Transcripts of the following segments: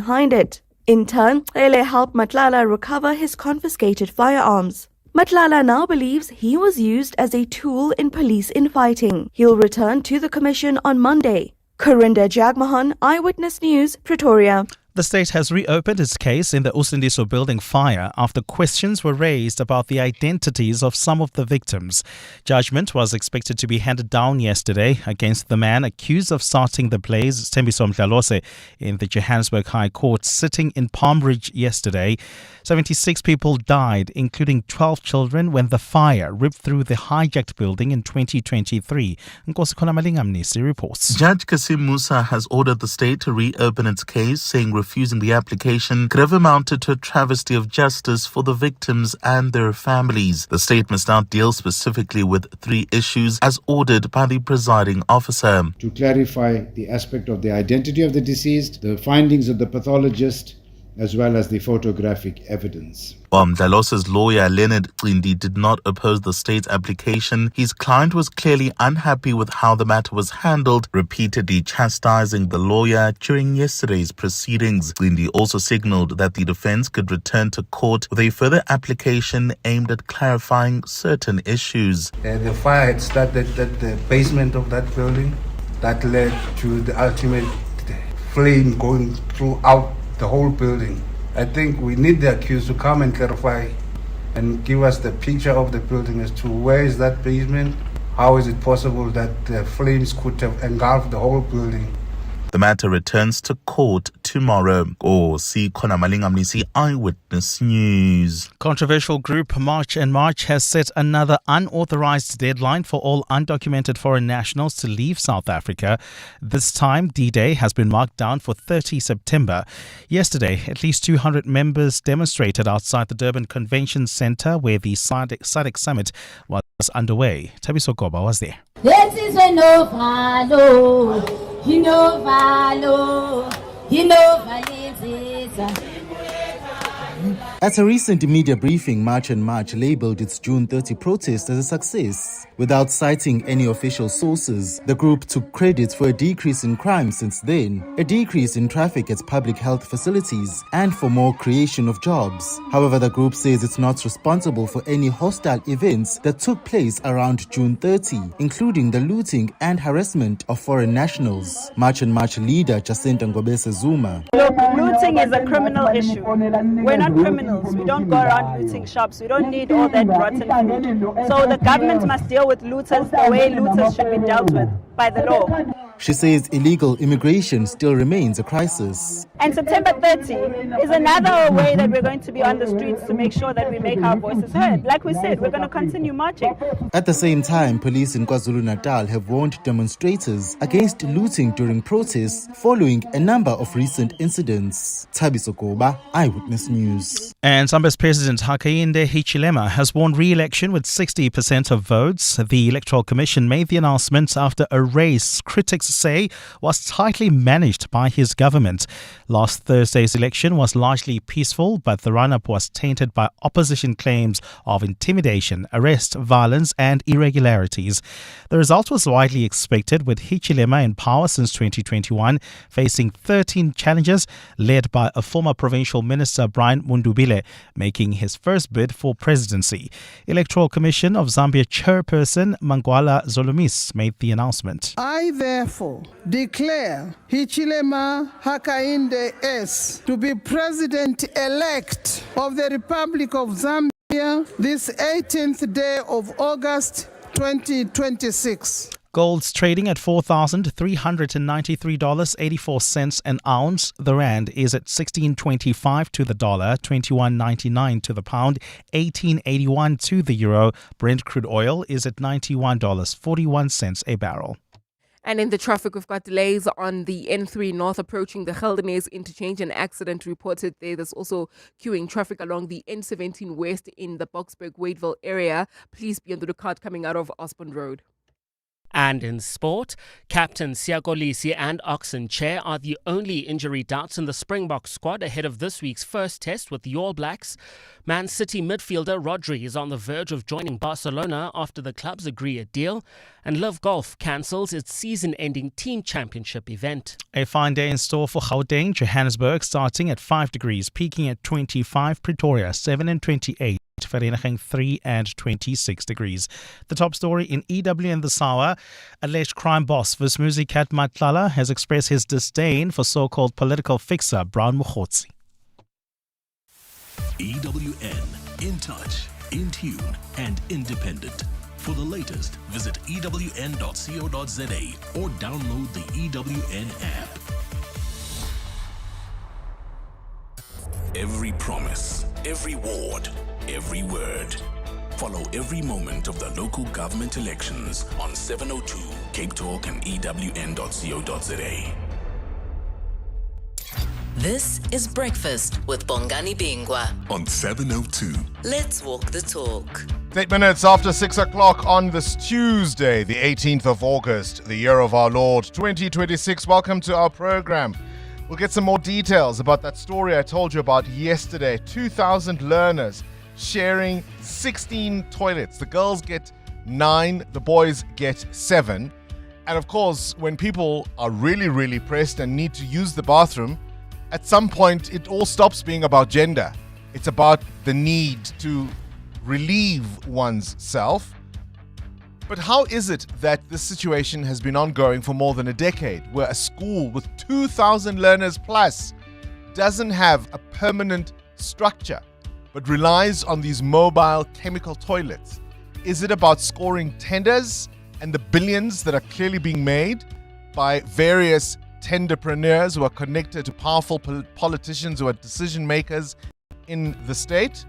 behind it. In turn, Cele helped Matlala recover his confiscated firearms. Matlala now believes he was used as a tool in police infighting. He'll return to the commission on Monday. Corinda Jagmohan, Eyewitness News, Pretoria. The state has reopened its case in the Usindiso building fire after questions were raised about the identities of some of the victims. Judgment was expected to be handed down yesterday against the man accused of starting the blaze, Thembiso Mdlalose, in the Johannesburg High Court, sitting in Palm Ridge yesterday. 76 people died, including 12 children, when the fire ripped through the hijacked building in 2023. Nkosi Mnisi reports. Judge Kasim Musa has ordered the state to reopen its case, saying refusing the application could have amounted to a travesty of justice for the victims and their families. The state must now deal specifically with 3 issues as ordered by the presiding officer. To clarify the aspect of the identity of the deceased, the findings of the pathologist, as well as the photographic evidence. Mdlalose's lawyer Leonard Cindi did not oppose the state's application. His client was clearly unhappy with how the matter was handled, repeatedly chastising the lawyer during yesterday's proceedings. Cindi also signaled that the defense could return to court with a further application aimed at clarifying certain issues. The fire had started at the basement of that building. That led to the ultimate flame going throughout the whole building. I think we need the accused to come and clarify and give us the picture of the building as to where is that basement, how is it possible that the flames could have engulfed the whole building. The matter returns to court tomorrow. Mnisi, Eyewitness News. Controversial group March and March has set another unauthorized deadline for all undocumented foreign nationals to leave South Africa. This time, D-Day has been marked down for 30 September. Yesterday, at least 200 members demonstrated outside the Durban Convention Centre where the SADC summit was underway. Thabiso Goba was there. At a recent media briefing, March and March labelled its June 30 protest as a success. Without citing any official sources, the group took credit for a decrease in crime since then, a decrease in traffic at public health facilities, and for more creation of jobs. However, the group says it's not responsible for any hostile events that took place around June 30, including the looting and harassment of foreign nationals. March and March leader Jacinta Ngobese Zuma. Look, looting is a criminal issue. We're not criminals. We don't go around looting shops. We don't need all that rotten food. So the government must deal with looters the way looters should be dealt with by the law. She says illegal immigration still remains a crisis. And September 30 is another way that we're going to be on the streets to make sure that we make our voices heard. Like we said, we're going to continue marching. At the same time, police in KwaZulu-Natal have warned demonstrators against looting during protests following a number of recent incidents. Thabiso Goba, Eyewitness News. And Zambia's President Hakainde Hichilema has won re-election with 60% of votes. The Electoral Commission made the announcement after a race critics say was tightly managed by his government. Last Thursday's election was largely peaceful, but the run-up was tainted by opposition claims of intimidation, arrest, violence and irregularities. The result was widely expected, with Hichilema in power since 2021, facing 13 challengers led by a former provincial minister, Brian Mundubile, making his first bid for presidency. Electoral Commission of Zambia chairperson Mangwala Zolumis made the announcement. I therefore declare Hichilema Hakainde S to be President-elect of the Republic of Zambia this 18th day of August 2026. Gold's trading at $4,393.84 an ounce. The rand is at 16.25 to the dollar, 21.99 to the pound, 18.81 to the euro. Brent crude oil is at $91.41 a barrel. And in the traffic, we've got delays on the N3 North approaching the Geldenhuys interchange. An accident reported there. There's also queuing traffic along the N17 West in the Boksburg-Wadeville area. Please be on the lookout coming out of Osborne Road. And in sport, Captain Siyakolisi and Oxen Chair are the only injury doubts in the Springbok squad ahead of this week's first test with the All Blacks. Man City midfielder Rodri is on the verge of joining Barcelona after the clubs agree a deal. And Live Golf cancels its season-ending team championship event. A fine day in store for Gauteng, Johannesburg starting at 5 degrees, peaking at 25, Pretoria 7 and 28. Vereniging 3 and 26 degrees. The top story in EW in this hour, alleged crime boss Vismuzi Kat Matlala has expressed his disdain for so-called political fixer Brown Mokgotsi. EWN, in touch, in tune and independent. For the latest, visit ewn.co.za or download the EWN app. Every promise, every ward, every word. Follow every moment of the local government elections on 702 Cape Talk and ewn.co.za. This is Breakfast with Bongani Bingwa on 702. Let's walk the talk. 8 minutes after 6 o'clock on this Tuesday, the 18th of August, the year of our Lord 2026. Welcome to our program. We'll get some more details about that story I told you about yesterday. 2,000 learners sharing 16 toilets. The girls get 9, the boys get 7. And of course, when people are really, really pressed and need to use the bathroom, at some point it all stops being about gender. It's about the need to relieve one's self. But how is it that this situation has been ongoing for more than a decade, where a school with 2,000 learners plus doesn't have a permanent structure, but relies on these mobile chemical toilets? Is it about scoring tenders and the billions that are clearly being made by various tenderpreneurs who are connected to powerful politicians who are decision makers in the state?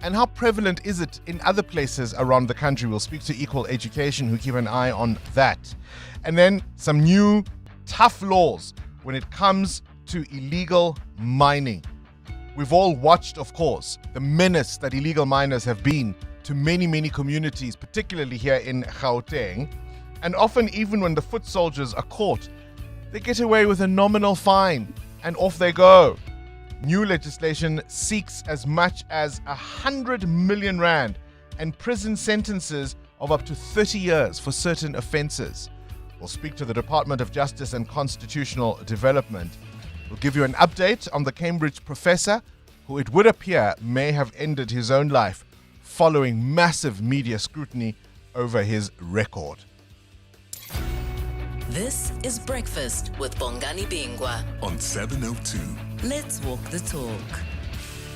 And how prevalent is it in other places around the country? We'll speak to Equal Education, who keep an eye on that. And then some new tough laws when it comes to illegal mining. We've all watched, of course, the menace that illegal miners have been to many, many communities, particularly here in Gauteng. And often, even when the foot soldiers are caught, they get away with a nominal fine and off they go. New legislation seeks as much as 100 million rand and prison sentences of up to 30 years for certain offences. We'll speak to the Department of Justice and Constitutional Development. We'll give you an update on the Cambridge professor who it would appear may have ended his own life following massive media scrutiny over his record. This is Breakfast with Bongani Bingwa on 702. Let's walk the talk.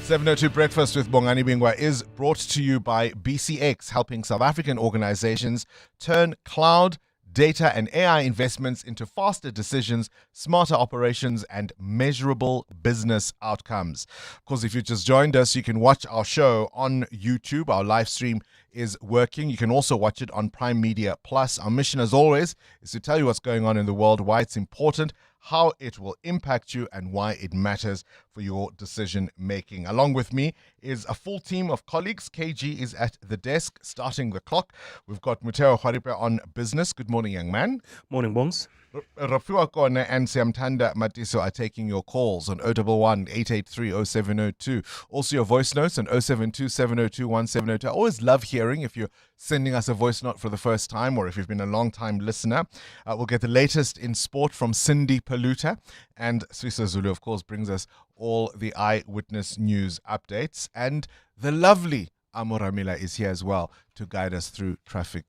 702 Breakfast with Bongani Bingwa is brought to you by BCX, helping South African organizations turn cloud, data and AI investments into faster decisions, smarter operations and measurable business outcomes. Of course, if you just joined us, you can watch our show on YouTube. Our live stream is working. You can also watch it on Prime Media Plus. Our mission, as always, is to tell you what's going on in the world, why it's important, how it will impact you, and why it matters for your decision making. Along with me is a full team of colleagues. KG is at the desk, starting the clock. We've got Muteo Khwaripe on business. Good morning, young man. Morning, Bongs. Rafiwa Kone and Siamtanda Matiso are taking your calls on 011 883 0702. Also your voice notes on 072 702 1702. I always love hearing if you're sending us a voice note for the first time or if you've been a long time listener. We'll get the latest in sport from Cindy Paluta, and Swisa Zulu, of course, brings us all the eyewitness news updates. And the lovely Amoramila is here as well to guide us through traffic.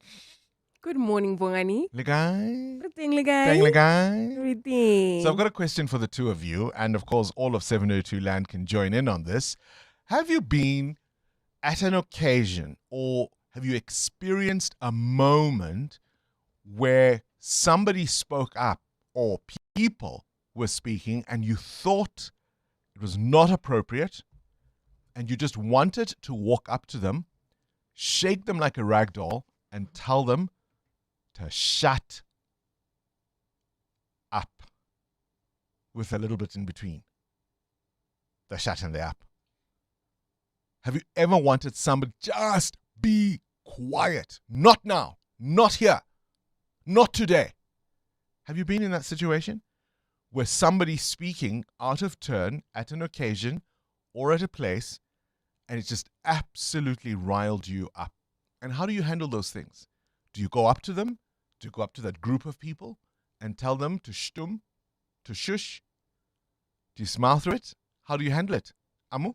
Good morning, Bongani. Legai. Legai. Everything. So I've got a question for the two of you, and of course all of 702 Land can join in on this. Have you been at an occasion or have you experienced a moment where somebody spoke up or people were speaking and you thought it was not appropriate and you just wanted to walk up to them, shake them like a rag doll and tell them to shut up, with a little bit in between the shut and the up? Have you ever wanted somebody just be quiet? Not now, not here. Not today. Have you been in that situation where somebody's speaking out of turn at an occasion or at a place and it just absolutely riled you up? And how do you handle those things? Do you go up to them? Do you go up to that group of people and tell them to shtum, to shush? Do you smile through it? How do you handle it? Amu?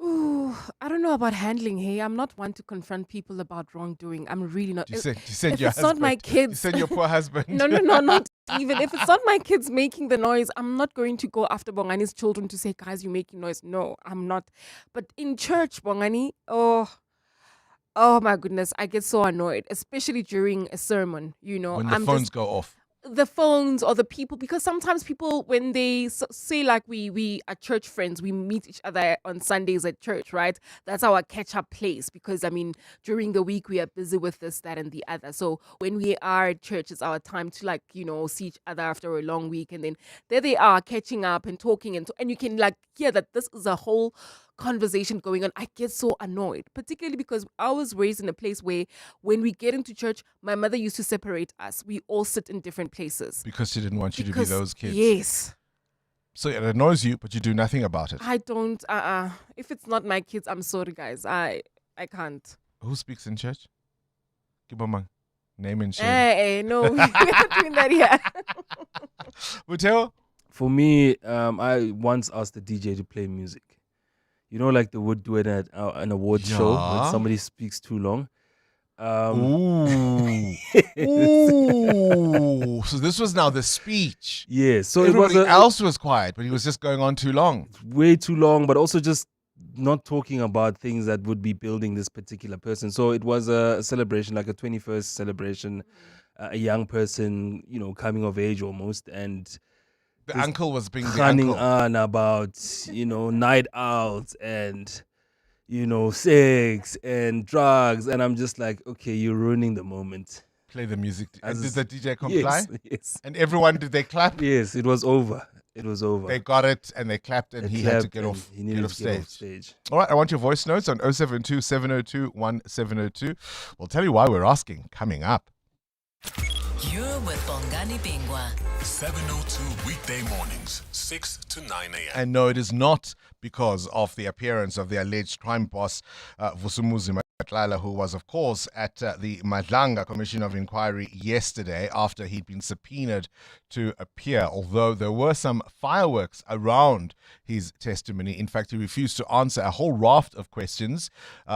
Ooh, I don't know about handling. Hey, I'm not one to confront people about wrongdoing. I'm really not. You send if your it's husband. not my You kids. send your poor husband. No, not even. If it's not my kids making the noise, I'm not going to go after Bongani's children to say, guys, you're making noise. No, I'm not. But in church, Bongani, oh my goodness, I get so annoyed, especially during a sermon, When the phones go off. The phones or the people, because sometimes people, when they say like we are church friends, we meet each other on Sundays at church, right? That's our catch-up place, because during the week we are busy with this, that, and the other. So when we are at church, it's our time to see each other after a long week, and then there they are catching up and talking, and you can hear that this is a whole conversation going on. I get so annoyed, particularly because I was raised in a place where when we get into church, my mother used to separate us. We all sit in different places. Because she didn't want you to be those kids. Yes. So it annoys you, but you do nothing about it. I don't, if it's not my kids, I'm sorry guys. I can't. Who speaks in church? Kibomang. Name and shame. Hey, no, we're not doing that here. Buteo? For me, I once asked the DJ to play music. You know, like they would do it at an award show when somebody speaks too long. Ooh. So this was now the speech. Yeah. So everybody else was quiet, but he was just going on too long. Way too long, but also just not talking about things that would be building this particular person. So it was a celebration, like a 21st celebration, a young person, coming of age almost, and the uncle was being running on about, night out and, sex and drugs. And I'm just like, okay, you're ruining the moment. Play the music. And did the DJ comply? Yes. And everyone, did they clap? Yes, it was over. It was over. They got it and they clapped and he had to get off stage. All right, I want your voice notes on 072 702 1702. We'll tell you why we're asking coming up. You're with Bongani Bingwa. 702 weekday mornings, 6 to 9 a.m. And no, it is not because of the appearance of the alleged crime boss, Vusumuzi Matlala, who was, of course, at the Madlanga Commission of Inquiry yesterday after he'd been subpoenaed to appear, although there were some fireworks around his testimony. In fact, he refused to answer a whole raft of questions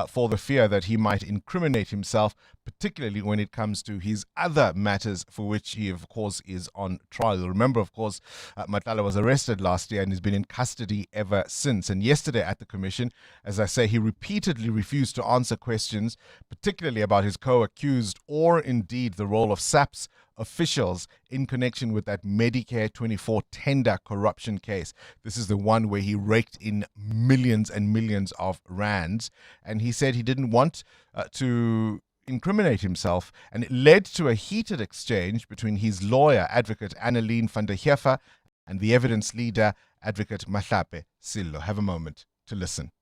for the fear that he might incriminate himself, particularly when it comes to his other matters for which he, of course, is on trial. Remember, of course, Matlala was arrested last year and has been in custody ever since. And yesterday at the commission, as I say, he repeatedly refused to answer questions, particularly about his co-accused or indeed the role of SAPS officials in connection with that Medicare 24 tender corruption case. This is the one where he raked in millions and millions of rands. And he said he didn't want to incriminate himself, and it led to a heated exchange between his lawyer, Advocate Annelien van der Heever, and the evidence leader, Advocate Mahlape Sillo. Have a moment to listen.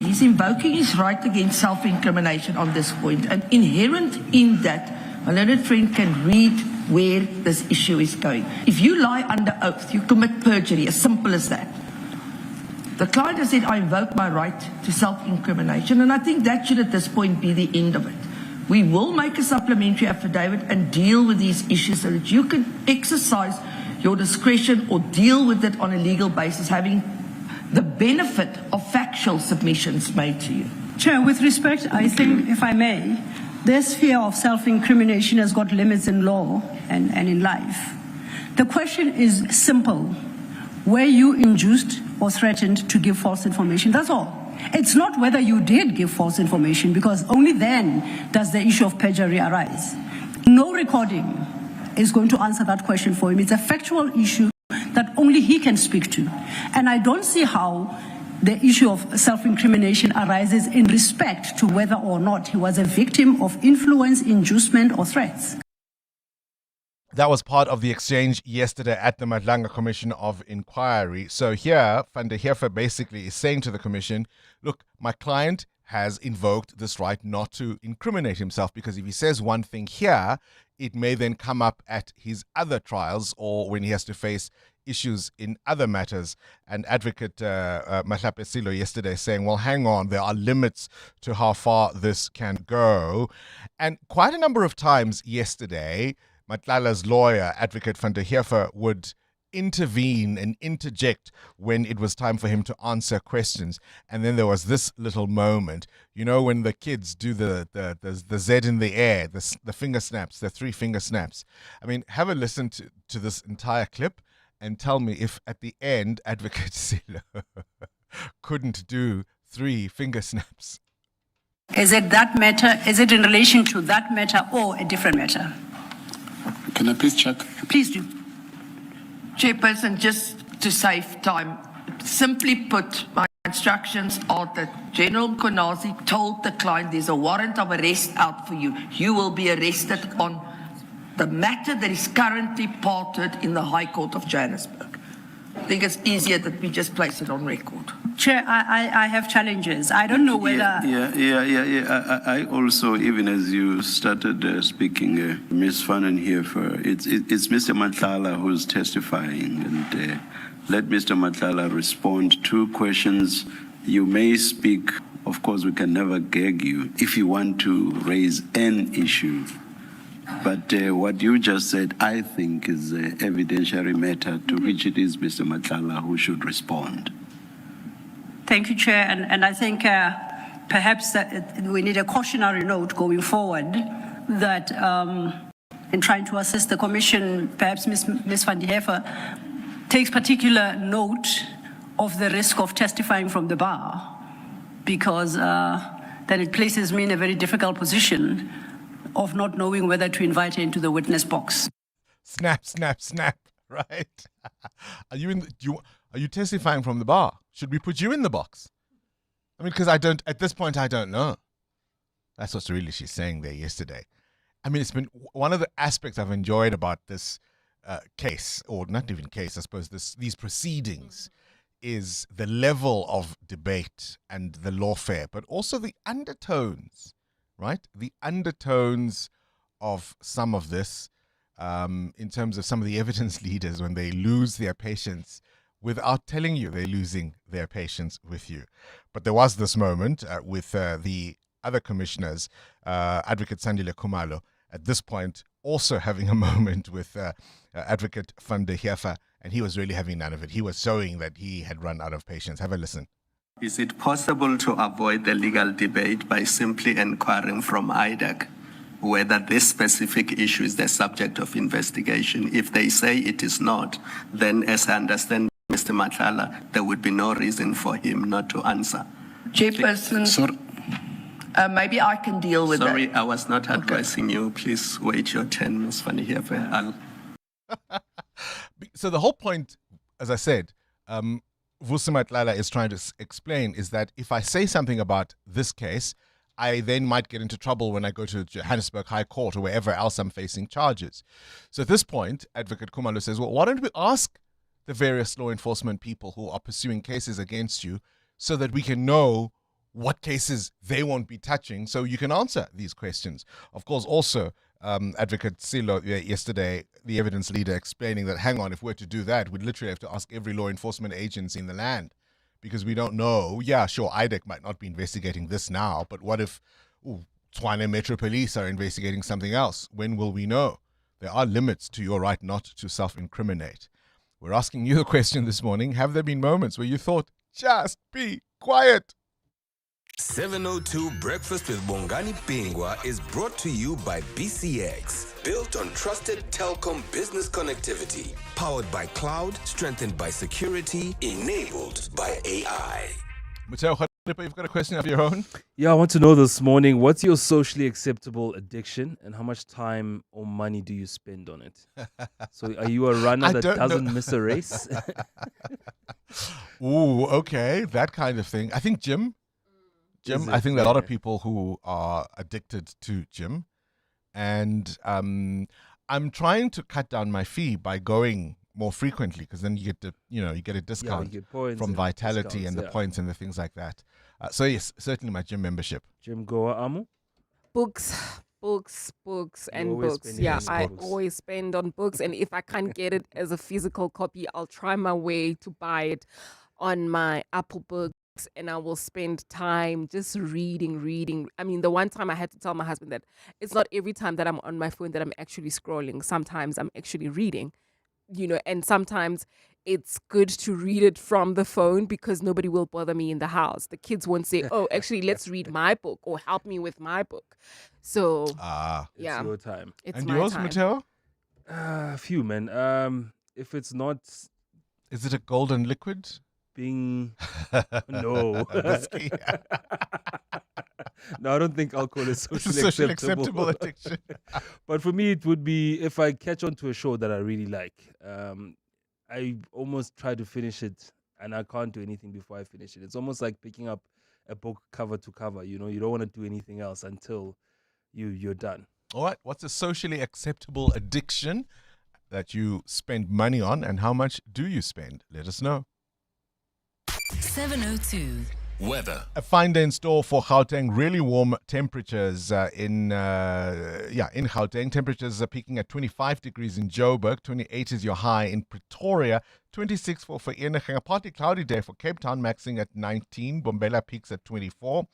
He's invoking his right against self-incrimination on this point, and inherent in that, my learned friend can read where this issue is going. If you lie under oath, you commit perjury, as simple as that. The client has said, I invoke my right to self-incrimination, and I think that should at this point be the end of it. We will make a supplementary affidavit and deal with these issues so that you can exercise your discretion or deal with it on a legal basis, having the benefit of factual submissions made to you. Chair, with respect, I think, if I may, this fear of self-incrimination has got limits in law and in life. The question is simple. Were you induced or threatened to give false information? That's all. It's not whether you did give false information, because only then does the issue of perjury arise. No recording is going to answer that question for him. It's a factual issue that only he can speak to. And I don't see how the issue of self-incrimination arises in respect to whether or not he was a victim of influence, inducement, or threats. That was part of the exchange yesterday at the Madlanga Commission of Inquiry. So here, Van der Heever basically is saying to the commission, look, my client has invoked this right not to incriminate himself, because if he says one thing here, it may then come up at his other trials or when he has to face issues in other matters. And Advocate Mahlape Silo yesterday saying, well, hang on, there are limits to how far this can go. And quite a number of times yesterday, Matlala's lawyer, Advocate van der Heever, would intervene and interject when it was time for him to answer questions. And then there was this little moment, you know, when the kids do the Z in the air, the finger snaps, the 3 finger snaps. I mean, have a listen to this entire clip and tell me if at the end Advocate Silo couldn't do 3 finger snaps. Is it that matter? Is it in relation to that matter or a different matter? Can I please check? Please do. Chairperson, just to save time, simply put, my instructions are that General Konazi told the client there's a warrant of arrest out for you. You will be arrested on the matter that is currently parted in the High Court of Johannesburg. I think it's easier that we just place it on record. Chair, I have challenges. I don't know whether... I also, even as you started speaking, Ms. Van den Heever, it's Mr. Matlala who's testifying, and let Mr. Matlala respond. 2 questions. You may speak. Of course, we can never gag you if you want to raise an issue. But what you just said, I think, is an evidentiary matter to which it is Mr. Matlala who should respond. Thank you, Chair. And I think perhaps that we need a cautionary note going forward that in trying to assist the Commission, perhaps Ms. Van der Heever takes particular note of the risk of testifying from the bar, because then it places me in a very difficult position of not knowing whether to invite her into the witness box. Snap, snap, snap, right? Are you testifying from the bar? Should we put you in the box? I mean, because at this point, I don't know. That's what really she's saying there yesterday. I mean, it's been one of the aspects I've enjoyed about this case, or not even case, I suppose, these proceedings, is the level of debate and the lawfare, but also the undertones, right? The undertones of some of this, in terms of some of the evidence leaders when they lose their patience without telling you they're losing their patience with you. But there was this moment with the other commissioners, Advocate Sandile Khumalo, at this point also having a moment with Advocate van der Heever, and he was really having none of it. He was showing that he had run out of patience. Have a listen. Is it possible to avoid the legal debate by simply inquiring from IDEC whether this specific issue is the subject of investigation? If they say it is not, then as I understand Mr. Matlala, there would be no reason for him not to answer. Chairperson, maybe I can deal with Sorry, that. I was not addressing you. Please wait your turn, Ms. Van der Heever. So the whole point, as I said, Vusi Matlala is trying to explain is that if I say something about this case, I then might get into trouble when I go to Johannesburg High Court or wherever else I'm facing charges. So at this point, Advocate Khumalo says, well, why don't we ask the various law enforcement people who are pursuing cases against you so that we can know what cases they won't be touching so you can answer these questions. Of course, also, Advocate Silo yesterday, the evidence leader, explaining that, hang on, if we're to do that, we'd literally have to ask every law enforcement agency in the land because we don't know. Yeah, sure, IDEC might not be investigating this now, but what if Tshwane Metro Police are investigating something else? When will we know? There are limits to your right not to self-incriminate. We're asking you the question this morning. Have there been moments where you thought, just be quiet? 702 Breakfast with Bongani Bingwa is brought to you by BCX. Built on trusted telecom business connectivity. Powered by cloud, strengthened by security, enabled by AI. Mateo, you've got a question of your own? Yeah, I want to know this morning, what's your socially acceptable addiction and how much time or money do you spend on it? So are you a runner that doesn't miss a race? Ooh, okay, that kind of thing. I think gym. I think there are a lot of people who are addicted to gym. And I'm trying to cut down my fee by going more frequently because then you get a discount from Vitality and the points and the things like that. So yes, certainly my gym membership. Gym goer Amu? Books books, and always books. spending Yeah, on I books. always spend on books, and if I can't get it as a physical copy, I'll try my way to buy it on my Apple Books, and I will spend time just reading. I mean, the one time I had to tell my husband that it's not every time that I'm on my phone that I'm actually scrolling. Sometimes I'm actually reading, and sometimes it's good to read it from the phone because nobody will bother me in the house. The kids won't say, "Oh, actually, let's read my book," or "Help me with my book." So, yeah, It's your time. it's And my yours, time. Mateo? A few, man. If it's not Is it a golden liquid? being no. Whiskey. No, I don't think alcohol is It's a socially socially acceptable. acceptable addiction. But for me, it would be if I catch on to a show that I really like. I almost try to finish it, and I can't do anything before I finish it. It's almost like picking up a book cover to cover. You don't want to do anything else until you're done. All right. What's a socially acceptable addiction that you spend money on, and how much do you spend? Let us know. 702. Weather. A fine day in store for Gauteng. Really warm temperatures in Gauteng. Temperatures are peaking at 25 degrees in Joburg. 28 is your high in Pretoria. 26 for Vereeniging. A partly cloudy day for Cape Town, maxing at 19. Bombela peaks at 24.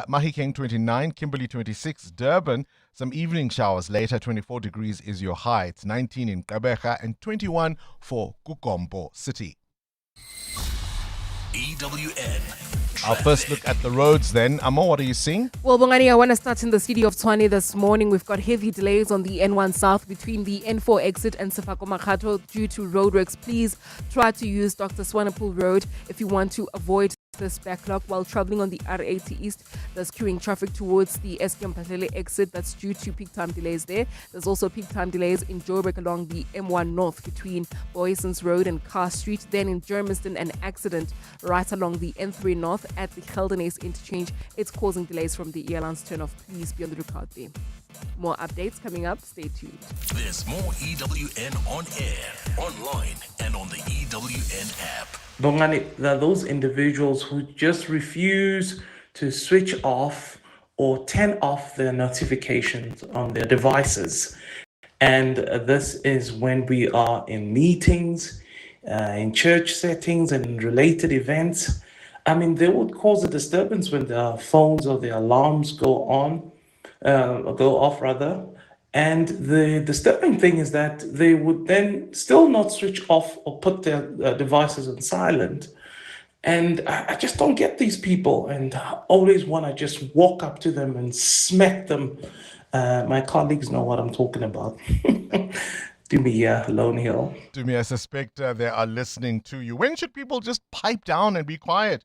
Mahikeng 29. Kimberley 26. Durban, some evening showers later. 24 degrees is your high. It's 19 in Gqeberha and 21 for Kukombo City. EWN. Our first look at the roads then. Amo, what are you seeing? Well, Bongani, I want to start in the city of Tshwane this morning. We've got heavy delays on the N1 South between the N4 exit and Sefako Makgatho due to roadworks. Please try to use Dr. Swanepoel Road if you want to avoid this backlog while traveling on the R80 East. There's queuing traffic towards the SK Mphahlele exit. That's due to peak time delays there. There's also peak time delays in Joburg along the M1 North between Boysons Road and Carr Street. Then in Germiston, an accident right along the N3 North at the Geldenhuys interchange. It's causing delays from the Earlands turnoff. Please be on the lookout there. More updates coming up. Stay tuned. There's more EWN on air, online, and on the EWN app. Bongani, there are those individuals who just refuse to switch off or turn off their notifications on their devices. And this is when we are in meetings, in church settings and in related events. I mean, they would cause a disturbance when their phones or their alarms go off rather. And the disturbing thing is that they would then still not switch off or put their devices on silent. And I just don't get these people, and I always want to just walk up to them and smack them. My colleagues know what I'm talking about. Do me alone here. To me, I suspect they are listening to you. When should people just pipe down and be quiet?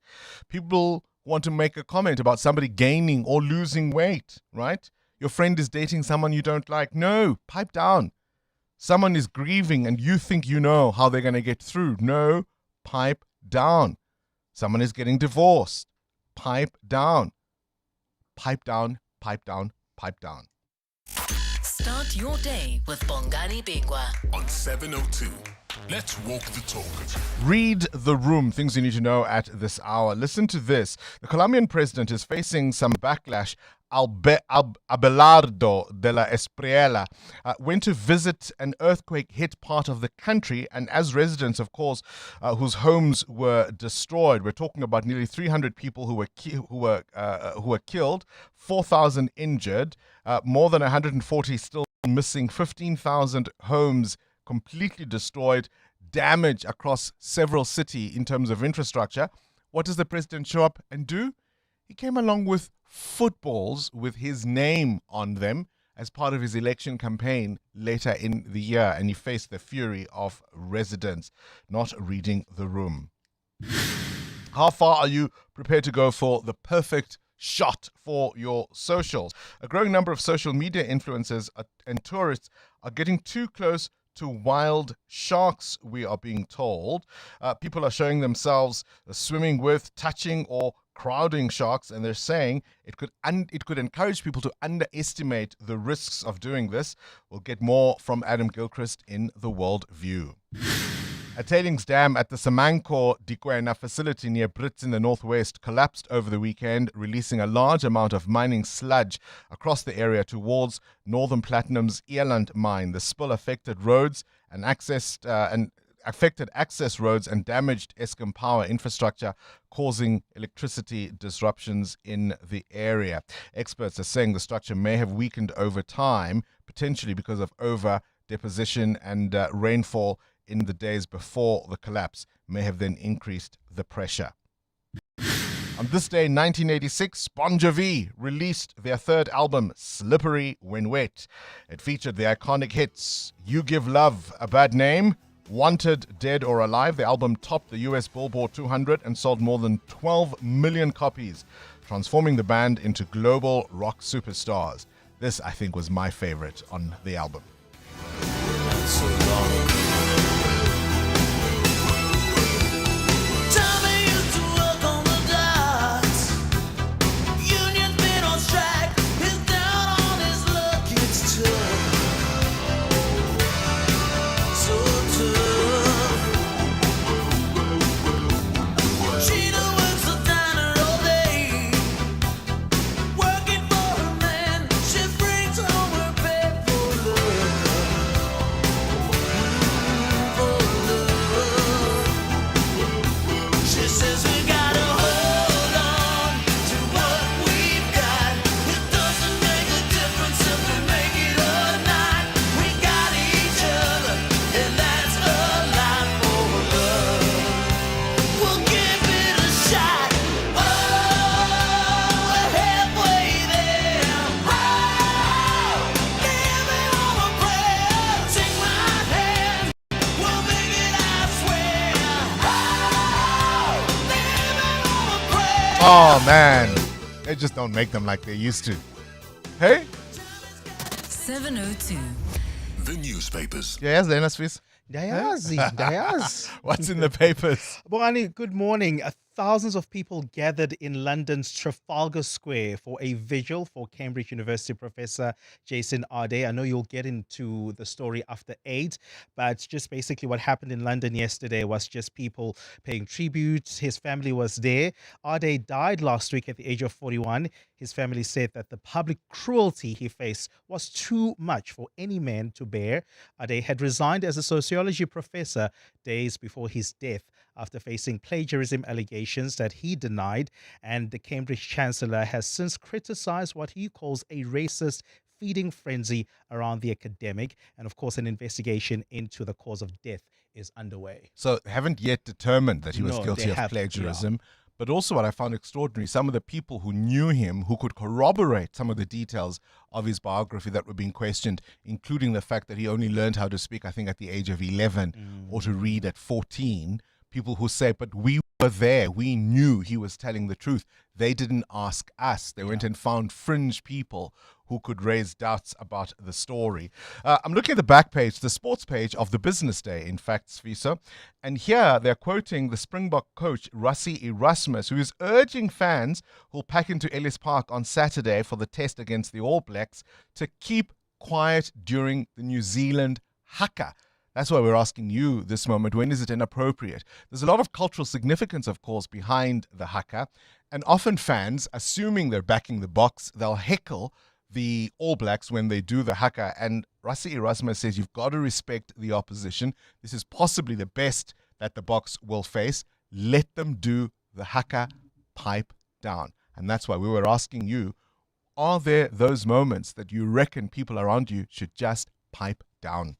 People want to make a comment about somebody gaining or losing weight, right? Your friend is dating someone you don't like. No, pipe down. Someone is grieving and you think you know how they're going to get through. No, pipe down. Someone is getting divorced. Pipe down. Pipe down, pipe down, pipe down. Start your day with Bongani Bingwa on 702. Let's walk the talk. Read the room. Things you need to know at this hour. Listen to this. The Colombian president is facing some backlash. Abelardo de la Espriella went to visit an earthquake-hit part of the country, and as residents, of course, whose homes were destroyed, we're talking about nearly 300 people who were killed, 4,000 injured, more than 140 still missing, 15,000 homes completely destroyed, damage across several cities in terms of infrastructure. What does the president show up and do? He came along with footballs with his name on them as part of his election campaign later in the year, and he faced the fury of residents not reading the room. How far are you prepared to go for the perfect shot for your socials? A growing number of social media influencers and tourists are getting too close to wild sharks, we are being told. People are showing themselves swimming with, touching, or crowding sharks, and they're saying it could encourage people to underestimate the risks of doing this. We'll get more from Adam Gilchrist in The World View. A tailings dam at the Samanco Dikwena facility near Brits in the northwest collapsed over the weekend, releasing a large amount of mining sludge across the area towards Northern Platinum's Eland mine. The spill affected roads and affected access roads and damaged Eskom power infrastructure, causing electricity disruptions in the area. Experts are saying the structure may have weakened over time, potentially because of over deposition and rainfall in the days before the collapse may have then increased the pressure. On this day in 1986, Bon Jovi released their third album, Slippery When Wet. It featured the iconic hits You Give Love a Bad Name, Wanted, Dead or Alive. The album topped the US Billboard 200 and sold more than 12 million copies, transforming the band into global rock superstars. This, I think, was my favorite on the album. Oh man, they just don't make them like they used to. Hey? 702. The newspapers. Yes, Lena Swiss. Dayaz. What's in the papers? Bongani, good morning. Thousands of people gathered in London's Trafalgar Square for a vigil for Cambridge University professor Jason Ade. I know you'll get into the story after 8, but just basically what happened in London yesterday was just people paying tribute. His family was there. Ade died last week at the age of 41. His family said that the public cruelty he faced was too much for any man to bear. Ade had resigned as a sociology professor days before his death after facing plagiarism allegations that he denied, and the Cambridge Chancellor has since criticized what he calls a racist feeding frenzy around the academic, and of course an investigation into the cause of death is underway. So haven't yet determined that he was guilty of Yeah. plagiarism. But also what I found extraordinary, some of the people who knew him, who could corroborate some of the details of his biography that were being questioned, including the fact that he only learned how to speak, I think, at the age of 11 or to read at 14. People who say, but we were there, we knew he was telling the truth. They didn't ask us. They went and found fringe people who could raise doubts about the story. I'm looking at the back page, the sports page of the Business Day, in fact, Sviso. And here they're quoting the Springbok coach, Rassie Erasmus, who is urging fans who'll pack into Ellis Park on Saturday for the test against the All Blacks to keep quiet during the New Zealand haka. That's why we're asking you this moment, when is it inappropriate? There's a lot of cultural significance, of course, behind the haka. And often fans, assuming they're backing the Boks, they'll heckle the All Blacks when they do the haka. And Rassie Erasmus says you've got to respect the opposition. This is possibly the best that the Boks will face. Let them do the haka, pipe down. And that's why we were asking you, are there those moments that you reckon people around you should just pipe down?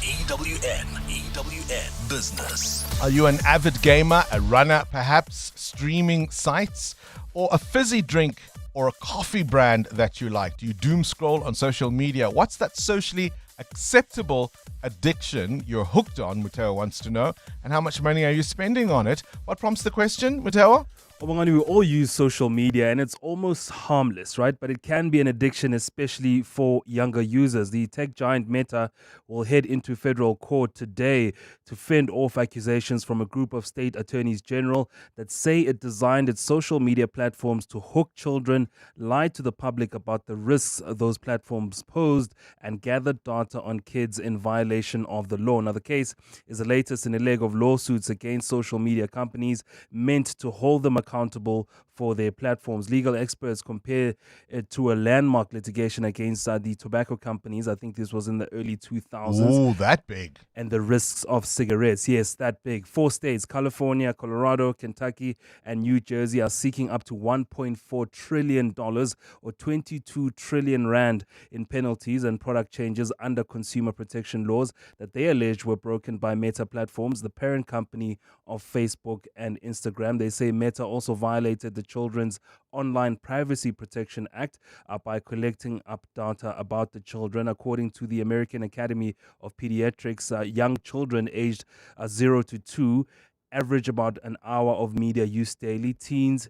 EWN Business. Are you an avid gamer, a runner, perhaps streaming sites, or a fizzy drink or a coffee brand that you like? Do you doom scroll on social media? What's that socially acceptable addiction you're hooked on, Mateo wants to know, and how much money are you spending on it? What prompts the question, Mateo? Bongani, we all use social media and it's almost harmless, right? But it can be an addiction, especially for younger users. The tech giant Meta will head into federal court today to fend off accusations from a group of state attorneys general that say it designed its social media platforms to hook children, lied to the public about the risks those platforms posed, and gathered data on kids in violation violation of the law. Now, the case is the latest in a leg of lawsuits against social media companies meant to hold them accountable for their platforms. Legal experts compare it to a landmark litigation against the tobacco companies. I think this was in the early 2000s. Ooh, that big. And the risks of cigarettes. Yes, that big. 4 states, California, Colorado, Kentucky, and New Jersey, are seeking up to $1.4 trillion or 22 trillion rand in penalties and product changes under consumer protection laws that they alleged were broken by Meta Platforms, the parent company of Facebook and Instagram. They say Meta also violated the Children's Online Privacy Protection Act by collecting up data about the children. According to the American Academy of Pediatrics, young children aged 0 to 2 average about an hour of media use daily. Teens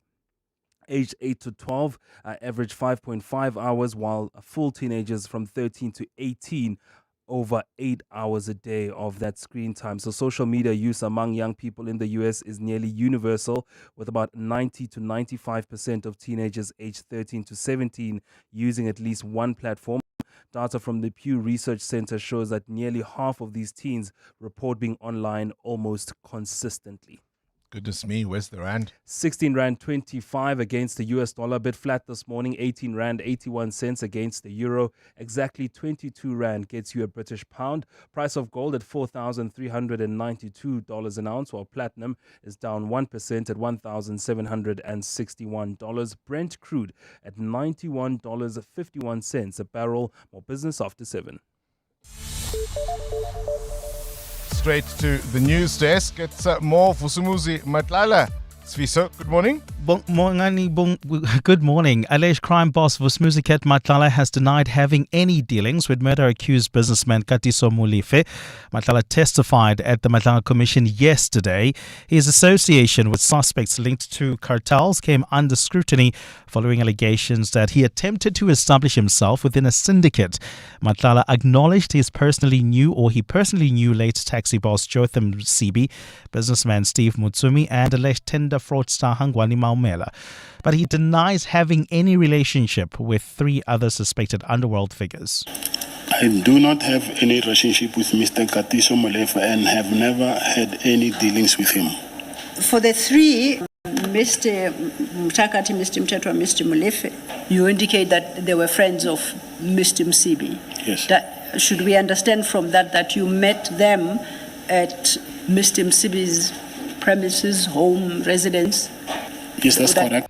aged 8 to 12 average 5.5 hours, while full teenagers from 13 to 18 over 8 hours a day of that screen time. So social media use among young people in the US is nearly universal, with about 90 to 95% of teenagers aged 13 to 17 using at least one platform. Data from the Pew Research Center shows that nearly half of these teens report being online almost consistently. Goodness me, where's the rand? 16 Rand 25 against the US dollar, a bit flat this morning. 18 Rand 81 cents against the euro. Exactly 22 Rand gets you a British pound. Price of gold at $4,392 an ounce, while platinum is down 1% at $1,761. Brent crude at $91.51 a barrel. More business after 7. Straight to the news desk. It's more Fusumuzi Matlala. Sviso, good morning. Good morning. Alleged crime boss Vusmuziket Matlala has denied having any dealings with murder-accused businessman Katiso Molefe. Matlala testified at the Matlala Commission yesterday. His association with suspects linked to cartels came under scrutiny following allegations that he attempted to establish himself within a syndicate. Matlala acknowledged he personally knew late taxi boss Jotham Sibi, businessman Steve Mutsumi, and alleged tender fraudster Hangwani Maumela. But he denies having any relationship with 3 other suspected underworld figures. I do not have any relationship with Mr. Katiso Molefe and have never had any dealings with him. For the 3, Mr. Mtakati, Mr. Mtetwa, Mr. Molefe, you indicate that they were friends of Mr. Msibi. Yes. Should we understand from that you met them at Mr. Msibi's premises, home, residence? Yes, that's correct.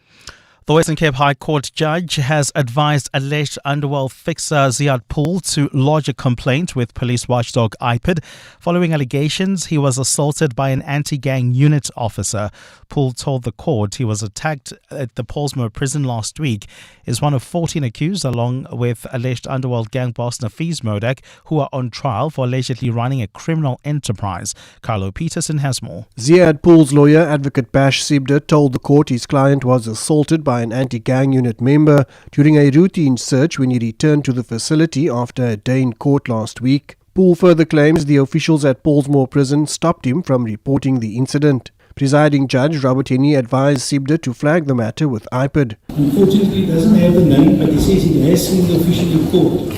The Western Cape High Court judge has advised alleged underworld fixer Ziad Pool to lodge a complaint with police watchdog IPID following allegations he was assaulted by an anti-gang unit officer. Pool told the court he was attacked at the Paulsmoor prison last week, is one of 14 accused along with alleged underworld gang boss Nafiz Modak, who are on trial for allegedly running a criminal enterprise. Carlo Peterson has more. Ziad Pool's lawyer, Advocate Bash Sibda, told the court his client was assaulted by an anti-gang unit member during a routine search when he returned to the facility after a day in court last week. Pool further claims the officials at Paulsmoor prison stopped him from reporting the incident. Presiding Judge Robert Henney advised Sibda to flag the matter with IPID. Unfortunately, it doesn't have the name, but he says it has seen the official in court.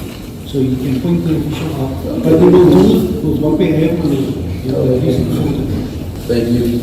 So you can point the official out. But we will do with what we have Thank you.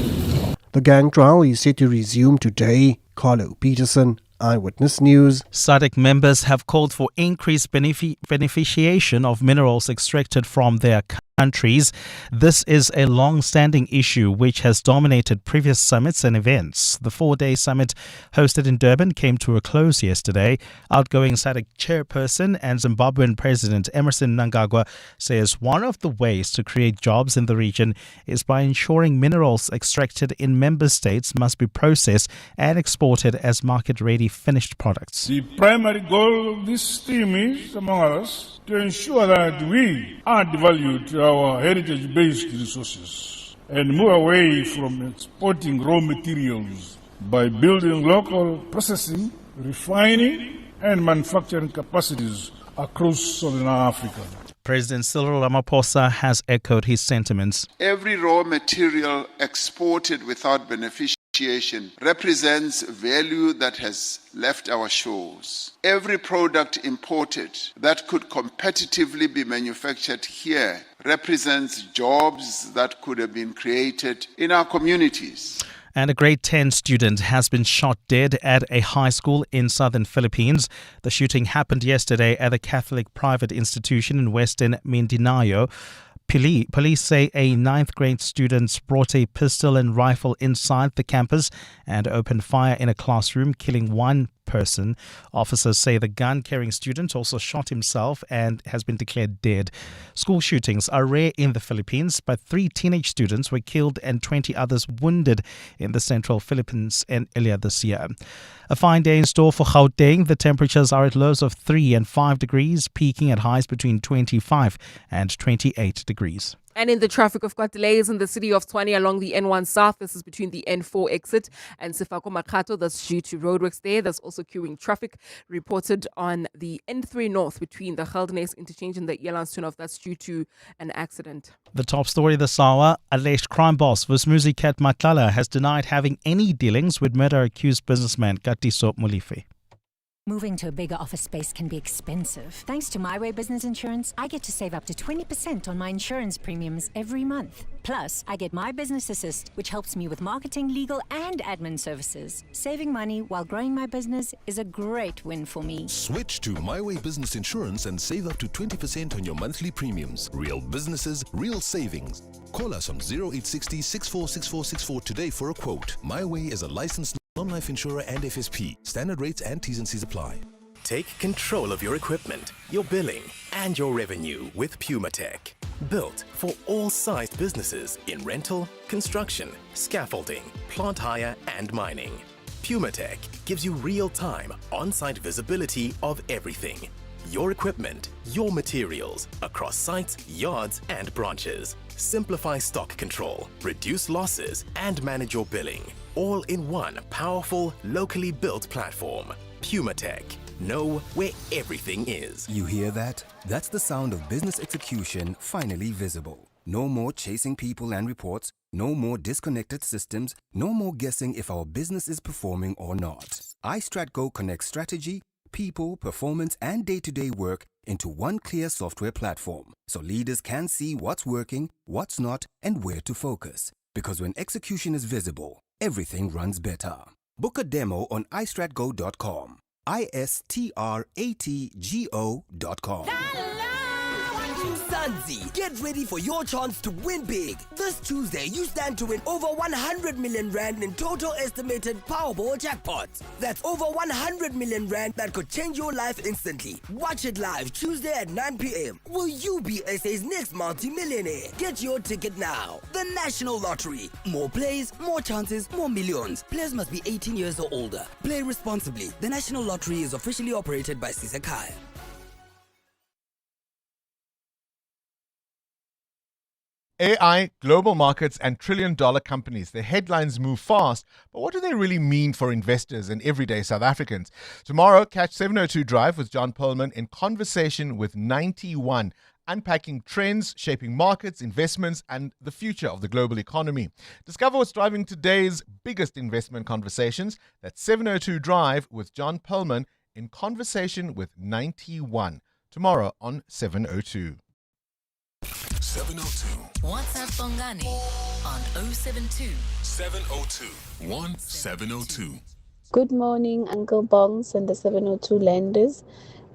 The gang trial is set to resume today. Carlo Peterson, Eyewitness News. SADC members have called for increased beneficiation of minerals extracted from their countries. This is a long-standing issue which has dominated previous summits and events. The 4-day summit hosted in Durban came to a close yesterday. Outgoing SADC chairperson and Zimbabwean President Emerson Mnangagwa says one of the ways to create jobs in the region is by ensuring minerals extracted in member states must be processed and exported as market-ready finished products. The primary goal of this team is, among others, to ensure that we add value to our heritage-based resources and move away from exporting raw materials by building local processing, refining and manufacturing capacities across Southern Africa. President Cyril Ramaphosa has echoed his sentiments. Every raw material exported without beneficiation appreciation represents value that has left our shores. Every product imported that could competitively be manufactured here represents jobs that could have been created in our communities. And a grade 10 student has been shot dead at a high school in southern Philippines. The shooting happened yesterday at a Catholic private institution in western Mindanao. Police say a 9th grade student brought a pistol and rifle inside the campus and opened fire in a classroom, killing one person. Officers say the gun-carrying student also shot himself and has been declared dead. School shootings are rare in the Philippines, but 3 teenage students were killed and 20 others wounded in the central Philippines earlier this year. A fine day in store for Gauteng. The temperatures are at lows of 3 and 5 degrees, peaking at highs between 25 and 28 degrees. And in the traffic, we've got delays in the city of Tshwane along the N1 South. This is between the N4 exit and Sefako Makato. That's due to roadworks there. There's also queuing traffic reported on the N3 North between the Geldenes interchange and the Elandstunov. That's due to an accident. The top story this hour, alleged crime boss Vusmuzi Kat Matlala has denied having any dealings with murder-accused businessman Katiso Molefe. Moving to a bigger office space can be expensive. Thanks to My Way Business Insurance, I get to save up to 20% on my insurance premiums every month. Plus, I get My Business Assist, which helps me with marketing, legal, and admin services. Saving money while growing my business is a great win for me. Switch to My Way Business Insurance and save up to 20% on your monthly premiums. Real businesses, real savings. Call us on 0860 646464 today for a quote. My Way is a licensed non-life insurer and FSP. Standard rates and T's and C's apply. Take control of your equipment, your billing, and your revenue with PumaTech. Built for all sized businesses in rental, construction, scaffolding, plant hire, and mining. PumaTech gives you real-time, on-site visibility of everything. Your equipment, your materials, across sites, yards, and branches. Simplify stock control, reduce losses, and manage your billing. All in one powerful, locally built platform. PumaTech. Know where everything is. You hear that? That's the sound of business execution finally visible. No more chasing people and reports. No more disconnected systems. No more guessing if our business is performing or not. iStratGo connects strategy, people, performance, and day-to-day work into one clear software platform, so leaders can see what's working, what's not, and where to focus. Because when execution is visible, everything runs better. Book a demo on istratgo.com. istratgo.com. Sanzi, get ready for your chance to win big. This Tuesday, you stand to win over 100 million rand in total estimated Powerball jackpots. That's over 100 million rand that could change your life instantly. Watch it live Tuesday at 9 p.m. Will you be SA's next multi-millionaire? Get your ticket now. The National Lottery. More plays, more chances, more millions. Players must be 18 years or older. Play responsibly. The National Lottery is officially operated by Sisekaya. AI, global markets, and trillion-dollar companies. The headlines move fast, but what do they really mean for investors and everyday South Africans? Tomorrow, catch 702 Drive with John Perlman in conversation with 91, unpacking trends, shaping markets, investments, and the future of the global economy. Discover what's driving today's biggest investment conversations. That's 702 Drive with John Perlman in conversation with 91. Tomorrow on 702. 702. WhatsApp Bongani on 072 702 1702. Good morning, Uncle Bongs and the 702 lenders.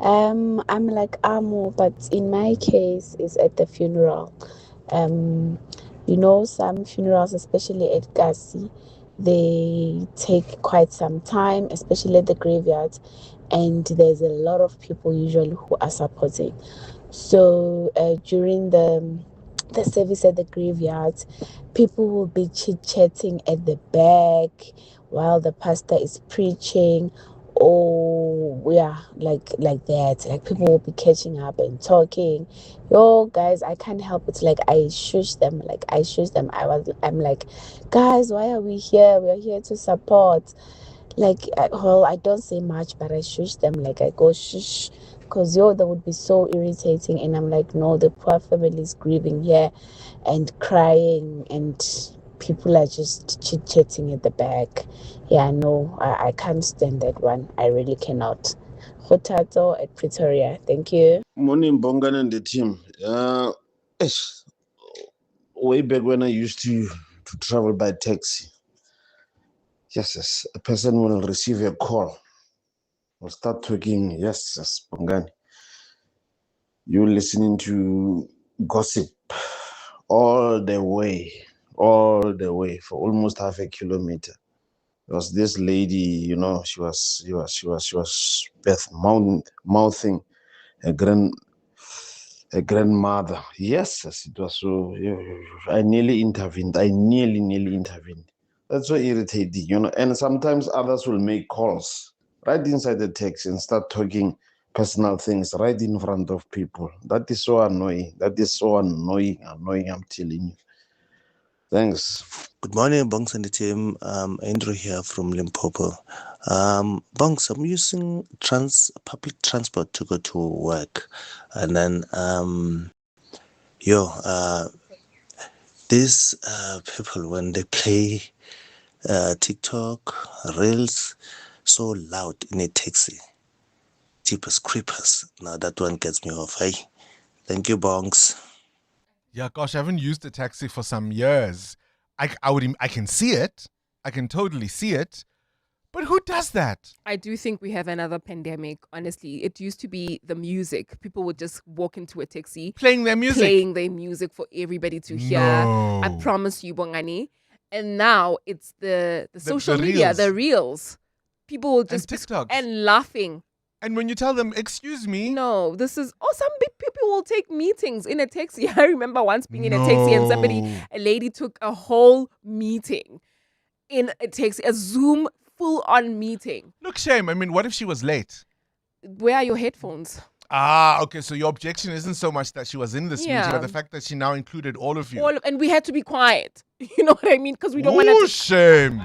I'm like Amo, but in my case, it's at the funeral. You know, some funerals, especially at Gasi, they take quite some time, especially at the graveyard, and there's a lot of people usually who are supporting. So during the service at the graveyard, people will be chit-chatting at the back while the pastor is preaching. Oh, yeah, like that. Like people will be catching up and talking. Yo, guys, I can't help it. Like I shush them. I'm like, guys, why are we here? We are here to support. Like, I don't say much, but I shush them. Like I go shush. Because that would be so irritating, and I'm like, no, the poor family is grieving here and crying, and people are just chit-chatting at the back. Yeah, no, I can't stand that one. I really cannot. Hotato at Pretoria. Thank you. Morning, Bongani and the team. Way back when I used to travel by taxi, yes, a person will receive a call, will start talking, yes, Bongani. You're listening to gossip all the way for almost half a kilometer. There was this lady, she was mouthing a grandmother. Yes, it was so. I nearly intervened. I nearly intervened. That's so irritating, And sometimes others will make calls right inside the text and start talking personal things right in front of people. That is so annoying. Annoying. I'm telling you. Thanks. Good morning, Bongs and the team. Andrew here from Limpopo. Bongs, I'm using public transport to go to work, and then these people, when they play TikTok reels so loud in a taxi, jeepers creepers. Now that one gets me off. Hey, thank you, Bongs. Yeah, gosh, I haven't used a taxi for some years. I can see it. I can totally see it. But who does that? I do think we have another pandemic, honestly. It used to be the music. People would just walk into a taxi. Playing their music for everybody to hear. No. I promise you, Bongani. And now it's the social the media, reels. the reels. People will just And TikToks. and laughing. And when you tell them, excuse me. No, some people will take meetings in a taxi. I remember once being in a taxi and a lady took a whole meeting in a taxi, a Zoom full-on meeting. Look, shame. I mean, what if she was late? Where are your headphones? Okay. So your objection isn't so much that she was in this meeting, but the fact that she now included all of you. And we had to be quiet. You know what I mean? Because we don't want to. Shame.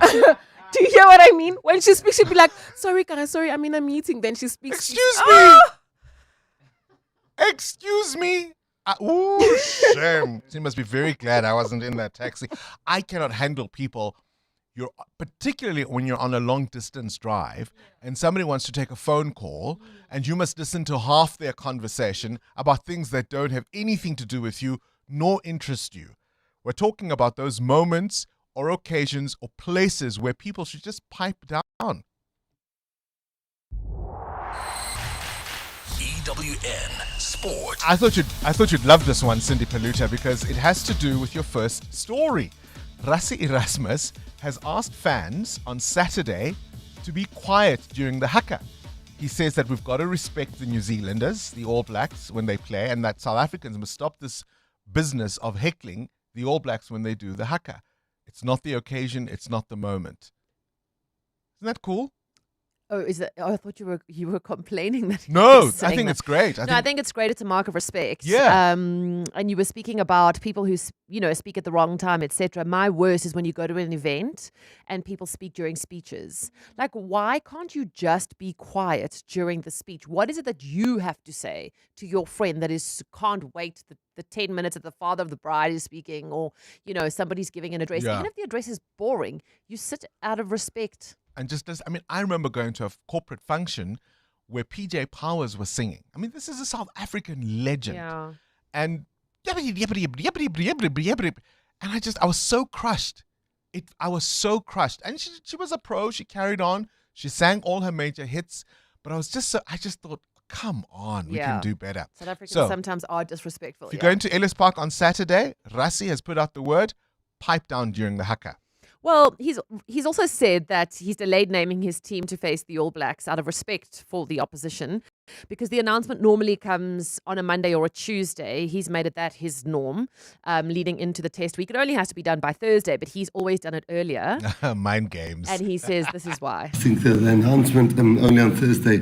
Do you hear what I mean? When she speaks, she'll be like, sorry, I'm in a meeting. Then she speaks. Excuse me. Excuse me. Shame. She must be very glad I wasn't in that taxi. I cannot handle people. Particularly when you're on a long distance drive and somebody wants to take a phone call and you must listen to half their conversation about things that don't have anything to do with you nor interest you. We're talking about those moments or occasions or places where people should just pipe down. EWN Sport. I thought you'd love this one, Cindy Paluta, because it has to do with your first story. Rassie Erasmus has asked fans on Saturday to be quiet during the haka. He says that we've got to respect the New Zealanders, the All Blacks, when they play, and that South Africans must stop this business of heckling the All Blacks when they do the haka. It's not the occasion, it's not the moment. Isn't that cool? Oh, is it? Oh, I thought you were complaining that. No, I think it's great. I think it's great. It's a mark of respect. Yeah. And you were speaking about people who speak at the wrong time, etc. My worst is when you go to an event and people speak during speeches. Like, why can't you just be quiet during the speech? What is it that you have to say to your friend that can't wait the 10 minutes that the father of the bride is speaking, or somebody's giving an address? Yeah. Even if the address is boring, you sit out of respect. And I remember going to a corporate function where PJ Powers was singing. I mean, this is a South African legend. Yeah. And and I was so crushed. I was so crushed. And she was a pro. She carried on. She sang all her major hits. But I just thought, come on, we can do better. South Africans sometimes are disrespectful. If you're going to Ellis Park on Saturday, Rassie has put out the word, pipe down during the haka. Well, he's also said that he's delayed naming his team to face the All Blacks out of respect for the opposition, because the announcement normally comes on a Monday or a Tuesday. He's made it that his norm leading into the test week. It only has to be done by Thursday, but he's always done it earlier. Mind games. And he says this is why. I think the announcement only on Thursday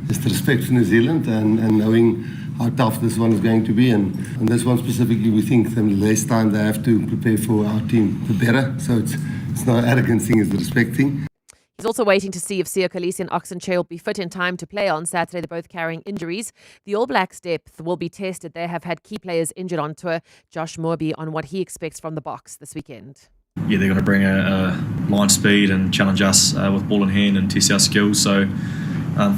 is to respect for New Zealand and knowing how tough this one is going to be. And on this one specifically, we think the less time they have to prepare for our team, the better. So it's not an arrogant thing, it's a respect thing. He's also waiting to see if Siya Kolisi and Oxenchair will be fit in time to play on Saturday. They're both carrying injuries. The All Blacks' depth will be tested. They have had key players injured on tour. Josh Moorby on what he expects from the box this weekend. Yeah, they're going to bring a line speed and challenge us with ball in hand and test our skills. So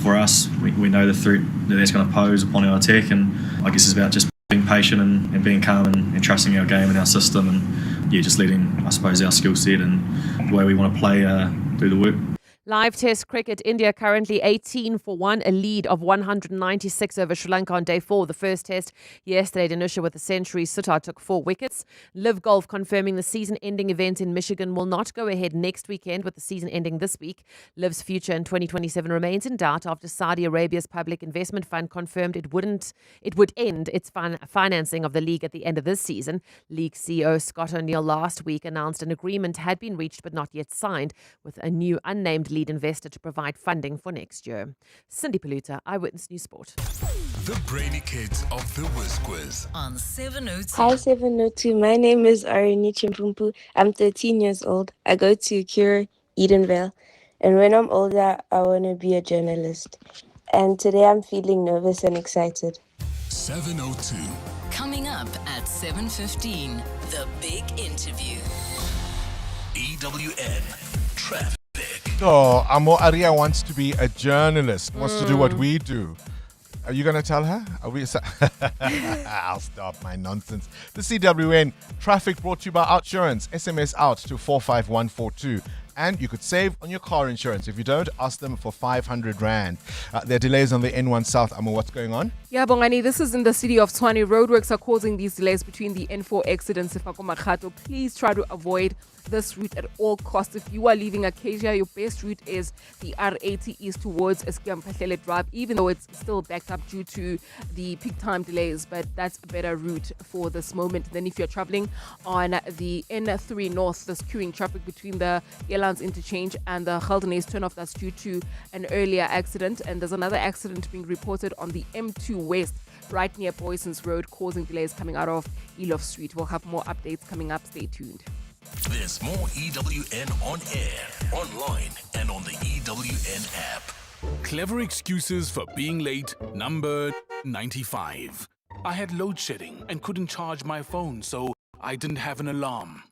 for us, we know the threat that that's going to pose upon our attack, and I guess it's about just being patient and being calm and trusting our game and our system, and just letting, I suppose, our skill set and the way we want to play do the work. Live Test cricket, India currently 18-1, a lead of 196 over Sri Lanka on day 4. The first test yesterday, Danusha with a century. Sitar took 4 wickets. Liv Golf confirming the season-ending event in Michigan will not go ahead next weekend, with the season ending this week. Liv's future in 2027 remains in doubt after Saudi Arabia's public investment fund confirmed it would end its financing of the league at the end of this season. League CEO Scott O'Neill last week announced an agreement had been reached but not yet signed with a new unnamed lead investor to provide funding for next year. Cindy Paluta, Eyewitness News Sport. The Brainy Kids of the Whiz Quiz on 702. Hi 702, my name is Arini Chimpumpu. I'm 13 years old. I go to Cure Edenvale, and when I'm older, I want to be a journalist. And today I'm feeling nervous and excited. 702. Coming up at 7:15, the big interview. EWN Traffic. So, Amo Aria wants to be a journalist, wants to do what we do. Are you going to tell her? Are we? I'll stop my nonsense. The CWN traffic brought to you by Outsurance. SMS out to 45142. And you could save on your car insurance. If you don't, ask them for 500 Rand. There are delays on the N1 South. Amo, what's going on? Yeah, Bongani, this is in the city of Tshwane. Roadworks are causing these delays between the N4 exit and Sefako Makhato. Please try to avoid this route at all costs. If you are leaving Acacia, your best route is the R80 east towards Eskiamphahlele Drive, even though it's still backed up due to the peak time delays, but that's a better route for this moment. Then if you're traveling on the N3 north, there's queuing traffic between the Airlines interchange and the Geldenhuys turnoff. That's due to an earlier accident, and there's another accident being reported on the M2 west right near Boyson's Road, causing delays coming out of Elof Street. We'll have more updates coming up. Stay tuned. There's more EWN on air, online, and on the EWN app. Clever excuses for being late, number 95. I had load shedding and couldn't charge my phone, so I didn't have an alarm.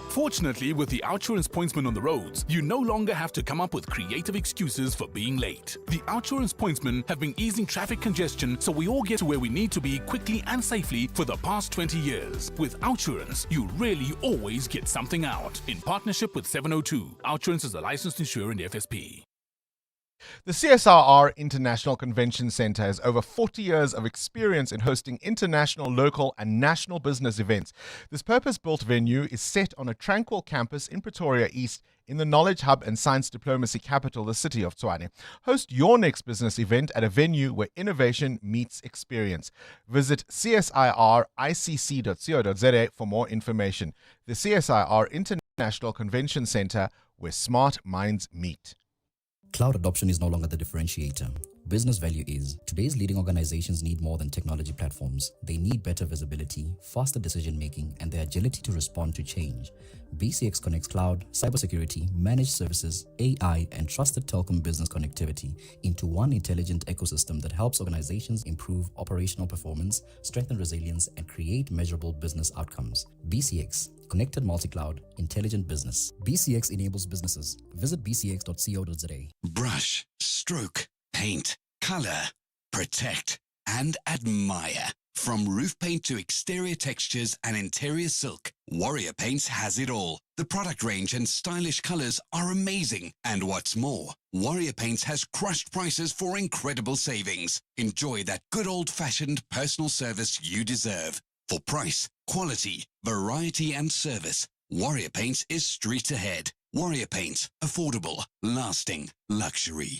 Fortunately, with the Outsurance pointsman on the roads, you no longer have to come up with creative excuses for being late. The Outsurance pointsmen have been easing traffic congestion so we all get to where we need to be quickly and safely for the past 20 years. With Outsurance, you really always get something out. In partnership with 702, Outsurance is a licensed insurer in the FSP. The CSIR International Convention Centre has over 40 years of experience in hosting international, local and national business events. This purpose-built venue is set on a tranquil campus in Pretoria East in the knowledge hub and science diplomacy capital, the city of Tshwane. Host your next business event at a venue where innovation meets experience. Visit csiricc.co.za for more information. The CSIR International Convention Centre, where smart minds meet. Cloud adoption is no longer the differentiator. Business value is. Today's leading organizations need more than technology platforms. They need better visibility, faster decision-making, and the agility to respond to change. BCX connects cloud, cybersecurity, managed services, AI, and trusted telecom business connectivity into one intelligent ecosystem that helps organizations improve operational performance, strengthen resilience, and create measurable business outcomes. BCX. Connected multi-cloud, intelligent business. BCX enables businesses. Visit bcx.co.za. Brush, stroke, paint, color, protect, and admire. From roof paint to exterior textures and interior silk, Warrior Paints has it all. The product range and stylish colors are amazing. And what's more, Warrior Paints has crushed prices for incredible savings. Enjoy that good old-fashioned personal service you deserve. For price, quality, variety and service, Warrior Paints is street ahead. Warrior Paints, affordable, lasting, luxury.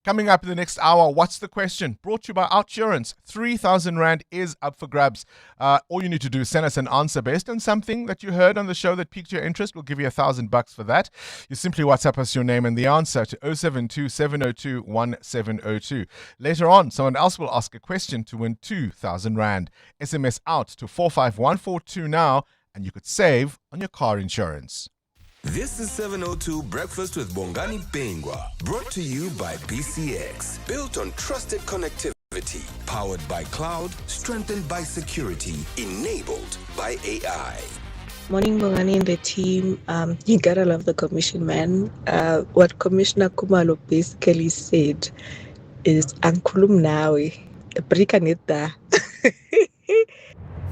Coming up in the next hour, what's the question? Brought to you by Outsurance. 3,000 Rand is up for grabs. All you need to do is send us an answer based on something that you heard on the show that piqued your interest. We'll give you $1,000 for that. You simply WhatsApp us your name and the answer to 072 702 1702. Later on, someone else will ask a question to win 2,000 Rand. SMS out to 45142 now, and you could save on your car insurance. This is 702 Breakfast with Bongani Bingwa, brought to you by BCX. Built on trusted connectivity connectivity. Powered by cloud, strengthened by security, enabled by AI. Morning, Bongani and the team. You gotta love the commission, man. What Commissioner Kumalo basically said is Ankulum Nawe. Brikaneta.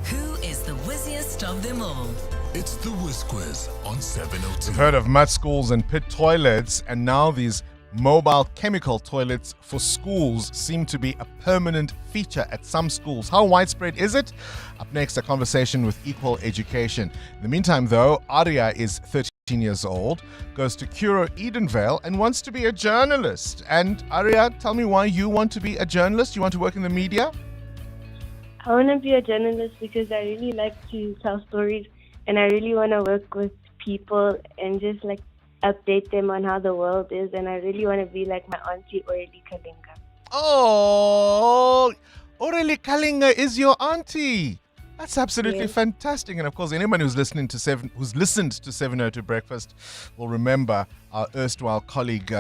Who is the whizziest of them all? It's the Whiz Quiz on 702. We've heard of mud schools and pit toilets, and now these mobile chemical toilets for schools seem to be a permanent feature at some schools. How widespread is it? Up next, a conversation with Equal Education. In the meantime, though, Arya is 13 years old, goes to Curo Edenvale, and wants to be a journalist. And Arya, tell me why you want to be a journalist. You want to work in the media? I want to be a journalist because I really like to tell stories and I really want to work with people and just like update them on how the world is. And I really want to be like my auntie Aurelie Kalinga. Oh, Aurelie Kalinga is your auntie. That's absolutely Yes. fantastic. And of course, anyone who's listened to 702 Breakfast will remember our erstwhile colleague,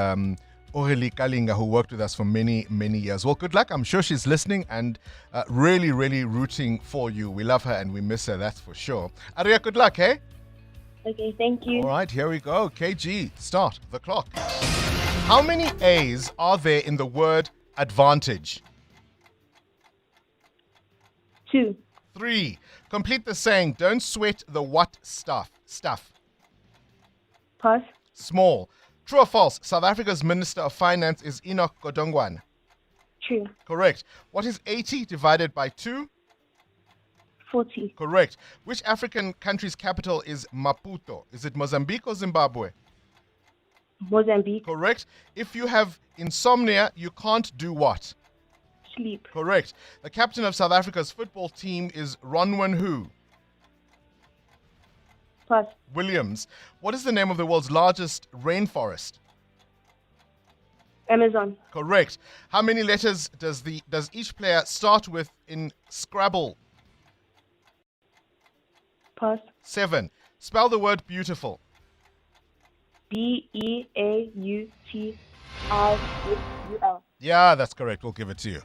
Aurelie Kalinga, who worked with us for many, many years. Well, good luck. I'm sure she's listening and really, really rooting for you. We love her and we miss her, that's for sure. Arya, good luck, eh? Okay, thank you. All right, here we go. KG, start the clock. How many A's are there in the word advantage? 2. 3. Complete the saying, don't sweat the what stuff. Pass. Small. True or false? South Africa's Minister of Finance is Enoch Godongwana. True. Correct. What is 80 divided by 2? 40. Correct. Which African country's capital is Maputo? Is it Mozambique or Zimbabwe? Mozambique. Correct. If you have insomnia, you can't do what? Sleep. Correct. The captain of South Africa's football team is Ronwen who? Pass. Williams. What is the name of the world's largest rainforest? Amazon. Correct. How many letters does each player start with in Scrabble? Pass. 7. Spell the word beautiful. BEAUTIUL. Yeah, that's correct. We'll give it to you.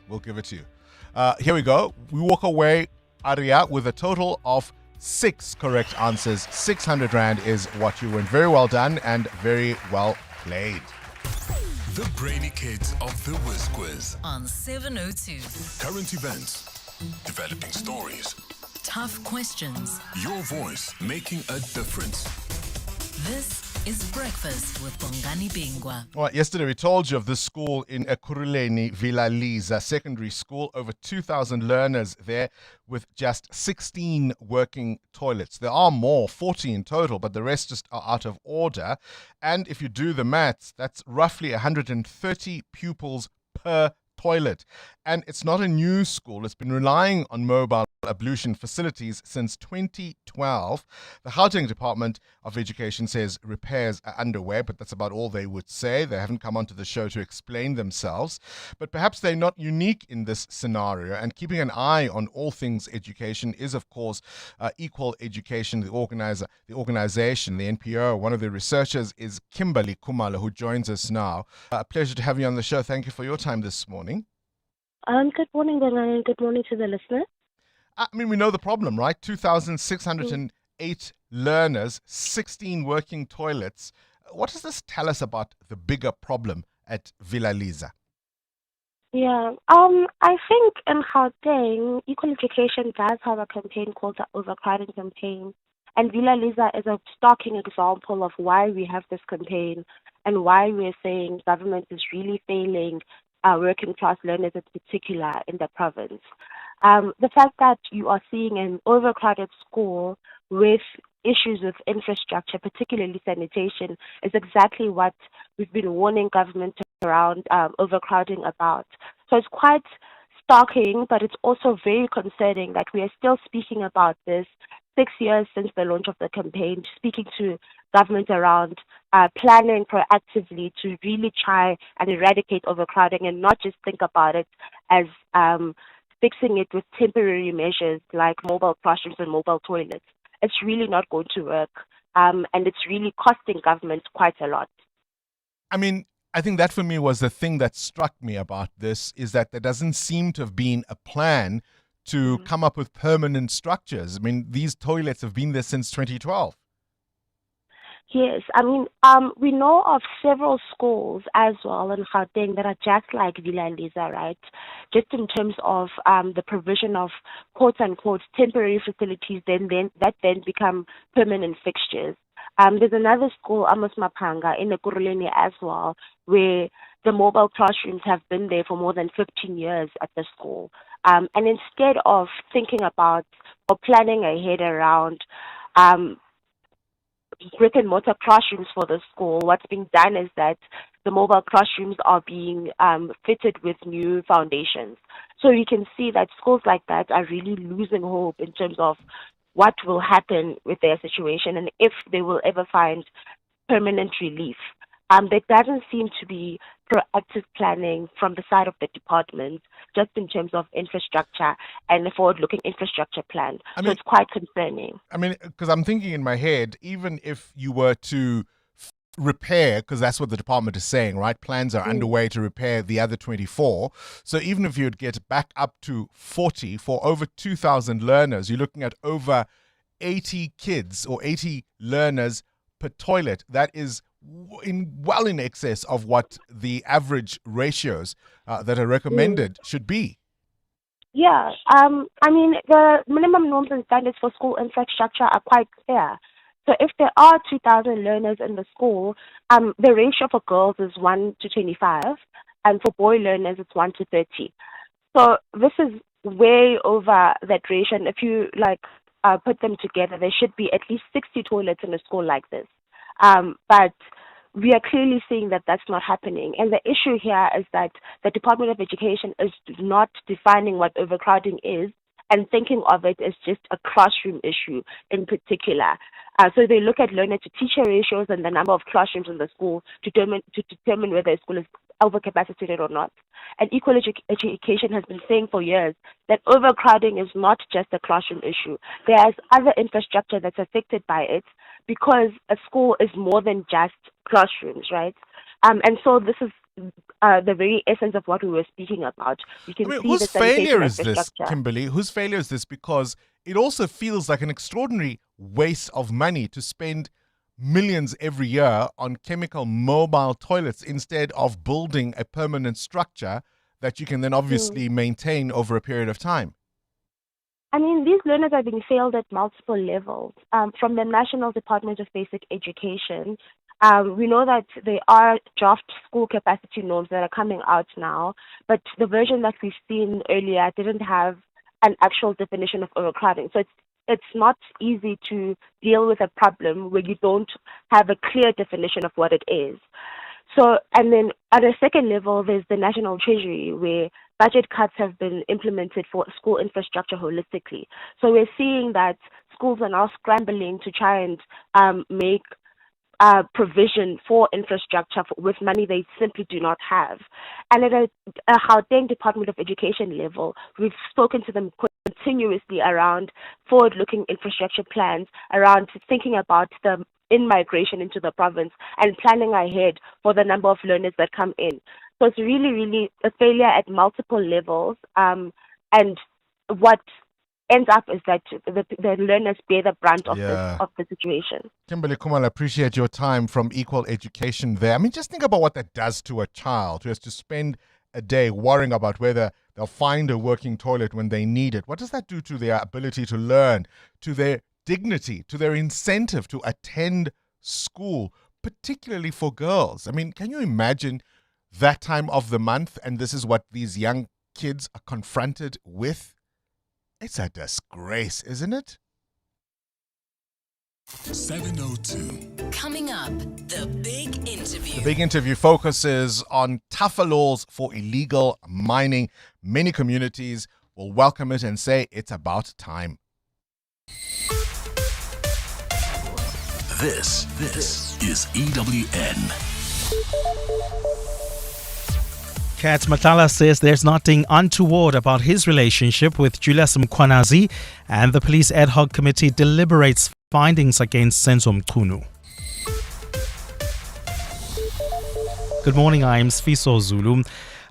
Here we go. We walk away, Arya, with a total of 6 correct answers. 600 Rand is what you win. Very well done and very well played. The Brainy Kids of the Whiz Quiz. On 702. Current events, developing stories, Tough questions. your voice making a difference. This is Breakfast with Bongani Bingwa. All right, yesterday we told you of this school in Ekurhuleni, Villa Liza Secondary School. Over 2,000 learners there with just 16 working toilets. There are more, 40 in total, but the rest just are out of order. And if you do the maths, that's roughly 130 pupils per toilet. And it's not a new school. It's been relying on mobile ablution facilities since 2012. The Gauteng Department of Education says repairs are underway, but that's about all they would say. They haven't come onto the show to explain themselves. But perhaps they're not unique in this scenario. And keeping an eye on all things education is, of course, Equal Education, the organization, the NPO. One of the researchers is Kimberly Kumalo, who joins us now. A pleasure to have you on the show. Thank you for your time this morning. Good morning, Bongani, and good morning to the listener. I mean, we know the problem, right? 2,608 learners, 16 working toilets. What does this tell us about the bigger problem at Villa Liza? Yeah, I think in Gauteng, Equal Education does have a campaign called the Overcrowding Campaign. And Villa Liza is a stalking example of why we have this campaign and why we're saying government is really failing working class learners in particular in the province. The fact that you are seeing an overcrowded school with issues with infrastructure, particularly sanitation, is exactly what we've been warning government around overcrowding about. So it's quite starking, but it's also very concerning that we are still speaking about this 6 years since the launch of the campaign, speaking to government around planning proactively to really try and eradicate overcrowding and not just think about it as fixing it with temporary measures like mobile classrooms and mobile toilets. It's really not going to work, and it's really costing government quite a lot. I mean, I think that for me was the thing that struck me about this, is that there doesn't seem to have been a plan to come up with permanent structures. I mean, these toilets have been there since 2012. Yes, I mean, we know of several schools as well in Gauteng that are just like Villa Lisa, right? Just in terms of the provision of quote-unquote temporary facilities, then that then become permanent fixtures. There's another school, Amos Mapanga, in Ekurhuleni as well, where the mobile classrooms have been there for more than 15 years at the school. And instead of thinking about or planning ahead around brick and mortar classrooms for the school, what's being done is that the mobile classrooms are being fitted with new foundations. So you can see that schools like that are really losing hope in terms of what will happen with their situation and if they will ever find permanent relief. There doesn't seem to be proactive planning from the side of the department, just in terms of infrastructure and the forward-looking infrastructure plan. So it's quite concerning. I mean, because I'm thinking in my head, even if you were to repair, because that's what the department is saying, right? Plans are underway to repair the other 24. So even if you'd get back up to 40 for over 2,000 learners, you're looking at over 80 kids or 80 learners per toilet. That is well in excess of what the average ratios that are recommended should be. Yeah, I mean, the minimum norms and standards for school infrastructure are quite clear. So if there are 2,000 learners in the school, the ratio for girls is 1 to 25, and for boy learners it's 1 to 30. So this is way over that ratio, and if you put them together, there should be at least 60 toilets in a school like this. But we are clearly seeing that that's not happening. And the issue here is that the Department of Education is not defining what overcrowding is and thinking of it as just a classroom issue in particular. So they look at learner-to-teacher ratios and the number of classrooms in the school to determine whether a school is overcapacitated or not. And Equal Education has been saying for years that overcrowding is not just a classroom issue. There's other infrastructure that's affected by it, because a school is more than just classrooms, right? And so this is the very essence of what we were speaking about. You can see whose the failure is this, infrastructure. Kimberly? Whose failure is this? Because it also feels like an extraordinary waste of money to spend millions every year on chemical mobile toilets instead of building a permanent structure that you can then obviously maintain over a period of time. I mean, these learners are being failed at multiple levels. From the National Department of Basic Education, we know that there are draft school capacity norms that are coming out now, but the version that we've seen earlier didn't have an actual definition of overcrowding. So it's not easy to deal with a problem where you don't have a clear definition of what it is. So, and then at a second level, there's the National Treasury, where budget cuts have been implemented for school infrastructure holistically. So we're seeing that schools are now scrambling to try and make provision for infrastructure with money they simply do not have. And at a Gauteng Department of Education level, we've spoken to them continuously around forward-looking infrastructure plans, around thinking about the in-migration into the province and planning ahead for the number of learners that come in. So it's really, really a failure at multiple levels. And what ends up is that the learners bear the brunt of the situation. Kimberly Kumal, I appreciate your time from Equal Education there. I mean, just think about what that does to a child who has to spend a day worrying about whether they'll find a working toilet when they need it. What does that do to their ability to learn, to their dignity, to their incentive to attend school, particularly for girls? I mean, can you imagine that time of the month and this is what these young kids are confronted with? It's a disgrace, isn't it? 702. Coming up, the big interview. The big interview focuses on tougher laws for illegal mining. Many communities will welcome it and say it's about time. This is EWN. Kat Matala says there's nothing untoward about his relationship with Julius Mkhwanazi, and the police ad hoc committee deliberates findings against Senzo Mchunu. Good morning, I am Sfiso Zulu.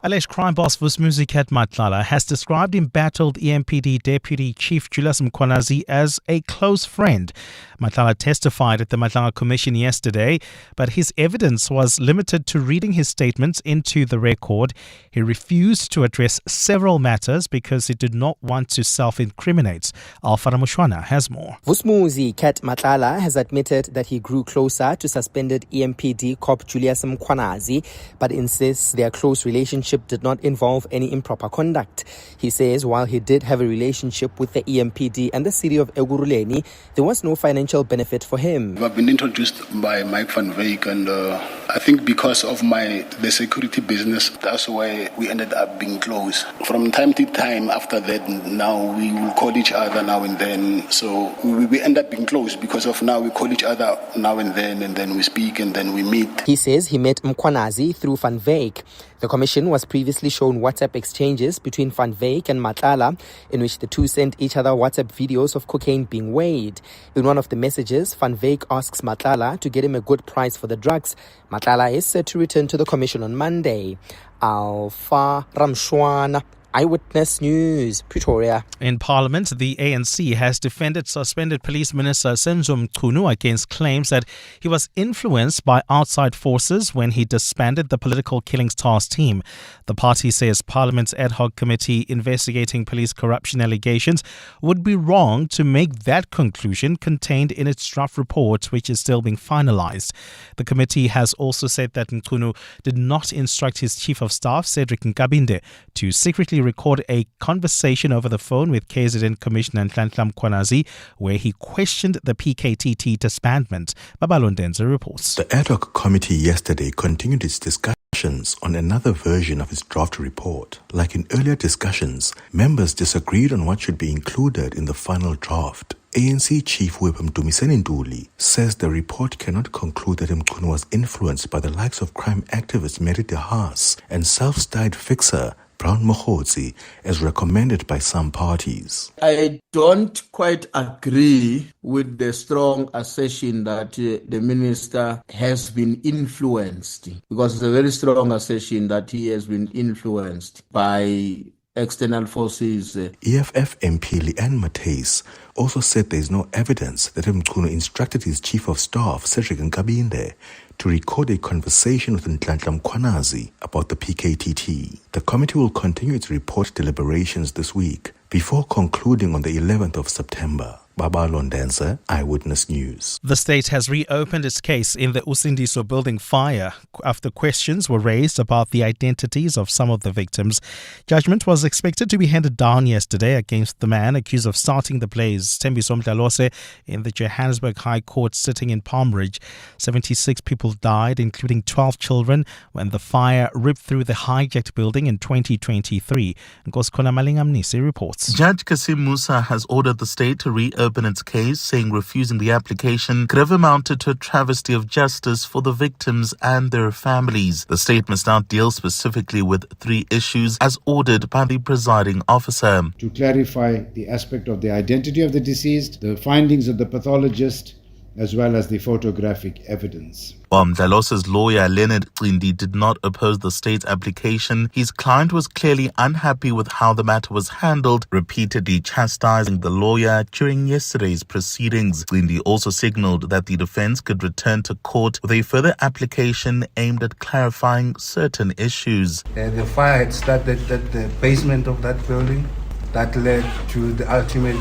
Alleged crime boss Vusmuzikat Matlala has described embattled EMPD Deputy Chief Julius Mkhwanazi as a close friend. Matlala testified at the Matlala Commission yesterday, but his evidence was limited to reading his statements into the record. He refused to address several matters because he did not want to self-incriminate. Alfara Mushwana has more. Vusmuzikat Matlala has admitted that he grew closer to suspended EMPD cop Julius Mkhwanazi, but insists their close relationship did not involve any improper conduct. He says while he did have a relationship with the EMPD and the city of Ekurhuleni, there was no financial benefit for him. I've been introduced by Mike van Wyk, and I think because of the security business, that's why we ended up being close. From time to time after that, now we will call each other now and then. So we end up being close because of now we call each other now and then we speak and then we meet. He says he met Mkhwanazi through Van Wyk. The commission was previously shown WhatsApp exchanges between Van Wyk and Matlala, in which the two sent each other WhatsApp videos of cocaine being weighed. In one of the messages, Van Wyk asks Matlala to get him a good price for the drugs. Matlala is set to return to the commission on Monday. Alfa Ramshwana, Eyewitness News, Pretoria. In Parliament, the ANC has defended suspended Police Minister Senzo Mchunu against claims that he was influenced by outside forces when he disbanded the Political Killings Task Team. The party says Parliament's ad hoc committee investigating police corruption allegations would be wrong to make that conclusion contained in its draft report, which is still being finalised. The committee has also said that Mchunu did not instruct his Chief of Staff, Cedric Nkabinde, to secretly record a conversation over the phone with KZN Commissioner Nhlanhla Mkhwanazi, where he questioned the PKTT disbandment. Babalondenza reports. The ad hoc committee yesterday continued its discussions on another version of its draft report. Like in earlier discussions, members disagreed on what should be included in the final draft. ANC Chief Whip Mdumiseni Nduli says the report cannot conclude that Mchunu was influenced by the likes of crime activist Mary de Haas and self-styled fixer Brown Mokhotsi, as recommended by some parties. I don't quite agree with the strong assertion that the minister has been influenced, because it's a very strong assertion that he has been influenced by external forces. EFF MP Leanne Matthys also said there is no evidence that Mchunu instructed his Chief of Staff, Cedric Nkabinde, to record a conversation with Nhlanhla Mkhwanazi about the PKTT. The committee will continue its report deliberations this week before concluding on the 11th of September. Baba Londenza, Eyewitness News. The state has reopened its case in the Usindiso building fire after questions were raised about the identities of some of the victims. Judgment was expected to be handed down yesterday against the man accused of starting the blaze, Thembiso Mdlalose, in the Johannesburg High Court sitting in Palm Ridge. 76 people died, including 12 children, when the fire ripped through the hijacked building in 2023. Nkosikhola Malingamnisi reports. Judge Kasim Musa has ordered the state to reopen its case, saying refusing the application could have amounted to a travesty of justice for the victims and their families. The state must now deal specifically with 3 issues as ordered by the presiding officer. To clarify the aspect of the identity of the deceased, the findings of the pathologist, as well as the photographic evidence. While Mdlalose's lawyer Leonard Cindi did not oppose the state's application, his client was clearly unhappy with how the matter was handled, repeatedly chastising the lawyer during yesterday's proceedings. Cindi also signalled that the defence could return to court with a further application aimed at clarifying certain issues. The fire had started at the basement of that building. That led to the ultimate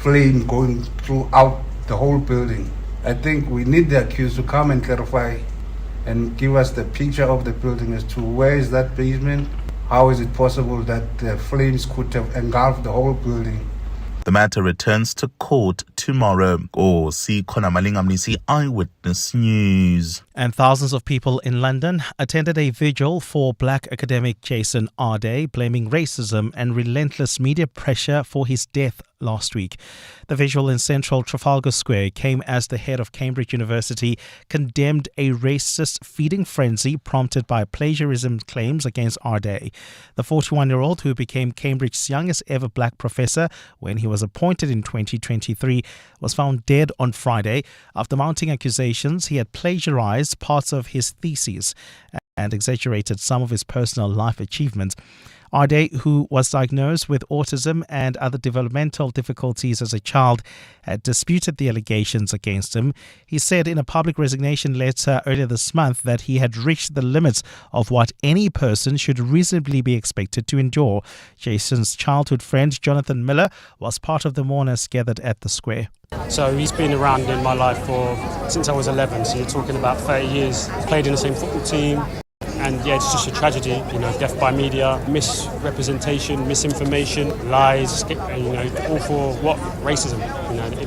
flame going throughout the whole building. I think we need the accused to come and clarify and give us the picture of the building as to where is that basement, how is it possible that the flames could have engulfed the whole building. The matter returns to court tomorrow. Khona Malingamnisi, Eyewitness News. And thousands of people in London attended a vigil for black academic Jason Arde, blaming racism and relentless media pressure for his death last week. The vigil in central Trafalgar Square came as the head of Cambridge University condemned a racist feeding frenzy prompted by plagiarism claims against Arde. The 41-year-old, who became Cambridge's youngest ever black professor when he was appointed in 2023, was found dead on Friday after mounting accusations he had plagiarized parts of his thesis. and exaggerated some of his personal life achievements. Ade, who was diagnosed with autism and other developmental difficulties as a child, had disputed the allegations against him. He said in a public resignation letter earlier this month that he had reached the limits of what any person should reasonably be expected to endure. Jason's childhood friend, Jonathan Miller, was part of the mourners gathered at the square. So he's been around in my life since I was 11, so you're talking about 30 years. Played in the same football team. And yeah, it's just a tragedy, death by media, misrepresentation, misinformation, lies, all for what? Racism.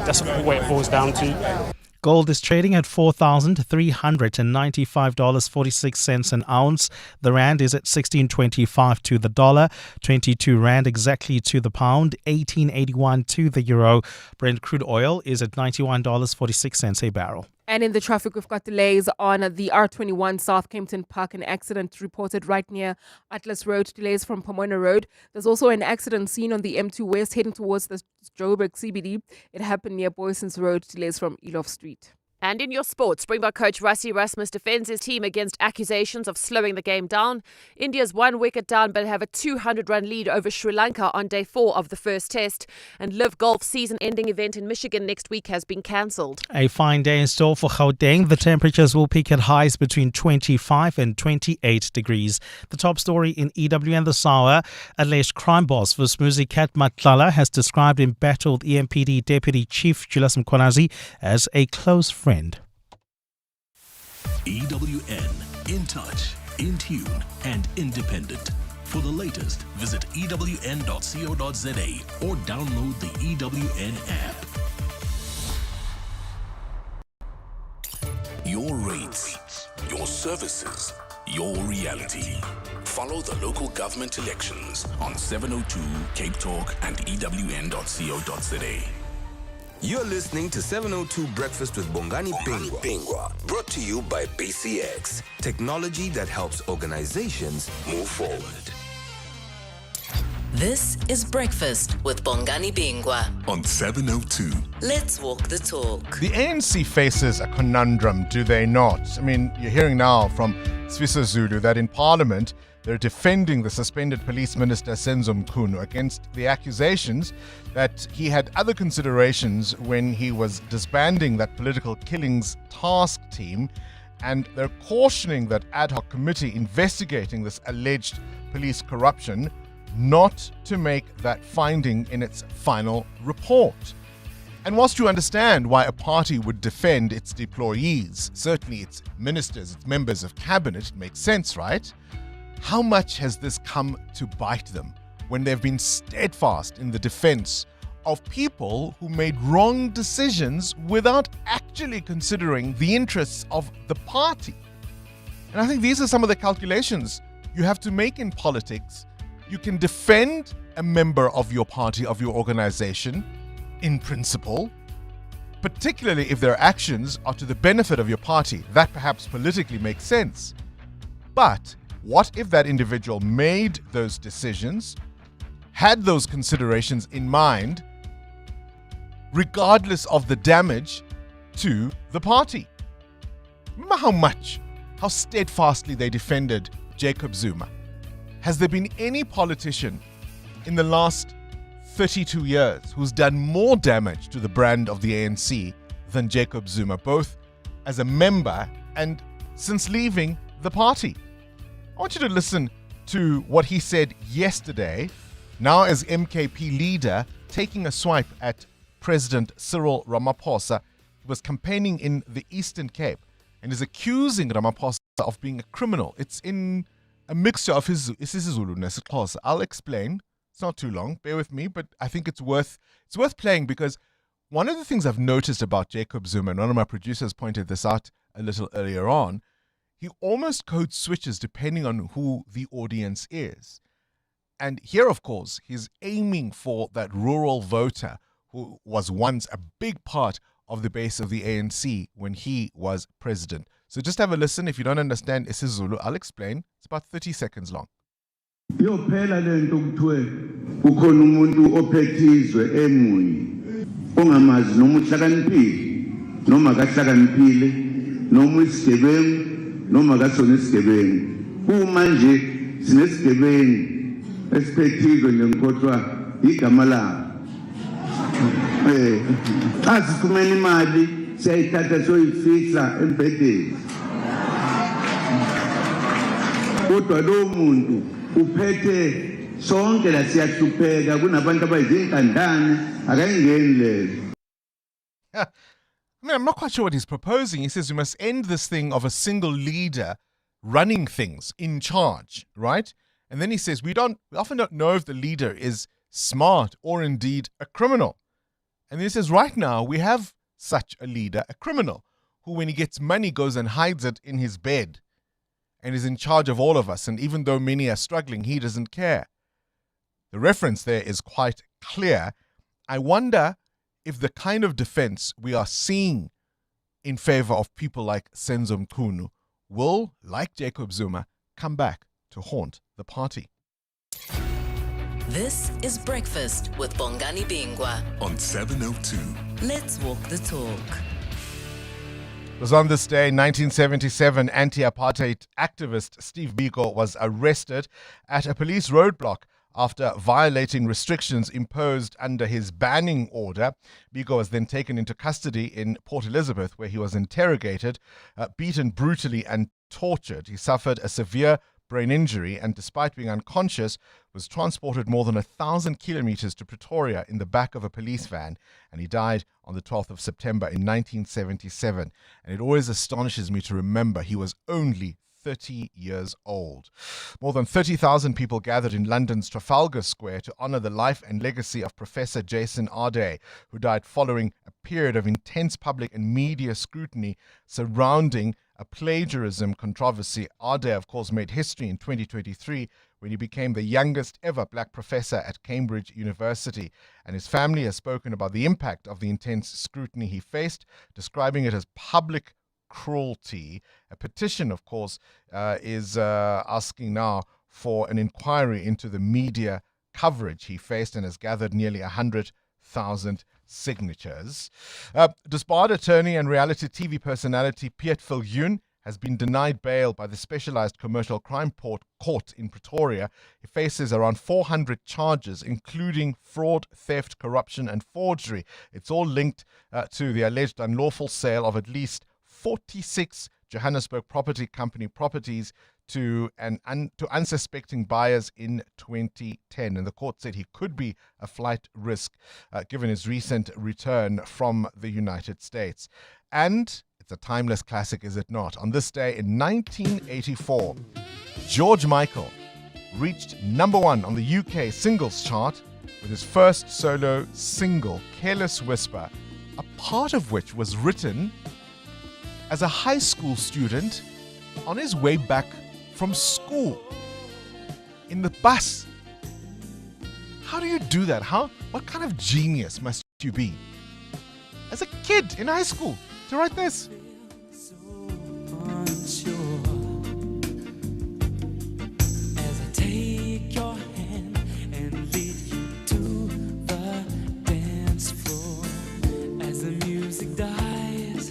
That's what it boils down to. Gold is trading at $4,395.46 an ounce. The rand is at 16.25 to the dollar, 22 rand exactly to the pound, 18.81 to the euro. Brent crude oil is at $91.46 a barrel. And in the traffic, we've got delays on the R21 South Kempton Park. An accident reported right near Atlas Road. Delays from Pomona Road. There's also an accident seen on the M2 West heading towards the Joburg CBD. It happened near Boyson's Road. Delays from Elof Street. And in your sports, Springbok coach Rassie Erasmus defends his team against accusations of slowing the game down. India's 1 wicket down but have a 200-run lead over Sri Lanka on day 4 of the first test. And Live Golf season-ending event in Michigan next week has been cancelled. A fine day in store for Gauteng. The temperatures will peak at highs between 25 and 28 degrees. The top story in EWN this hour, alleged crime boss Vusmuzi Kat Matlala has described embattled EMPD Deputy Chief Julius Mkhwanazi as a close friend. EWN, in touch, in tune, and independent. For the latest, visit ewn.co.za or download the EWN app. Your rates, your services, your reality. Follow the local government elections on 702 Cape Talk and ewn.co.za. You're listening to 702 Breakfast with Bongani Bingwa, brought to you by BCX, technology that helps organizations move forward. This is Breakfast with Bongani Bingwa on 702. Let's walk the talk. The ANC faces a conundrum, do they not? I mean, you're hearing now from Sfiso Zulu that in Parliament, they're defending the suspended police minister Senzo Mkhunu against the accusations that he had other considerations when he was disbanding that political killings task team, and they're cautioning that ad hoc committee investigating this alleged police corruption not to make that finding in its final report. And whilst you understand why a party would defend its deployees, certainly its ministers, its members of cabinet, it makes sense, right? How much has this come to bite them when they've been steadfast in the defense of people who made wrong decisions without actually considering the interests of the party? And I think these are some of the calculations you have to make in politics. You can defend a member of your party, of your organization, in principle, particularly if their actions are to the benefit of your party. That perhaps politically makes sense. But what if that individual made those decisions, had those considerations in mind, regardless of the damage to the party? Remember how steadfastly they defended Jacob Zuma. Has there been any politician in the last 32 years who's done more damage to the brand of the ANC than Jacob Zuma, both as a member and since leaving the party? I want you to listen to what he said yesterday, now as MKP leader, taking a swipe at President Cyril Ramaphosa, who was campaigning in the Eastern Cape and is accusing Ramaphosa of being a criminal. It's in a mixture of isiZulu nesiXhosa. I'll explain. It's not too long. Bear with me, but I think it's worth playing, because one of the things I've noticed about Jacob Zuma, and one of my producers pointed this out a little earlier on, he almost code switches depending on who the audience is. And here, of course, he's aiming for that rural voter who was once a big part of the base of the ANC when he was president. So just have a listen. If you don't understand isiZulu, I'll explain. It's about 30 seconds long. Yophela lento kuthiwe kukhona umuntu ophethizwe emunye ongamazi noma uhlakaniphile noma akahlakaniphile noma isigebengu noma kasona isigebengu uma nje sinesigebengu esiphethizwe ngekhothwa igama labo xa sifumene imali siyayithatha soyifihla embhedeni kodwa lo muntu uphethe sonke la siyahlupheka kunabantu abayizinkandane akayingeni lezo. I mean, I'm not quite sure what he's proposing. He says we must end this thing of a single leader running things in charge, right? And then he says we often don't know if the leader is smart or indeed a criminal. And then he says right now we have such a leader, a criminal, who when he gets money goes and hides it in his bed and is in charge of all of us. And even though many are struggling, he doesn't care. The reference there is quite clear. I wonder if the kind of defense we are seeing in favor of people like Senzo Mchunu will, like Jacob Zuma, come back to haunt the party. This is Breakfast with Bongani Bingwa on 702. Let's walk the talk. It was on this day, 1977, anti-apartheid activist Steve Biko was arrested at a police roadblock after violating restrictions imposed under his banning order. Biko was then taken into custody in Port Elizabeth, where he was interrogated, beaten brutally and tortured. He suffered a severe brain injury and, despite being unconscious, was transported more than 1,000 kilometers to Pretoria in the back of a police van, and he died on the 12th of September in 1977. And it always astonishes me to remember he was only 30 years old. More than 30,000 people gathered in London's Trafalgar Square to honor the life and legacy of Professor Jason Ardey, who died following a period of intense public and media scrutiny surrounding a plagiarism controversy. Ardey, of course, made history in 2023 when he became the youngest ever black professor at Cambridge University. And his family has spoken about the impact of the intense scrutiny he faced, describing it as public cruelty. A petition, of course, is asking now for an inquiry into the media coverage he faced and has gathered nearly 100,000 signatures. Disbarred attorney and reality TV personality Piet Viljoen has been denied bail by the Specialized Commercial Crime Court in Pretoria. He faces around 400 charges, including fraud, theft, corruption, and forgery. It's all linked to the alleged unlawful sale of at least 46 Johannesburg property company properties to unsuspecting buyers in 2010. And the court said he could be a flight risk given his recent return from the United States. And it's a timeless classic, is it not? On this day in 1984, George Michael reached #1 on the UK singles chart with his first solo single, Careless Whisper, a part of which was written as a high school student on his way back from school in the bus. How do you do that? What kind of genius must you be as a kid in high school to write this? As I take your hand and lead you to the dance floor, as the music dies,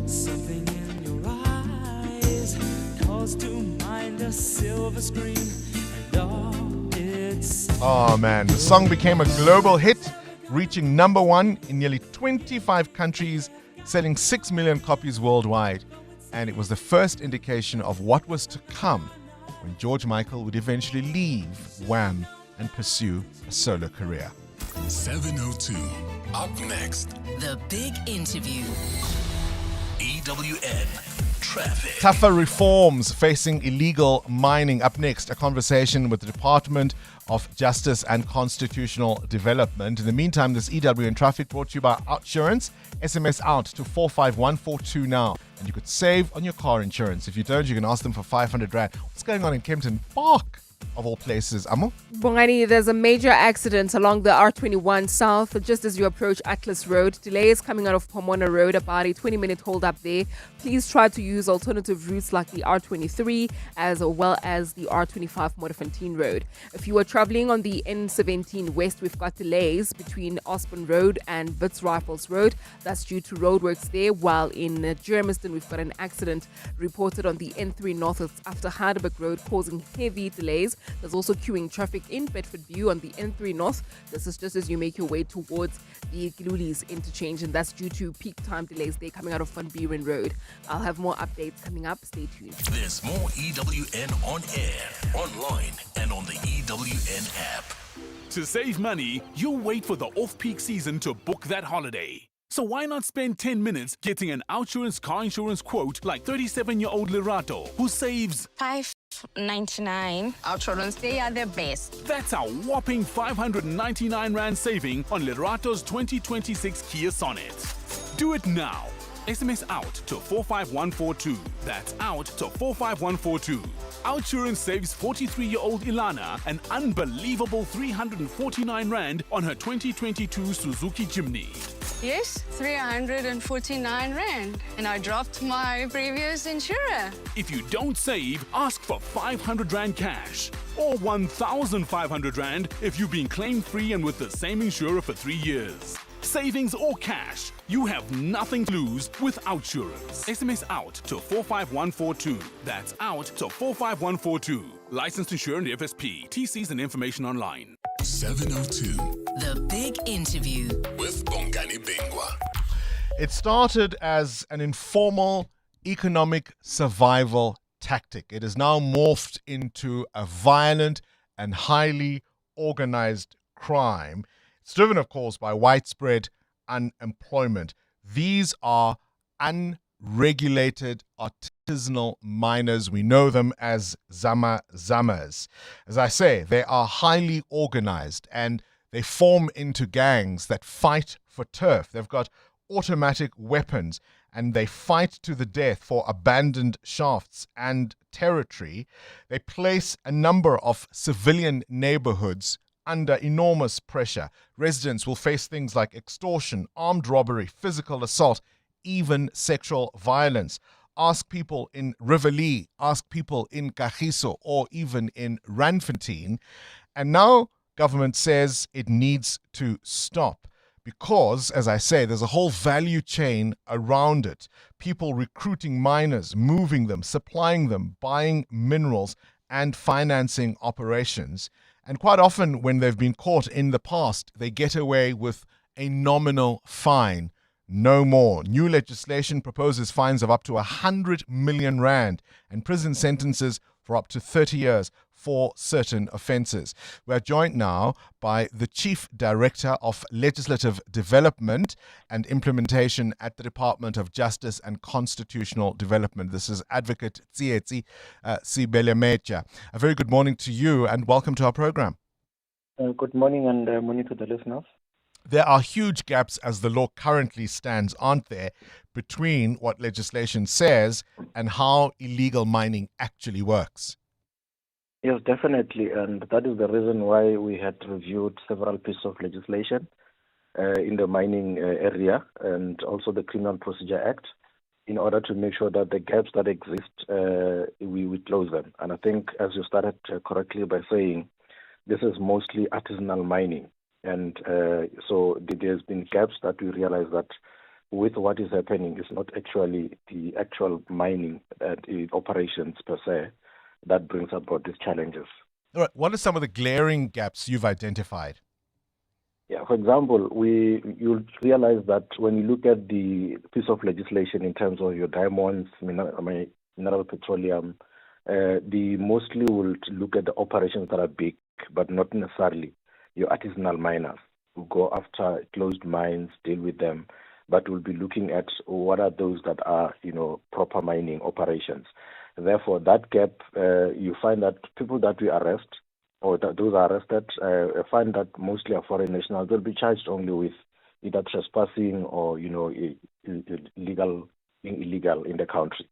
something in your eyes calls to mind a silver screen and all its. Oh man, the song became a global hit, reaching #1 in nearly 25 countries, selling 6 million copies worldwide. And it was the first indication of what was to come when George Michael would eventually leave Wham and pursue a solo career. 702. Up next, The Big Interview. EWN Traffic. Tougher reforms facing illegal mining. Up next, a conversation with the Department of Justice and Constitutional Development. In the meantime, this EWN Traffic brought to you by Outsurance. SMS out to 45142 now, and you could save on your car insurance. If you don't, you can ask them for 500 Rand. What's going on in Kempton Park? of all places, Amo? Bongani, there's a major accident along the R21 South just as you approach Atlas Road. Delays coming out of Pomona Road, about a 20-minute hold up there. Please try to use alternative routes like the R23 as well as the R25 Modderfontein Road. If you are traveling on the N17 West, we've got delays between Osborne Road and Wits Rifles Road. That's due to roadworks there, while in Germiston, we've got an accident reported on the N3 North after Heidelberg Road, causing heavy delays. There's also queuing traffic in Bedford View on the N3 North. This is just as you make your way towards the Gilulis interchange, and that's due to peak time delays there coming out of Van Buren Road. I'll have more updates coming up. Stay tuned. There's more EWN on air, online, and on the EWN app. To save money, you'll wait for the off-peak season to book that holiday. So why not spend 10 minutes getting an Outsurance car insurance quote like 37-year-old Lerato, who saves $5.99. Outsurance, they are the best. That's a whopping 599 Rand saving on Lerato's 2026 Kia Sonet. Do it now. SMS out to 45142. That's out to 45142. Outsurance saves 43-year-old Ilana an unbelievable 349 Rand on her 2022 Suzuki Jimny. Yes, 349 Rand. And I dropped my previous insurer. If you don't save, ask for 500 Rand cash. Or 1,500 Rand if you've been claim-free and with the same insurer for 3 years. Savings or cash, you have nothing to lose with Outsurance. SMS out to 45142. That's out to 45142. Licensed insurer and FSP. TCs and information online. 702. The Big Interview with Bongani Bingwa. It started as an informal economic survival tactic. It has now morphed into a violent and highly organized crime. It's driven, of course, by widespread unemployment. These are unregulated artisanal miners. We know them as Zamas. As I say, they are highly organized and they form into gangs that fight for turf. They've got automatic weapons and they fight to the death for abandoned shafts and territory. They place a number of civilian neighborhoods under enormous pressure. Residents will face things like extortion, armed robbery, physical assault, even sexual violence. Ask people in Rivoli, ask people in Kagiso, or even in Randfontein. And now government says it needs to stop because, as I say, there's a whole value chain around it. People recruiting miners, moving them, supplying them, buying minerals, and financing operations. And quite often when they've been caught in the past, they get away with a nominal fine. No more. New legislation proposes fines of up to 100 million Rand and prison sentences for up to 30 years for certain offences. We are joined now by the Chief Director of Legislative Development and Implementation at the Department of Justice and Constitutional Development. This is Advocate Tsietsi Sibelemecha. A very good morning to you and welcome to our program. Good morning and morning to the listeners. There are huge gaps as the law currently stands, aren't there, between what legislation says and how illegal mining actually works? Yes, definitely. And that is the reason why we had reviewed several pieces of legislation in the mining area and also the Criminal Procedure Act in order to make sure that the gaps that exist, we close them. And I think, as you started correctly by saying, this is mostly artisanal mining. And so there's been gaps that we realize that with what is happening, it's not actually the actual mining operations per se that brings about these challenges. All right. What are some of the glaring gaps you've identified? Yeah, for example, you'll realize that when you look at the piece of legislation in terms of your diamonds, mineral petroleum, they mostly will look at the operations that are big, but not necessarily your artisanal miners who go after closed mines, deal with them, but we'll be looking at what are those that are, proper mining operations. Therefore, that gap, you find that people that we arrest or that those are arrested find that mostly are foreign nationals. They'll be charged only with either trespassing or, being illegal in the country.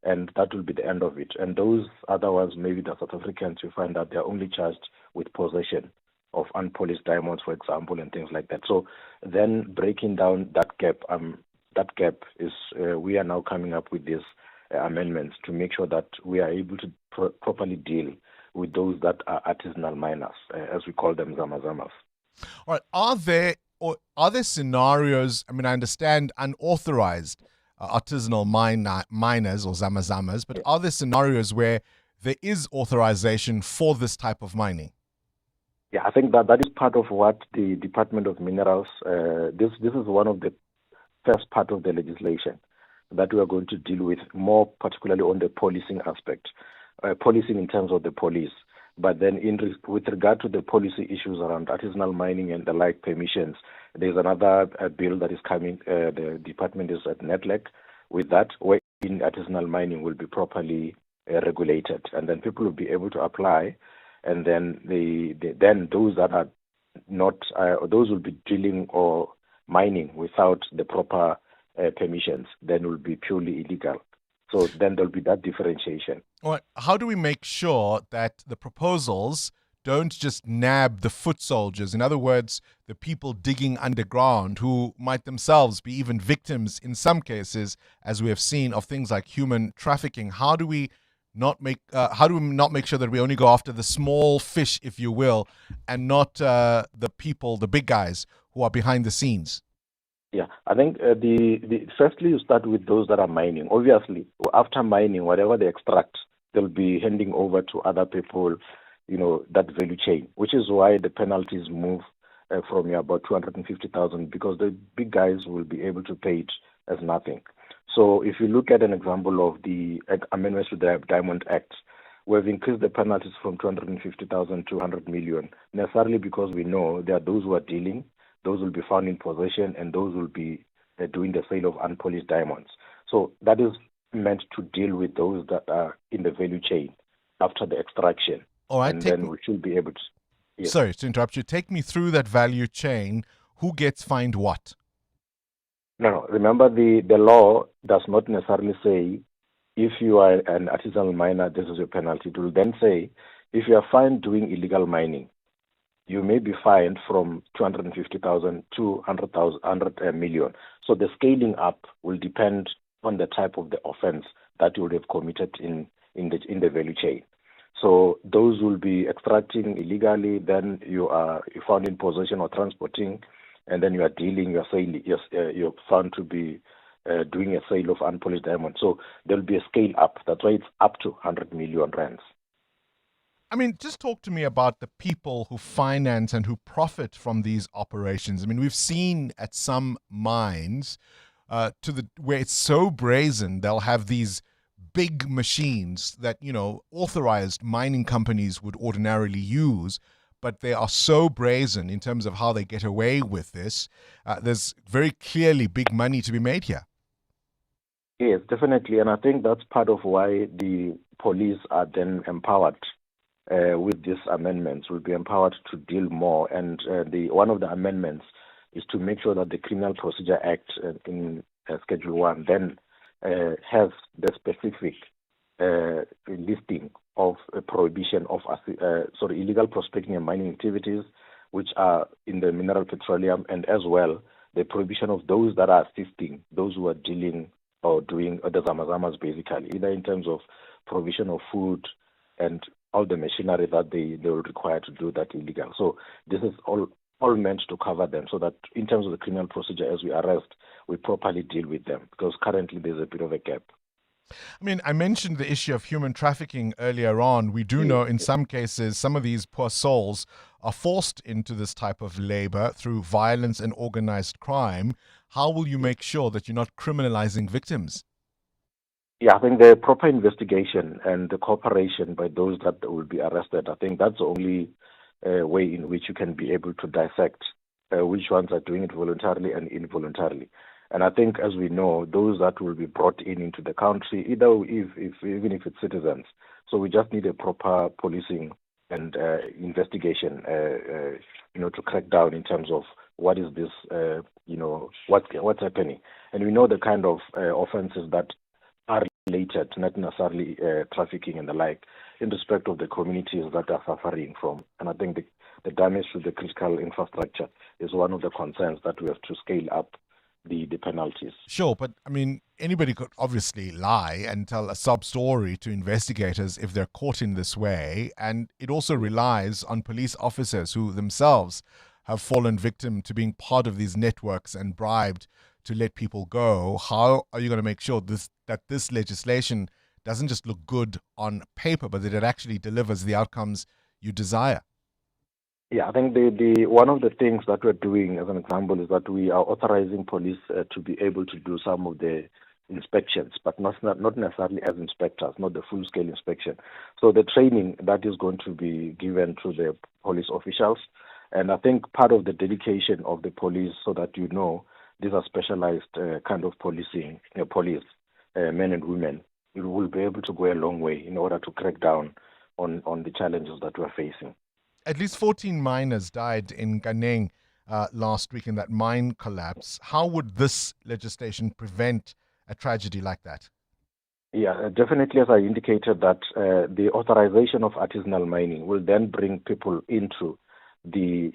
and that will be the end of it. And those other ones, maybe the South Africans, you find that they're only charged with possession of unpolished diamonds, for example, and things like that. So then breaking down that gap is we are now coming up with these amendments to make sure that we are able to properly deal with those that are artisanal miners, as we call them, zamazamas. All right. Are there scenarios? I mean, I understand unauthorized artisanal miners or zamazamas, but are there scenarios where there is authorization for this type of mining? Yeah, I think that is part of what the Department of Minerals, this is one of the first part of the legislation that we are going to deal with, more particularly on the policing aspect, policing in terms of the police. But then with regard to the policy issues around artisanal mining and the like permissions, there's another bill that is coming. The department is at NETLEC with that, where artisanal mining will be properly regulated, and then people will be able to apply, and then then those that are not, those will be drilling or mining without the proper permissions, then will be purely illegal. So then there'll be that differentiation. All right. How do we make sure that the proposals don't just nab the foot soldiers? In other words, the people digging underground who might themselves be even victims in some cases, as we have seen, of things like human trafficking. How do we not make sure that we only go after the small fish, if you will, and not the people, the big guys who are behind the scenes? Yeah, I think firstly you start with those that are mining. Obviously, after mining, whatever they extract, they'll be handing over to other people, that value chain, which is why the penalties move from about 250,000, because the big guys will be able to pay it as nothing. So if you look at an example of the amendments to the Diamond Act, we've increased the penalties from 250,000 to 100 million, necessarily because we know there are those who are dealing, those will be found in possession, and those will be doing the sale of unpolished diamonds. So that is meant to deal with those that are in the value chain after the extraction. All right, and then we should be able to... Yes. Sorry to interrupt you. Take me through that value chain. Who gets fined what? No. Remember, the law does not necessarily say if you are an artisanal miner, this is your penalty. It will then say if you are fined doing illegal mining, you may be fined from 250,000 to 100 million. So the scaling up will depend on the type of the offense that you would have committed in the value chain. So those will be extracting illegally, then you're found in possession or transporting, and then you are dealing, you're found to be doing a sale of unpolished diamonds. So there'll be a scale up. That's why it's up to 100 million rands. I mean, just talk to me about the people who finance and who profit from these operations. I mean, we've seen at some mines where it's so brazen, they'll have these big machines that, authorized mining companies would ordinarily use, but they are so brazen in terms of how they get away with this. There's very clearly big money to be made here. Yes, definitely. And I think that's part of why the police are then empowered with these amendments, will be empowered to deal more. And one of the amendments is to make sure that the Criminal Procedure Act in Schedule 1 then has the specific listing of a prohibition of illegal prospecting and mining activities, which are in the mineral petroleum, and as well the prohibition of those that are assisting those who are dealing or doing the zamazamas, basically, either in terms of provision of food and all the machinery that they will require to do that illegal. So this is all meant to cover them, so that in terms of the criminal procedure, as we arrest, we properly deal with them, because currently there's a bit of a gap. I mean, I mentioned the issue of human trafficking earlier on. We do know in some cases, some of these poor souls are forced into this type of labor through violence and organized crime. How will you make sure that you're not criminalizing victims? Yeah, I think the proper investigation and the cooperation by those that will be arrested, I think that's the only way in which you can be able to dissect which ones are doing it voluntarily and involuntarily. And I think, as we know, those that will be brought into the country, even if it's citizens. So we just need a proper policing and investigation, to crack down in terms of what is this, what's happening. And we know the kind of offenses that are related, not necessarily trafficking and the like, in respect of the communities that are suffering from. And I think the damage to the critical infrastructure is one of the concerns that we have to scale up the penalties. Sure, but I mean, anybody could obviously lie and tell a sub story to investigators if they're caught in this way. And it also relies on police officers who themselves have fallen victim to being part of these networks and bribed to let people go. How are you going to make sure that this legislation doesn't just look good on paper, but that it actually delivers the outcomes you desire? Yeah, I think the one of the things that we're doing, as an example, is that we are authorizing police to be able to do some of the inspections, but not necessarily as inspectors, not the full-scale inspection. So the training that is going to be given to the police officials, and I think part of the dedication of the police, so that you know, these are specialized kind of policing, police, men and women, we will be able to go a long way in order to crack down on the challenges that we're facing. At least 14 miners died in Gauteng last week in that mine collapse. How would this legislation prevent a tragedy like that? Yeah, definitely, as I indicated, that the authorization of artisanal mining will then bring people into the,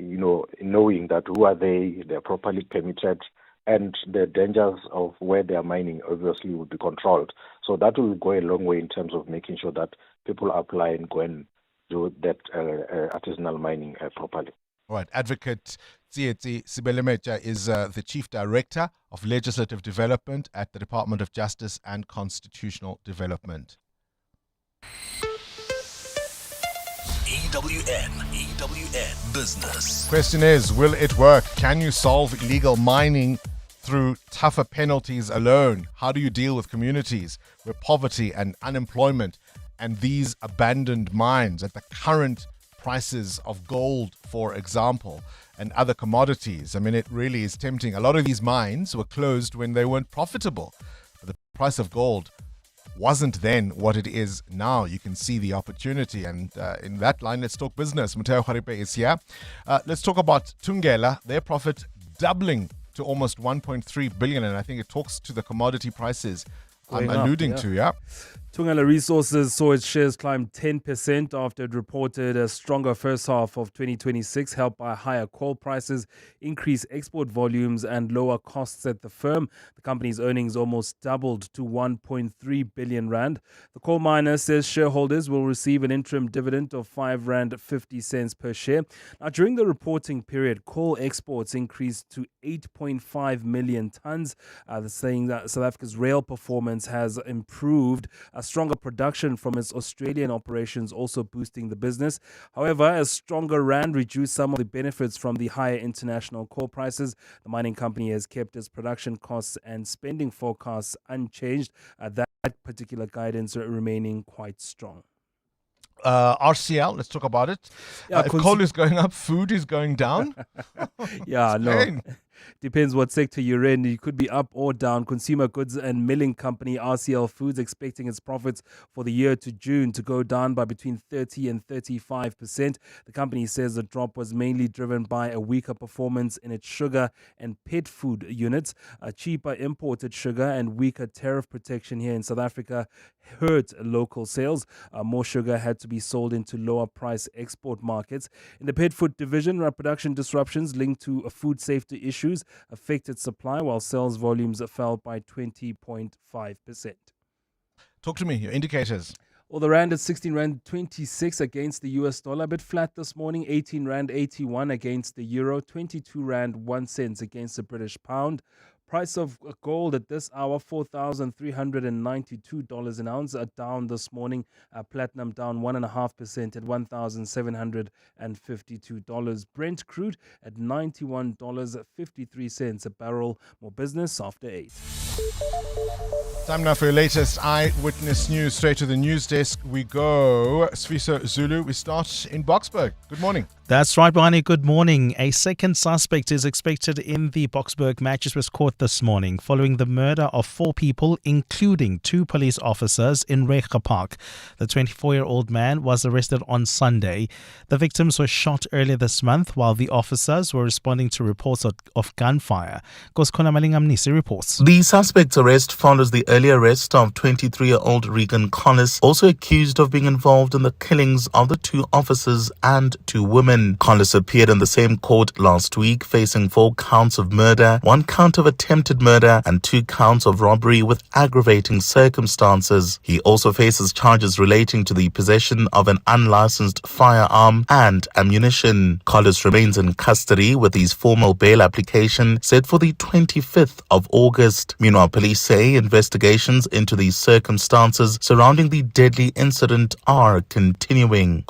knowing that who are they're properly permitted, and the dangers of where they are mining obviously will be controlled. So that will go a long way in terms of making sure that people apply and go and do that artisanal mining properly. All right. Advocate Tsietsi Sibelemecha is the Chief Director of Legislative Development at the Department of Justice and Constitutional Development. EWN Business. Question is, will it work? Can you solve illegal mining through tougher penalties alone? How do you deal with communities where poverty and unemployment and these abandoned mines at the current prices of gold, for example, and other commodities? I mean, it really is tempting. A lot of these mines were closed when they weren't profitable. The price of gold wasn't then what it is now. You can see the opportunity. And in that line, let's talk business. Mateo Kharipe is here. Let's talk about Thungela, their profit doubling to almost 1.3 billion. And I think it talks to the commodity prices I'm alluding to, yeah. Thungela Resources saw its shares climb 10% after it reported a stronger first half of 2026, helped by higher coal prices, increased export volumes, and lower costs at the firm. The company's earnings almost doubled to 1.3 billion rand. The coal miner says shareholders will receive an interim dividend of 5 rand 50 cents per share. Now, during the reporting period, coal exports increased to 8.5 million tons. They're saying that South Africa's rail performance has improved. A stronger production from its Australian operations also boosting the business. However, a stronger rand reduced some of the benefits from the higher international coal prices. The mining company has kept its production costs and spending forecasts unchanged. That particular guidance remaining quite strong. RCL, let's talk about it. If coal is going up, food is going down. Yeah, no. Depends what sector you're in. You could be up or down. Consumer goods and milling company RCL Foods expecting its profits for the year to June to go down by between 30 and 35%. The company says the drop was mainly driven by a weaker performance in its sugar and pet food units. Cheaper imported sugar and weaker tariff protection here in South Africa hurt local sales. More sugar had to be sold into lower price export markets. In the pet food division, production disruptions linked to food safety issues affected supply, while sales volumes fell by 20.5%. Talk to me, your indicators. Well, the rand is 16 rand 26 against the US dollar, a bit flat this morning. 18 rand 81 against the euro, 22 rand 1 cent against the British pound. Price of gold at this hour, $4,392 an ounce, down this morning. Platinum down 1.5% at $1,752. Brent crude at $91.53 a barrel. More business after 8. Time now for your latest Eyewitness News. Straight to the news desk we go. Sfiso Zulu, we start in Boksburg. Good morning. That's right, Bongani. Good morning. A second suspect is expected in the Boksburg Magistrates Court this morning following the murder of 4 people, including 2 police officers in Reiger Park. The 24-year-old man was arrested on Sunday. The victims were shot earlier this month while the officers were responding to reports of gunfire. Koskona Malingamnisi reports. The suspect's arrest follows the earlier arrest of 23-year-old Regan Collis, also accused of being involved in the killings of the 2 officers and 2 women. Collis appeared in the same court last week, facing 4 counts of murder, 1 count of attempted murder, and 2 counts of robbery with aggravating circumstances. He also faces charges relating to the possession of an unlicensed firearm and ammunition. Collis remains in custody with his formal bail application set for the 25th of August. Meanwhile, police say investigations into the circumstances surrounding the deadly incident are continuing.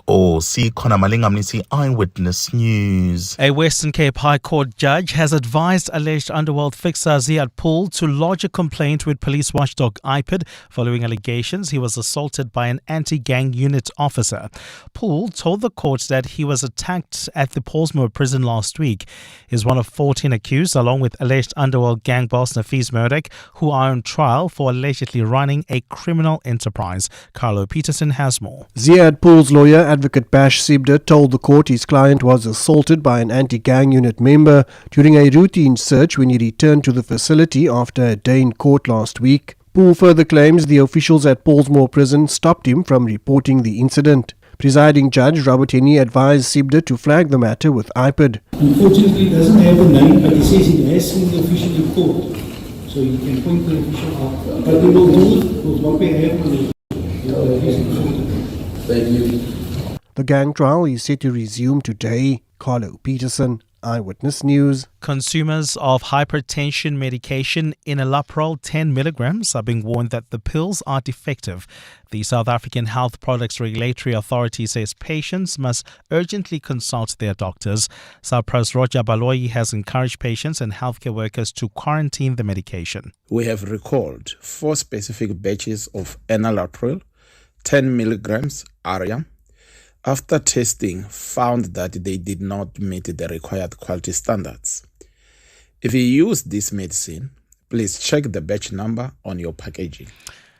Eyewitness News. A Western Cape High Court judge has advised alleged underworld fixer Ziad Pool to lodge a complaint with police watchdog IPID following allegations he was assaulted by an anti-gang unit officer. Pool told the court that he was attacked at the Paulsmoor prison last week. He is one of 14 accused, along with alleged underworld gang boss Nafis Murdoch, who are on trial for allegedly running a criminal enterprise. Carlo Peterson has more. Ziad Pool's lawyer, Advocate Bash Sibda, told the court his client was assaulted by an anti-gang unit member during a routine search when he returned to the facility after a day in court last week. Pool further claims the officials at Paulsmoor prison stopped him from reporting the incident. Presiding Judge Robert Henny advised Sibda to flag the matter with IPID. Unfortunately, it doesn't have a name, but he says it has seen the official in court. So you can point the official out. But we will do it with what we have on the Thank you. The gang trial is set to resume today. Carlo Peterson, Eyewitness News. Consumers of hypertension medication enalapril 10 milligrams are being warned that the pills are defective. The South African Health Products Regulatory Authority says patients must urgently consult their doctors. SAPRA's Roger Baloyi has encouraged patients and healthcare workers to quarantine the medication. We have recalled 4 specific batches of enalapril, 10 milligrams ARIA. After testing, found that they did not meet the required quality standards. If you use this medicine, please check the batch number on your packaging.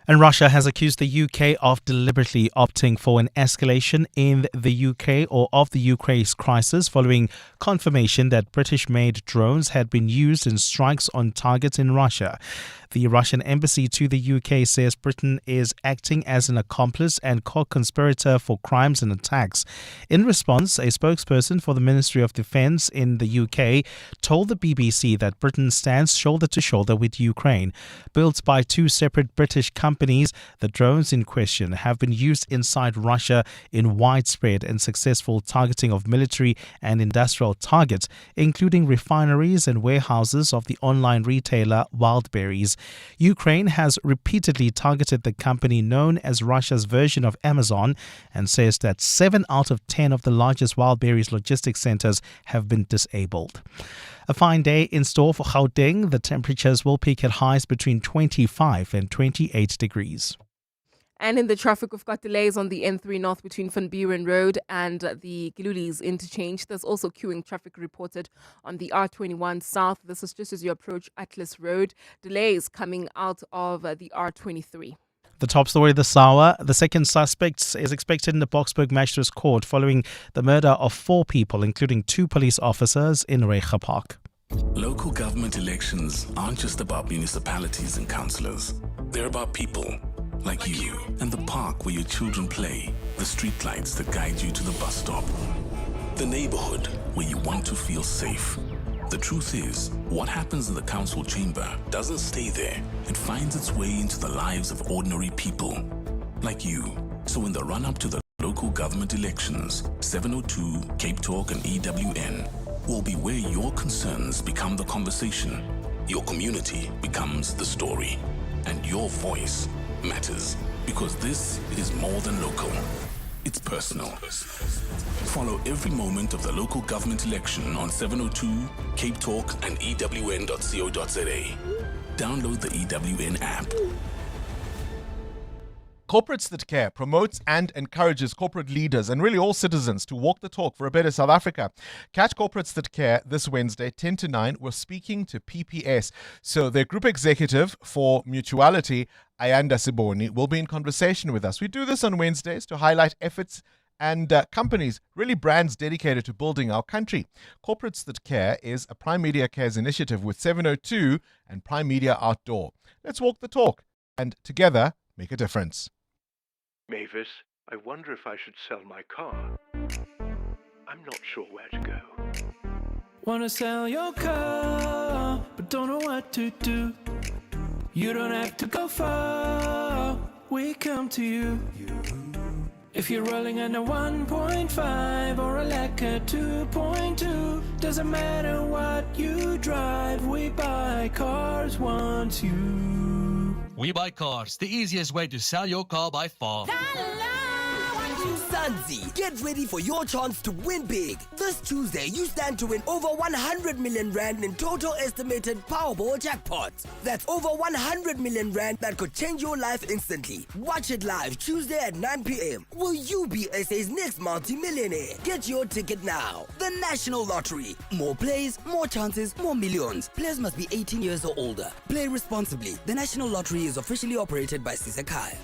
And Russia has accused the UK of deliberately opting for an escalation in the UK or of the Ukraine's crisis following confirmation that British-made drones had been used in strikes on targets in Russia. The Russian embassy to the UK says Britain is acting as an accomplice and co-conspirator for crimes and attacks. In response, a spokesperson for the Ministry of Defence in the UK told the BBC that Britain stands shoulder to shoulder with Ukraine. Built by 2 separate British companies, the drones in question have been used inside Russia in widespread and successful targeting of military and industrial targets, including refineries and warehouses of the online retailer Wildberries. Ukraine has repeatedly targeted the company known as Russia's version of Amazon and says that 7 out of 10 of the largest Wildberries logistics centers have been disabled. A fine day in store for Gauteng. The temperatures will peak at highs between 25 and 28 degrees. And in the traffic, we've got delays on the N3 North between Van Buren Road and the Gilulis interchange. There's also queuing traffic reported on the R21 South. This is just as you approach Atlas Road. Delays coming out of the R23. The top story this hour, the second suspect is expected in the Boksburg Magistrates Court following the murder of 4 people, including 2 police officers in Reiger Park. Local government elections aren't just about municipalities and councillors. They're about people like you and the park where your children play, the streetlights that guide you to the bus stop, the neighborhood where you want to feel safe. The truth is, what happens in the council chamber doesn't stay there. It finds its way into the lives of ordinary people like you. So in the run-up to the local government elections, 702, Cape Talk and EWN will be where your concerns become the conversation, your community becomes the story, and your voice matters, because this is more than local. It's personal. Follow every moment of the local government election on 702, Cape Talk and EWN.co.za. Download the EWN app. Corporates That Care promotes and encourages corporate leaders and really all citizens to walk the talk for a better South Africa. Catch Corporates That Care this Wednesday, 10 to 9. We're speaking to PPS. So their group executive for Mutuality, Ayanda Siboni, will be in conversation with us. We do this on Wednesdays to highlight efforts and companies, really brands dedicated to building our country. Corporates That Care is a Prime Media Cares initiative with 702 and Prime Media Outdoor. Let's walk the talk and together make a difference. Mavis, I wonder if I should sell my car. I'm not sure where to go. Wanna sell your car, but don't know what to do. You don't have to go far, we come to you. If you're rolling on a 1.5 or a Lacquer 2.2, doesn't matter what you drive, we buy cars once you. We Buy Cars, the easiest way to sell your car by far. Sanzi, get ready for your chance to win big. This Tuesday, you stand to win over 100 million rand in total estimated Powerball jackpots. That's over 100 million rand that could change your life instantly. Watch it live Tuesday at 9 p.m. Will you be SA's next multi-millionaire? Get your ticket now. The National Lottery. More plays, more chances, more millions. Players must be 18 years or older. Play responsibly. The National Lottery is officially operated by Sisakai.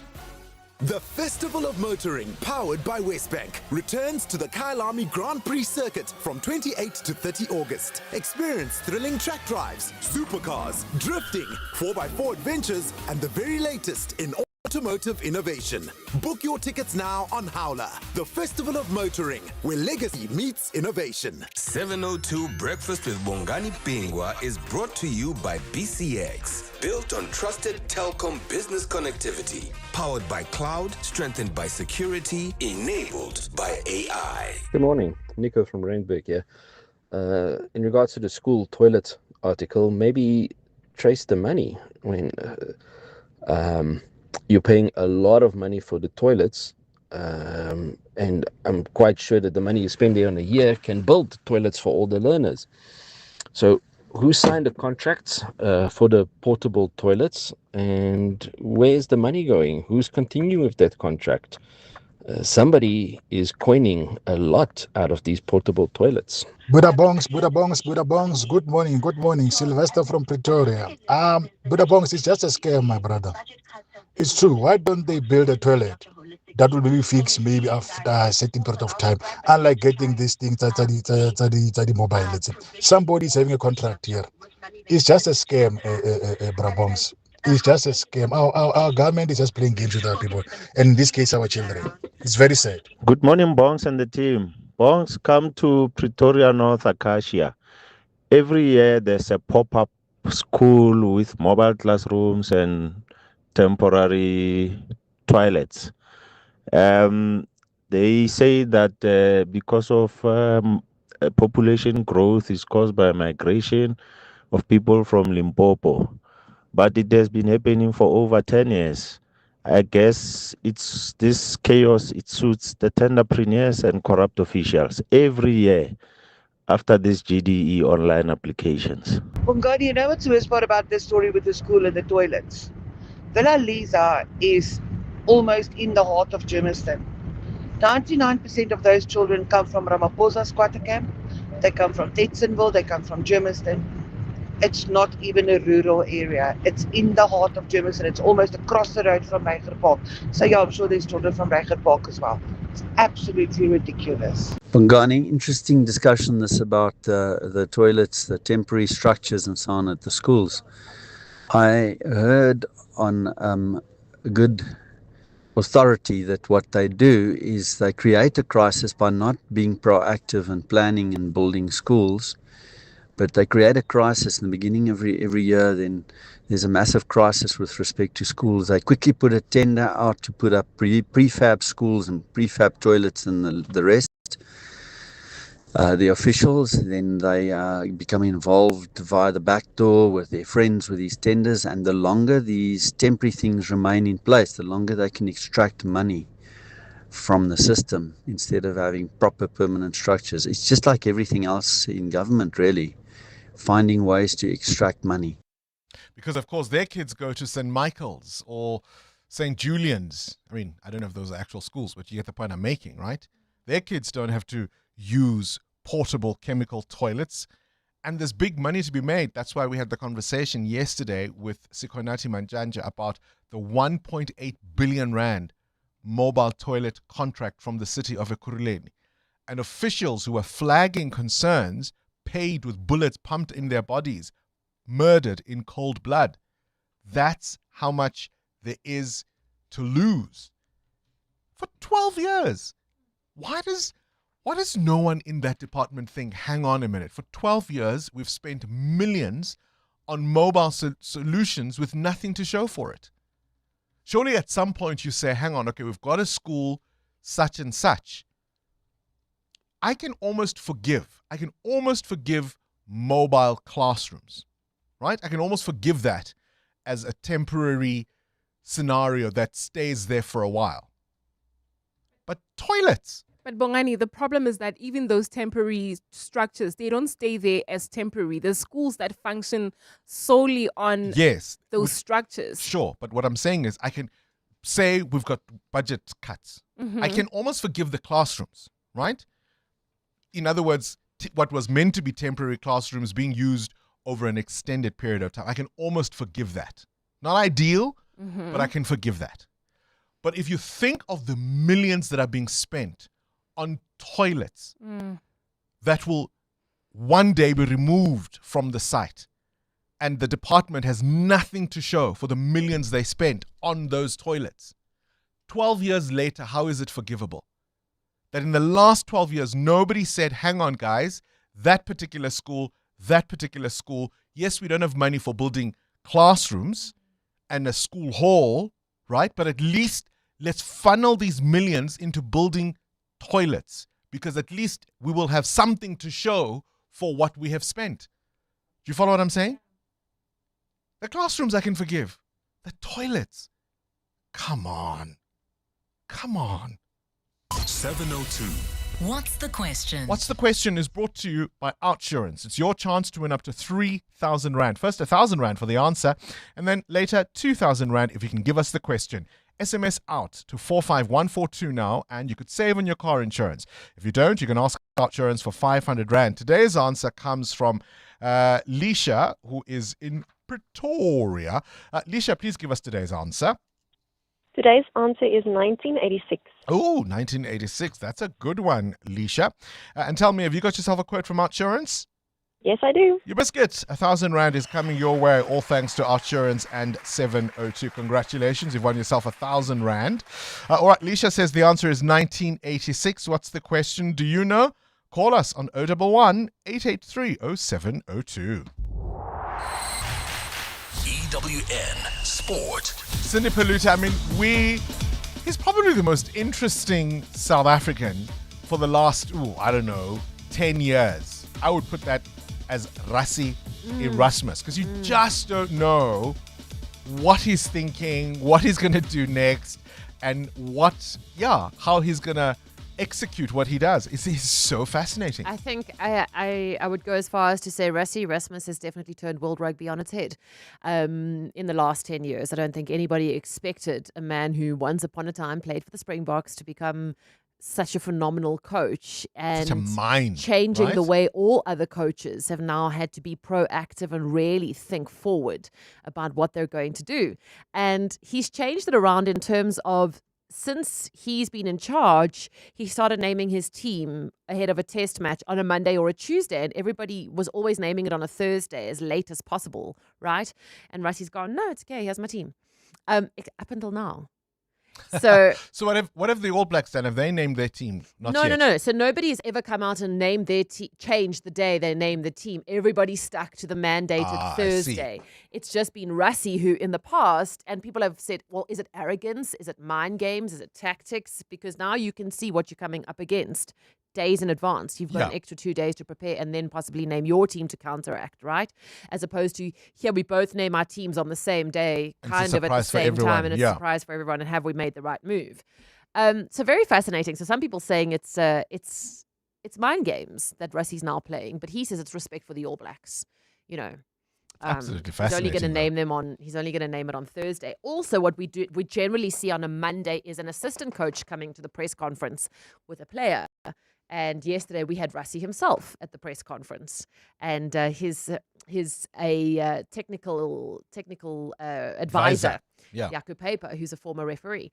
The Festival of Motoring, powered by Westbank, returns to the Kyalami Grand Prix circuit from 28 to 30 August. Experience thrilling track drives, supercars, drifting, 4x4 adventures, and the very latest in automotive innovation. Book your tickets now on Howler, the Festival of Motoring, where legacy meets innovation. 702 Breakfast with Bongani Bingwa is brought to you by BCX. Built on trusted telecom business connectivity. Powered by cloud, strengthened by security, enabled by AI. Good morning. Nico from Randburg here. In regards to the school toilet article, maybe trace the money. When you're paying a lot of money for the toilets, and I'm quite sure that the money you spend there in a year can build toilets for all the learners. So who signed the contracts for the portable toilets, and where's the money going? Who's continuing with that contract? Somebody is coining a lot out of these portable toilets. Buddha Bongs. Good morning. Sylvester from Pretoria. Buddha Bongs is just a scam, my brother. It's true. Why don't they build a toilet that will be fixed maybe after a certain period of time? Unlike getting these things at the mobile, let's say. Somebody is having a contract here. It's just a scam, Buddha Bongs. It's just a scam. Our government is just playing games with our people, and in this case, our children. It's very sad. Good morning, Bongs and the team. Bongs, come to Pretoria, North Acacia. Every year, there's a pop-up school with mobile classrooms and temporary toilets. They say that because of population growth is caused by migration of people from Limpopo. But it has been happening for over 10 years. I guess it's this chaos, it suits the tenderpreneurs and corrupt officials every year after these GDE online applications. Bongani, you know what's the worst part about this story with the school and the toilets? Villa Lisa is almost in the heart of Germiston. 99% of those children come from Ramaphosa squatter camp. They come from Tetsonville, they come from Germiston. It's not even a rural area. It's in the heart of Germiston. It's almost across the road from Reiger Park. So yeah, I'm sure there's children from Reiger Park as well. It's absolutely ridiculous. Bongani, interesting discussion this about the toilets, the temporary structures and so on at the schools. I heard on a good authority that what they do is they create a crisis by not being proactive and planning and building schools. But they create a crisis in the beginning of every year, then there's a massive crisis with respect to schools. They quickly put a tender out to put up prefab schools and prefab toilets and the rest. The officials, then they become involved via the back door with their friends with these tenders, and the longer these temporary things remain in place, the longer they can extract money from the system instead of having proper permanent structures. It's just like everything else in government, really, finding ways to extract money. Because, of course, their kids go to St. Michael's or St. Julian's, I mean, I don't know if those are actual schools, but you get the point I'm making, right? Their kids don't have to use portable chemical toilets. And there's big money to be made. That's why we had the conversation yesterday with Sikonati Manjanja about the 1.8 billion rand mobile toilet contract from the city of Ekurhuleni. And officials who were flagging concerns paid with bullets pumped in their bodies, murdered in cold blood. That's how much there is to lose. For 12 years. Why does no one in that department think, hang on a minute, for 12 years we've spent millions on mobile solutions with nothing to show for it? Surely at some point you say, hang on, okay, we've got a school such and such. I can almost forgive mobile classrooms, right? I can almost forgive that as a temporary scenario that stays there for a while. But toilets. But Bongani, the problem is that even those temporary structures, they don't stay there as temporary. There's schools that function solely on those structures. Sure, but what I'm saying is I can say we've got budget cuts. I can almost forgive the classrooms, right? In other words, what was meant to be temporary classrooms being used over an extended period of time. I can almost forgive that. Not ideal, but I can forgive that. But if you think of the millions that are being spent on toilets that will one day be removed from the site, and the department has nothing to show for the millions they spent on those toilets. 12 years later, how is it forgivable? That in the last 12 years, nobody said, hang on, guys, that particular school, yes, we don't have money for building classrooms and a school hall, right? But at least let's funnel these millions into building toilets, because at least we will have something to show for what we have spent. Do you follow what I'm saying? The classrooms I can forgive. The toilets. Come on. 702. What's the question? What's the question is brought to you by Outsurance. It's your chance to win up to 3,000 Rand. First 1,000 Rand for the answer, and then later 2,000 Rand if you can give us the question. SMS out to 45142 now, and you could save on your car insurance. If you don't, you can ask Outsurance for 500 Rand. Today's answer comes from Lisha, who is in Pretoria. Lisha, please give us today's answer. Today's answer is 1986. Oh, 1986. That's a good one, Lisha. And tell me, have you got yourself a quote from Outsurance? Yes, I do. You biscuit. 1,000 Rand is coming your way, all thanks to Outsurance and 702. Congratulations, you've won yourself 1,000 Rand. All right, Lisha says the answer is 1986. What's the question? Do you know? Call us on 011 883 0702. EWN Sport. Cindy Paluta, I mean, he's probably the most interesting South African for the last, 10 years. I would put that as Rassie Erasmus, because you just don't know what he's thinking, what he's going to do next, and how he's going to execute what he does. It's so fascinating. I think I would go as far as to say Rassie Erasmus has definitely turned world rugby on its head in the last 10 years. I don't think anybody expected a man who once upon a time played for the Springboks to become such a phenomenal coach and such a mind, changing right? the way all other coaches have now had to be proactive and really think forward about what they're going to do. And he's changed it around in terms of, since he's been in charge, he started naming his team ahead of a test match on a Monday or a Tuesday, and everybody was always naming it on a Thursday as late as possible, right? And Rassie's gone, no, it's okay, here's my team. Up until now. So what have the All Blacks done? Have they named their team? No. So nobody has ever come out and named their changed the day they named the team. Everybody stuck to the mandated Thursday. It's just been Rassie who in the past, and people have said, well, is it arrogance? Is it mind games? Is it tactics? Because now you can see what you're coming up against days in advance. You've got an extra 2 days to prepare and then possibly name your team to counteract, right? As opposed to here we both name our teams on the same day, kind of at the same time, and it's a surprise for everyone. And have we made the right move? So very fascinating. So some people saying it's mind games that Rassie's now playing, but he says it's respect for the All Blacks. Absolutely He's only going to fascinating, name them on. He's only going to name it on Thursday. Also, what we generally see on a Monday is an assistant coach coming to the press conference with a player. And yesterday we had Rassie himself at the press conference, and his technical advisor, Jaco Paper, who's a former referee.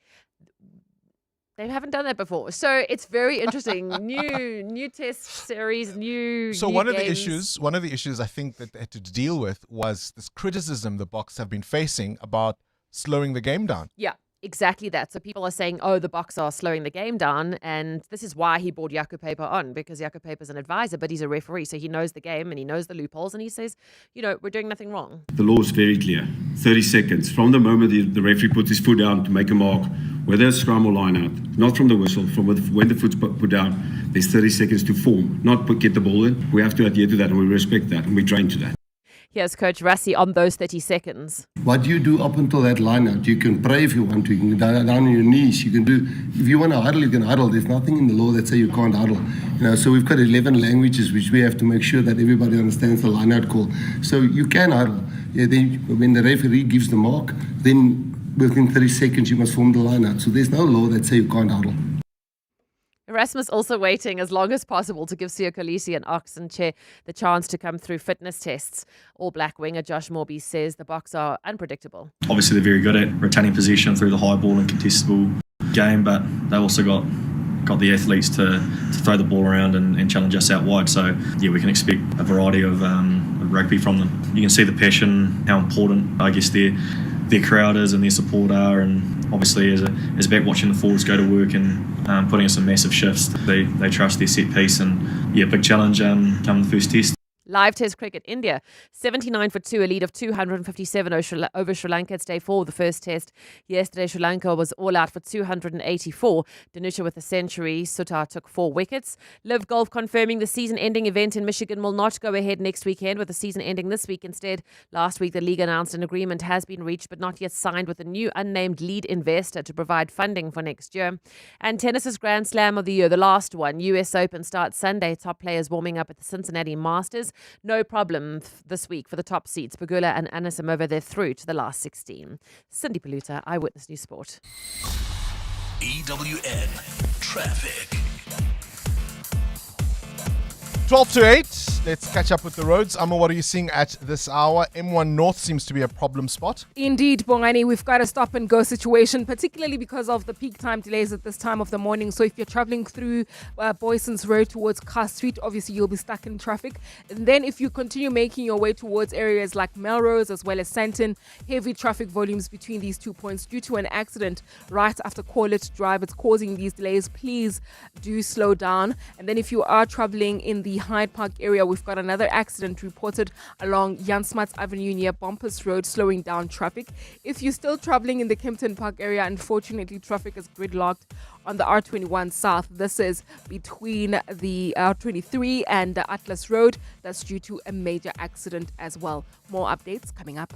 They haven't done that before, so it's very interesting. New test series, new. So new one games. of the issues I think that they had to deal with was this criticism the Boks have been facing about slowing the game down. Yeah, exactly that. So people are saying, oh, the Boks are slowing the game down. And this is why he brought Jaco Paper on, because Jaco Paper's an advisor, but he's a referee. So he knows the game and he knows the loopholes. And he says, we're doing nothing wrong. The law is very clear. 30 seconds from the moment the referee puts his foot down to make a mark, whether it's scrum or line out, not from the whistle, from when the foot's put down, there's 30 seconds to form, not get the ball in. We have to adhere to that, and we respect that, and we train to that. Here's Coach Rassie on those 30 seconds. What do you do up until that line out? You can pray if you want to. You can go down on your knees. You can do, if you want to huddle, you can huddle. There's nothing in the law that says you can't huddle. So we've got 11 languages which we have to make sure that everybody understands the line out call. So you can huddle. Then when the referee gives the mark, then within 30 seconds you must form the line out. So there's no law that says you can't huddle. Erasmus also waiting as long as possible to give Siya Kolisi and Oxenche the chance to come through fitness tests. All Black winger Josh Morby says the Boks are unpredictable. Obviously they're very good at retaining possession through the high ball and contestable game, but they've also got the athletes to throw the ball around and challenge us out wide. So yeah, we can expect a variety of rugby from them. You can see the passion, how important I guess their crowd is and their support are, and obviously as a back watching the forwards go to work and putting in some massive shifts, they trust their set piece, and yeah, big challenge come the first test. Live Test cricket, India, 79 for 2, a lead of 257 over Sri Lanka. It's day 4 of the first test. Yesterday, Sri Lanka was all out for 284. Danusha with a century. Suttar took 4 wickets. Live Golf confirming the season-ending event in Michigan will not go ahead next weekend, with the season ending this week instead. Last week, the league announced an agreement has been reached but not yet signed with a new unnamed lead investor to provide funding for next year. And tennis's Grand Slam of the year, the last one, US Open, starts Sunday. Top players warming up at the Cincinnati Masters. No problem this week for the top seeds. Pagula and Anisimova, they're through to the last 16. Cindy Paluta, Eyewitness News Sport. EWN Traffic. 12 to 8. Let's catch up with the roads. Amma, what are you seeing at this hour? M1 North seems to be a problem spot. Indeed, Bongani, we've got a stop and go situation, particularly because of the peak time delays at this time of the morning. So if you're traveling through Boyson's Road towards Carr Street, obviously you'll be stuck in traffic. And then if you continue making your way towards areas like Melrose as well as Sandton, heavy traffic volumes between these 2 points due to an accident right after Corlett Drive. It's causing these delays. Please do slow down. And then if you are traveling in the Hyde Park area, we've got another accident reported along Jan Smuts Avenue near Bumpers Road, slowing down traffic. If you're still traveling in the Kempton Park area, unfortunately, traffic is gridlocked on the R21 South. This is between the R23 and the Atlas Road. That's due to a major accident as well. More updates coming up.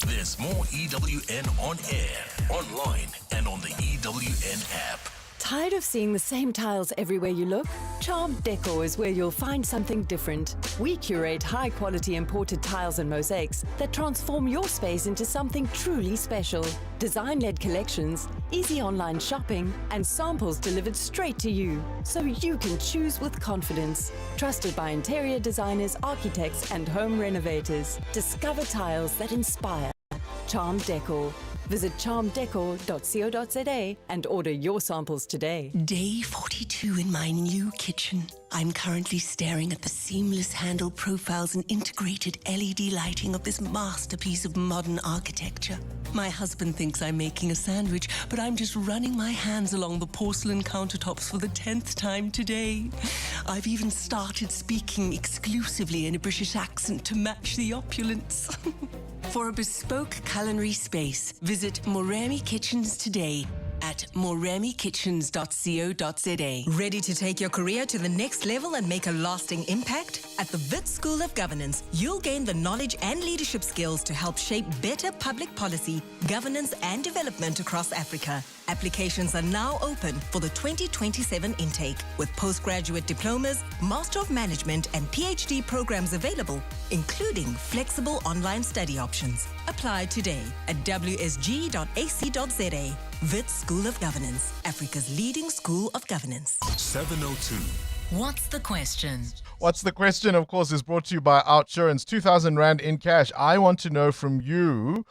There's more EWN on air, online, and on the EWN app. Tired of seeing the same tiles everywhere you look? Charmed Decor is where you'll find something different. We curate high-quality imported tiles and mosaics that transform your space into something truly special. Design-led collections, easy online shopping, and samples delivered straight to you, so you can choose with confidence. Trusted by interior designers, architects, and home renovators. Discover tiles that inspire. Charmed Decor. Visit charmeddecor.co.za and order your samples today. Day 42 in my new kitchen. I'm currently staring at the seamless handle profiles and integrated LED lighting of this masterpiece of modern architecture. My husband thinks I'm making a sandwich, but I'm just running my hands along the porcelain countertops for the 10th time today. I've even started speaking exclusively in a British accent to match the opulence. For a bespoke culinary space, visit Moremi Kitchens today at moremikitchens.co.za. Ready to take your career to the next level and make a lasting impact? At the Wits School of Governance, you'll gain the knowledge and leadership skills to help shape better public policy, governance and development across Africa. Applications are now open for the 2027 intake, with postgraduate diplomas, Master of Management and PhD programs available, including flexible online study options. Apply today at wsg.ac.za. Wits School of Governance, Africa's leading school of governance. 702. What's the question? What's the question, of course, is brought to you by Outsurance. 2,000 Rand in cash. I want to know from you,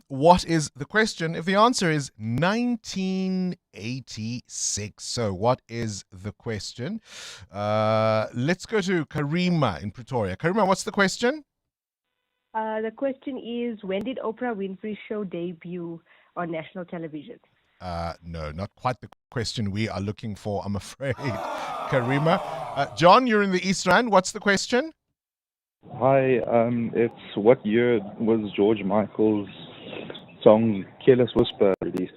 what is the question? If the answer is 1986. So what is the question? Let's go to Karima in Pretoria. Karima, what's the question? The question is, when did Oprah Winfrey's show debut on national television? No, not quite the question we are looking for, I'm afraid. Karima. John, you're in the East Rand. What's the question? Hi, it's what year was George Michael's song Careless Whisper released?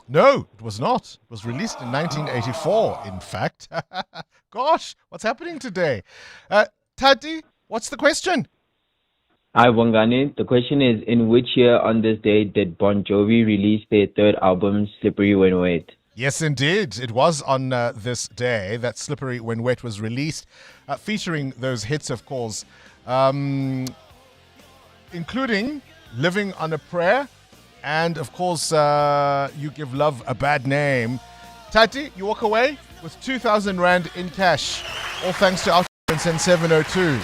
No, it was not. It was released in 1984, in fact. Gosh, what's happening today? Tati, what's the question? Hi, Bongani. The question is, in which year on this day did Bon Jovi release their third album, Slippery When Wet? Yes, indeed. It was on this day that Slippery When Wet was released, featuring those hits, of course, including Living on a Prayer and, of course, You Give Love a Bad Name. Tati, you walk away with 2,000 Rand in cash. All thanks to Outsurance and 702.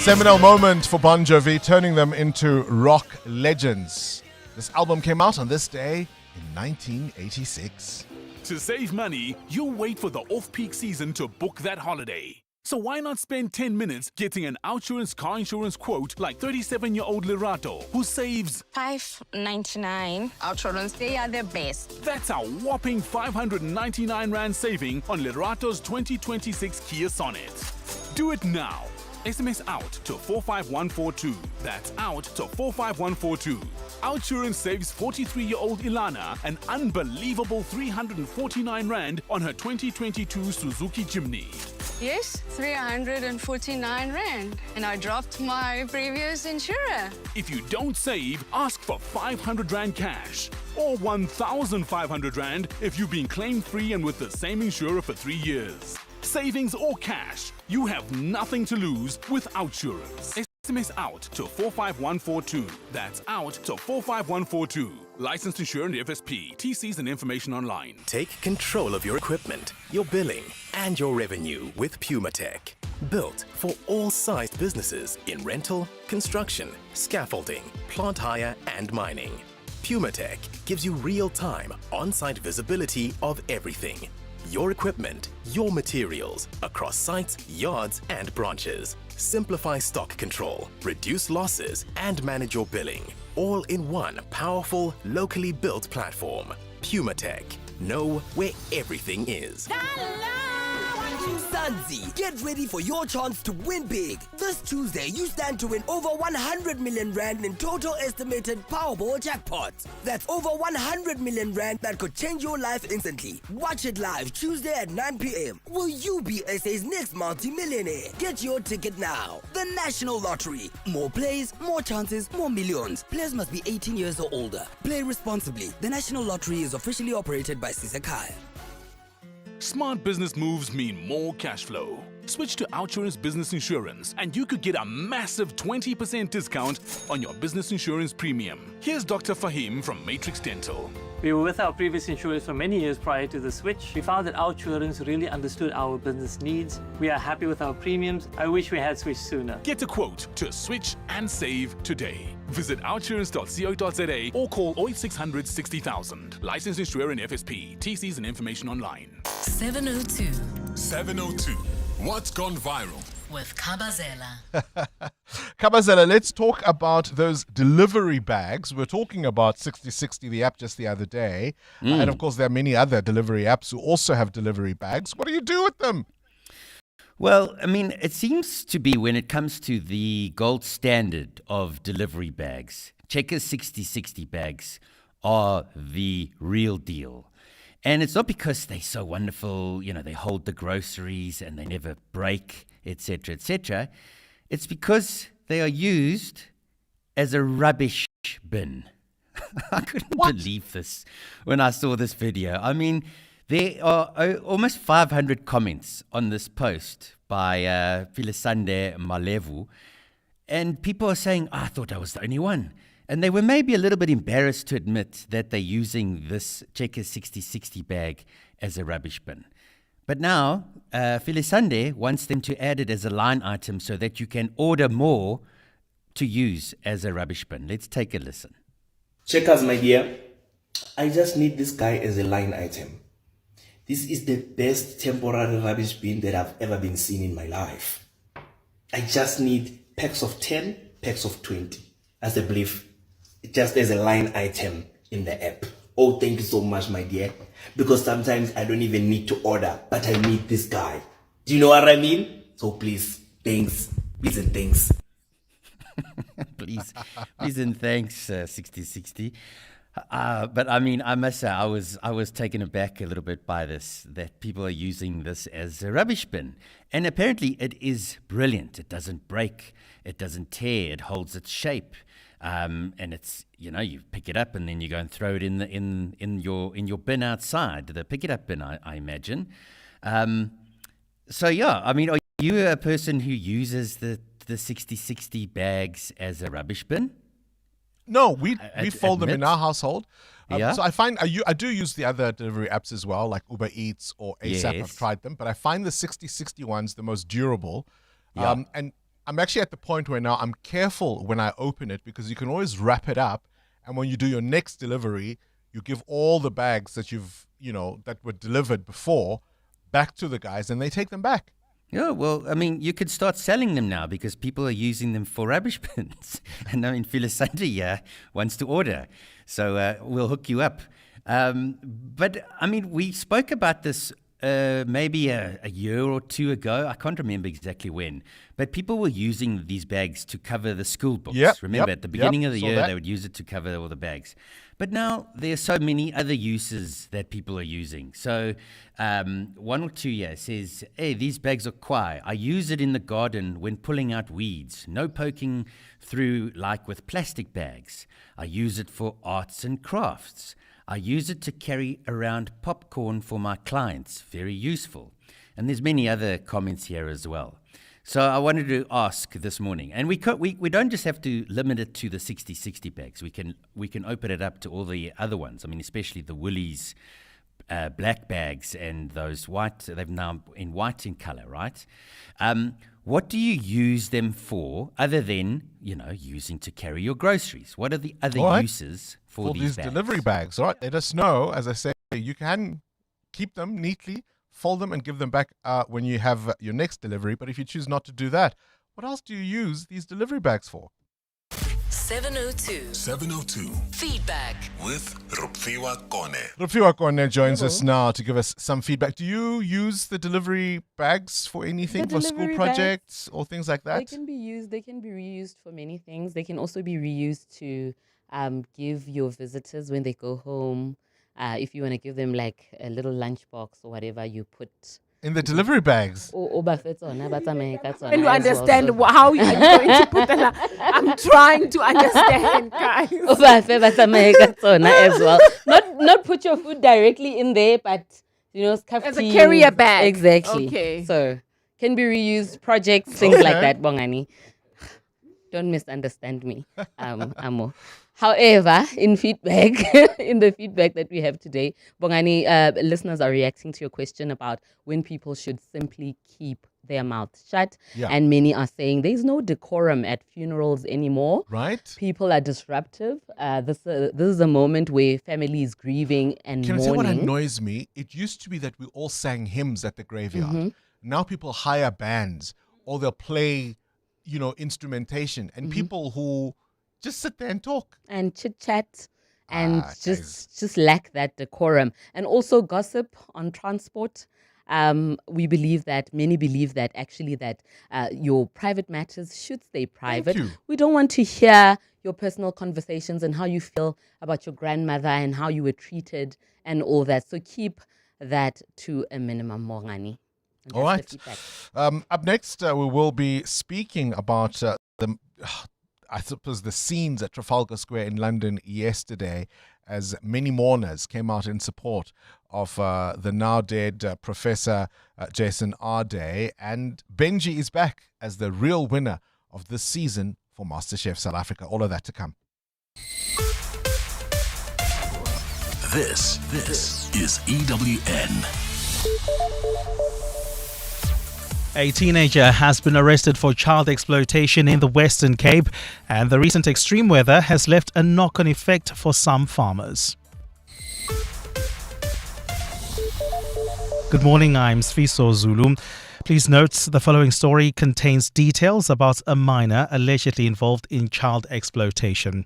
Seminal moment for Bon Jovi, turning them into rock legends. This album came out on this day in 1986. To save money, you'll wait for the off-peak season to book that holiday. So why not spend 10 minutes getting an Outsurance car insurance quote like 37-year-old Lerato, who saves $5.99. Outsurance, they are the best. That's a whopping 599 Rand saving on Lerato's 2026 Kia Sonet. Do it now. SMS out to 45142. That's out to 45142. Outsurance saves 43-year-old Ilana an unbelievable 349 Rand on her 2022 Suzuki Jimny. Yes, 349 Rand. And I dropped my previous insurer. If you don't save, ask for 500 Rand cash. Or 1,500 Rand if you've been claim-free and with the same insurer for 3 years. Savings or cash, you have nothing to lose with Outsurance. SMS out to 45142. That's out to 45142. Licensed insurer and FSP. TCs and information online. Take control of your equipment, your billing, and your revenue with PumaTech. Built for all sized businesses in rental, construction, scaffolding, plant hire, and mining. PumaTech gives you real-time, on-site visibility of everything. Your equipment, your materials, across sites, yards, and branches. Simplify stock control, reduce losses, and manage your billing. All in one powerful, locally built platform. PumaTech. Know where everything is. Mzansi, get ready for your chance to win big. This Tuesday, you stand to win over 100 million Rand in total estimated Powerball jackpots. That's over 100 million Rand that could change your life instantly. Watch it live Tuesday at 9 p.m. Will you be SA's next multi-millionaire? Get your ticket now. The National Lottery. More plays, more chances, more millions. Players must be 18 years or older. Play responsibly. The National Lottery is officially operated by Sisekhaya. Smart business moves mean more cash flow. Switch to OUTsurance Business Insurance and you could get a massive 20% discount on your business insurance premium. Here's Dr. Fahim from Matrix Dental. We were with our previous insurers for many years prior to the switch. We found that OUTsurance really understood our business needs. We are happy with our premiums. I wish we had switched sooner. Get a quote to switch and save today. Visit outsurance.co.za or call 0800 60,000. Licensed insurer and FSP. TCs and information online. 702. 702. What's gone viral? With Kabazela. Kabazela, let's talk about those delivery bags. We're talking about 6060, the app, just the other day. And of course, there are many other delivery apps who also have delivery bags. What do you do with them? Well, I mean, it seems to be when it comes to the gold standard of delivery bags, Checkers 6060 bags are the real deal. And it's not because they're so wonderful, you know, they hold the groceries and they never break, etc., etc. It's because they are used as a rubbish bin. I couldn't believe this when I saw this video. I mean, there are almost 500 comments on this post by Filisande Malevu, and people are saying, I thought I was the only one. And they were maybe a little bit embarrassed to admit that they're using this Checkers 6060 bag as a rubbish bin. But now, Filisande wants them to add it as a line item so that you can order more to use as a rubbish bin. Let's take a listen. Checkers, my dear, I just need this guy as a line item. This is the best temporary rubbish bin that I've ever been seen in my life. I just need packs of 10, packs of 20 as a belief, just as a line item in the app. Oh, thank you so much, my dear. Because sometimes I don't even need to order, but I need this guy. Do you know what I mean? So please, thanks. Please and thanks. please and thanks, 6060. But I mean, I must say, I was taken aback a little bit by this, that people are using this as a rubbish bin. And apparently it is brilliant. It doesn't break, it doesn't tear, it holds its shape. And it's, you know, you pick it up and then you go and throw it in your bin outside, the pick it up bin, I imagine. So yeah, I mean, are you a person who uses the 6060 bags as a rubbish bin? No, we fold them in admit? our household. Yeah. So I find I do use the other delivery apps as well, like Uber Eats or ASAP. Yes. I've tried them, but I find the 6060 ones the most durable. Yeah. And I'm actually at the point where now I'm careful when I open it because you can always wrap it up. And when you do your next delivery, you give all the bags that that were delivered before back to the guys and they take them back. Yeah, well, I mean, you could start selling them now because people are using them for rubbish bins. And I mean, Filisande wants to order. So we'll hook you up. But I mean, we spoke about this maybe a year or two ago. I can't remember exactly when. But people were using these bags to cover the school books. Remember, at the beginning of the year, they would use it to cover all the bags. But now there are so many other uses that people are using. So one or two here says, hey, these bags are kwai. I use it in the garden when pulling out weeds. No poking through like with plastic bags. I use it for arts and crafts. I use it to carry around popcorn for my clients. Very useful. And there's many other comments here as well. So I wanted to ask this morning, and we don't just have to limit it to the 6060 bags. We can open it up to all the other ones. I mean, especially the Woolies black bags and those white. They've now in white in color, right? What do you use them for, other than using to carry your groceries? What are the other uses for these bags? Delivery bags? All right, let us know. As I say, you can keep them neatly, fold them and give them back when you have your next delivery. But if you choose not to do that, what else do you use these delivery bags for? 702. 702. Feedback. With Rupfiwa Kone. Rupfiwa Kone joins us now to give us some feedback. Do you use the delivery bags for anything, for school projects or things like that? They can be used. They can be reused for many things. They can also be reused to give your visitors when they go home. If you want to give them like a little lunchbox or whatever, you put in the delivery bags. Can you understand how you're going to put that? I'm trying to understand, guys. As well. Not put your food directly in there, but As a tea, carrier bag. Exactly. Okay. So can be reused projects, things like that, Bongani. Don't misunderstand me, Amo. However, in the feedback that we have today, Bongani, listeners are reacting to your question about when people should simply keep their mouths shut. Yeah. And many are saying there's no decorum at funerals anymore. Right. People are disruptive. This is a moment where family is grieving and Can I mourning. say what annoys me? It used to be that we all sang hymns at the graveyard. Now people hire bands or they'll play, instrumentation, and people who just sit there and talk And chit-chat and just lack that decorum. And also gossip on transport. Many believe that actually your private matters should stay private. you. We don't want to hear your personal conversations and how you feel about your grandmother and how you were treated and all that. So keep that to a minimum, Morani. All right. Up next, we will be speaking about the scenes at Trafalgar Square in London yesterday, as many mourners came out in support of the now dead Professor Jason Arday. And Benji is back as the real winner of this season for MasterChef South Africa. All of that to come. This is EWN. A teenager has been arrested for child exploitation in the Western Cape, and the recent extreme weather has left a knock-on effect for some farmers. Good morning, I'm Sfiso Zulu. Please note the following story contains details about a minor allegedly involved in child exploitation.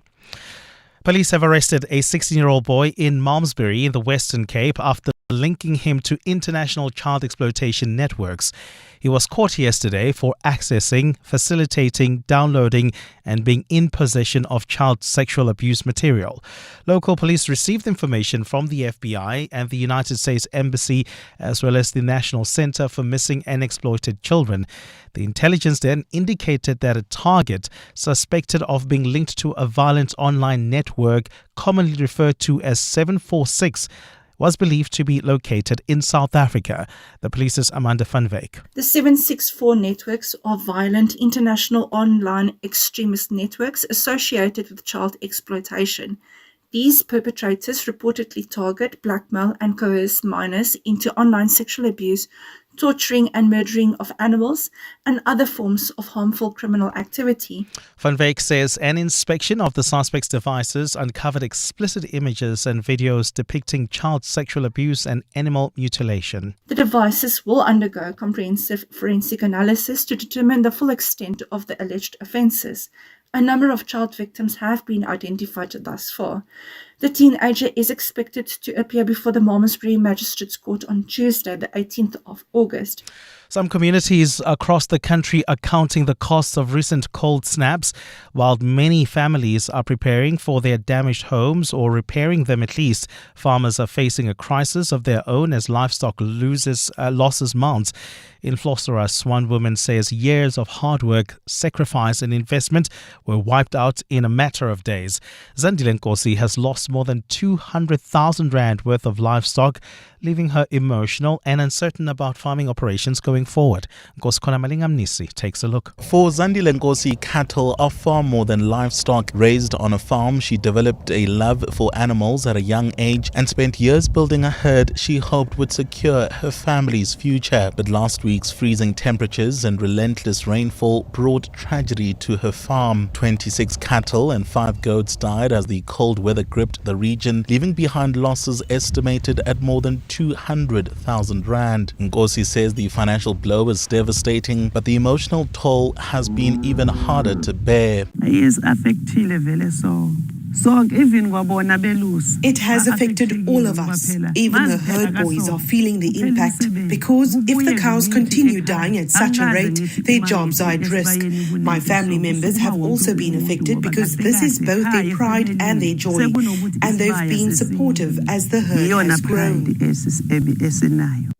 Police have arrested a 16-year-old boy in Malmesbury in the Western Cape after linking him to international child exploitation networks. He was caught yesterday for accessing, facilitating, downloading and being in possession of child sexual abuse material. Local police received information from the FBI and the United States Embassy, as well as the National Center for Missing and Exploited Children. The intelligence then indicated that a target suspected of being linked to a violent online network, commonly referred to as 746, was believed to be located in South Africa. The police's Amanda van Wyk. The 764 networks are violent international online extremist networks associated with child exploitation. These perpetrators reportedly target, blackmail and coerce minors into online sexual abuse, torturing and murdering of animals, and other forms of harmful criminal activity. Van Wyk says an inspection of the suspect's devices uncovered explicit images and videos depicting child sexual abuse and animal mutilation. The devices will undergo comprehensive forensic analysis to determine the full extent of the alleged offences. A number of child victims have been identified thus far. The teenager is expected to appear before the Malmesbury Magistrates Court on Tuesday, the 18th of August. Some communities across the country are counting the costs of recent cold snaps, while many families are preparing for their damaged homes or repairing them at least. Farmers are facing a crisis of their own as livestock losses mount. In Vlosseras, one woman says years of hard work, sacrifice and investment were wiped out in a matter of days. Zandile Nkosi has lost more than 200,000 rand worth of livestock, leaving her emotional and uncertain about farming operations going forward. Nkosi Malingamnisi takes a look. For Zandile Nkosi, cattle are far more than livestock. Raised on a farm, she developed a love for animals at a young age and spent years building a herd she hoped would secure her family's future. But last week's freezing temperatures and relentless rainfall brought tragedy to her farm. 26 cattle and 5 goats died as the cold weather gripped the region, leaving behind losses estimated at more than 200,000 rand. Nkosi says the financial blow is devastating, but the emotional toll has been even harder to bear. It has affected all of us. Even the herd boys are feeling the impact because if the cows continue dying at such a rate, their jobs are at risk. My family members have also been affected because this is both their pride and their joy, and they've been supportive as the herd has grown.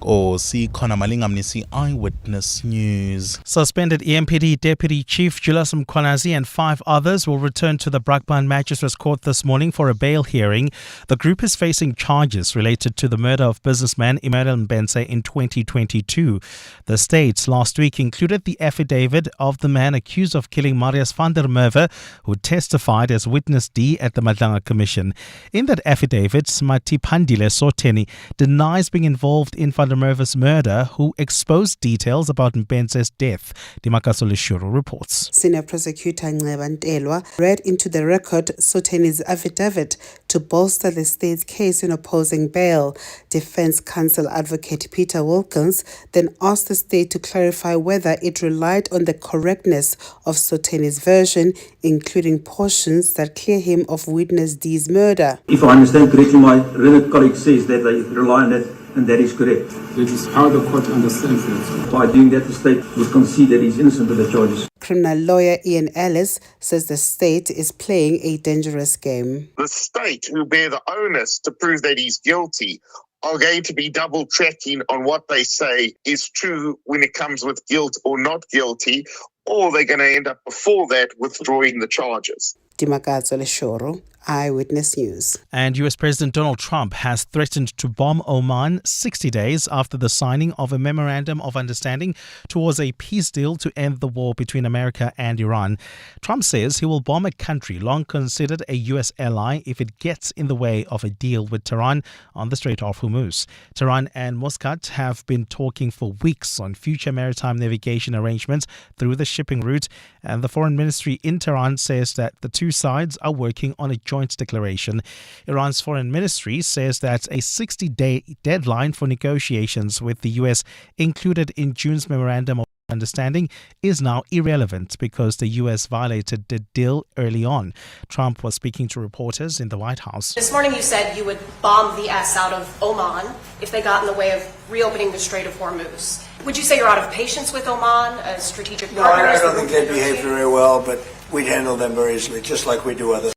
Nkosi Malingamnisi, Eyewitness News. Suspended EMPD Deputy Chief Julius Mkhwanazi and 5 others will return to the Brakpan Magistrates Court court this morning for a bail hearing. The group is facing charges related to the murder of businessman Emmanuel Mbenze in 2022. The state last week included the affidavit of the man accused of killing Marius van der Merwe, who testified as witness D at the Madlanga Commission. In that affidavit, Matiphandile Soteni denies being involved in van der Merwe's murder, who exposed details about Mbenze's death. Dimakaso Leshuru reports. Senior Prosecutor Nceba Ntelwa read into the record Soteni's affidavit to bolster the state's case in opposing bail. Defense counsel advocate Peter Wilkins then asked the state to clarify whether it relied on the correctness of Soteni's version, including portions that clear him of witness D's murder. If I understand correctly, my record colleague says that they rely on it, and that is correct. That is how the court understands it. By doing that, the state would concede that he's innocent of the charges. Criminal lawyer Ian Ellis says the state is playing a dangerous game. The state, who bear the onus to prove that he's guilty, are going to be double checking on what they say is true when it comes with guilt or not guilty, or they're going to end up before that withdrawing the charges. Dimakazo Leshoro, Eyewitness News. And US President Donald Trump has threatened to bomb Oman 60 days after the signing of a memorandum of understanding towards a peace deal to end the war between America and Iran. Trump says he will bomb a country long considered a US ally if it gets in the way of a deal with Tehran on the Strait of Hormuz. Tehran and Muscat have been talking for weeks on future maritime navigation arrangements through the shipping route, and the foreign ministry in Tehran says that the two sides are working on a joint declaration. Iran's foreign ministry says that a 60-day deadline for negotiations with the US included in June's memorandum of understanding is now irrelevant because the US violated the deal early on. Trump was speaking to reporters in the White House. This morning you said you would bomb the S out of Oman if they got in the way of reopening the Strait of Hormuz. Would you say you're out of patience with Oman as strategic partners? No, I don't think they behave very well, but we'd handle them very easily, just like we do others.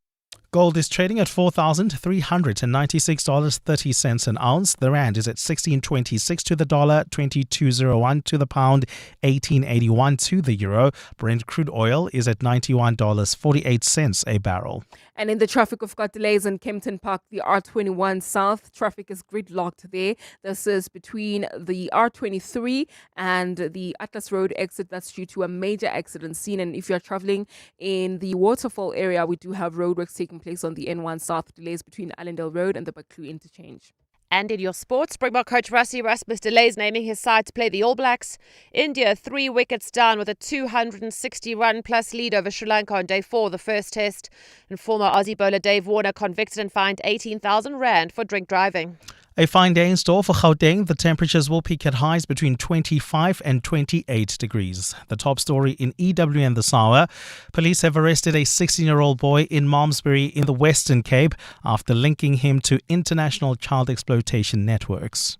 Gold is trading at $4,396.30 an ounce. The rand is at 16.26 to the dollar, 22.01 to the pound, 18.81 to the euro. Brent crude oil is at $91.48 a barrel. And in the traffic, we've got delays in Kempton Park, the R21 South. Traffic is gridlocked there. This is between the R23 and the Atlas Road exit. That's due to a major accident scene. And if you're traveling in the Waterfall area, we do have roadworks taking place on the N1 South. Delays between Allendale Road and the Baklu interchange. And in your sports, Springbok coach Rassie Erasmus delays naming his side to play the All Blacks. India 3 wickets down with a 260-run-plus lead over Sri Lanka on day 4 of the first test. And former Aussie bowler Dave Warner convicted and fined 18,000 rand for drink driving. A fine day in store for Gauteng. The temperatures will peak at highs between 25 and 28 degrees. The top story in EWN this hour. Police have arrested a 16-year-old boy in Malmesbury in the Western Cape after linking him to international child exploitation networks.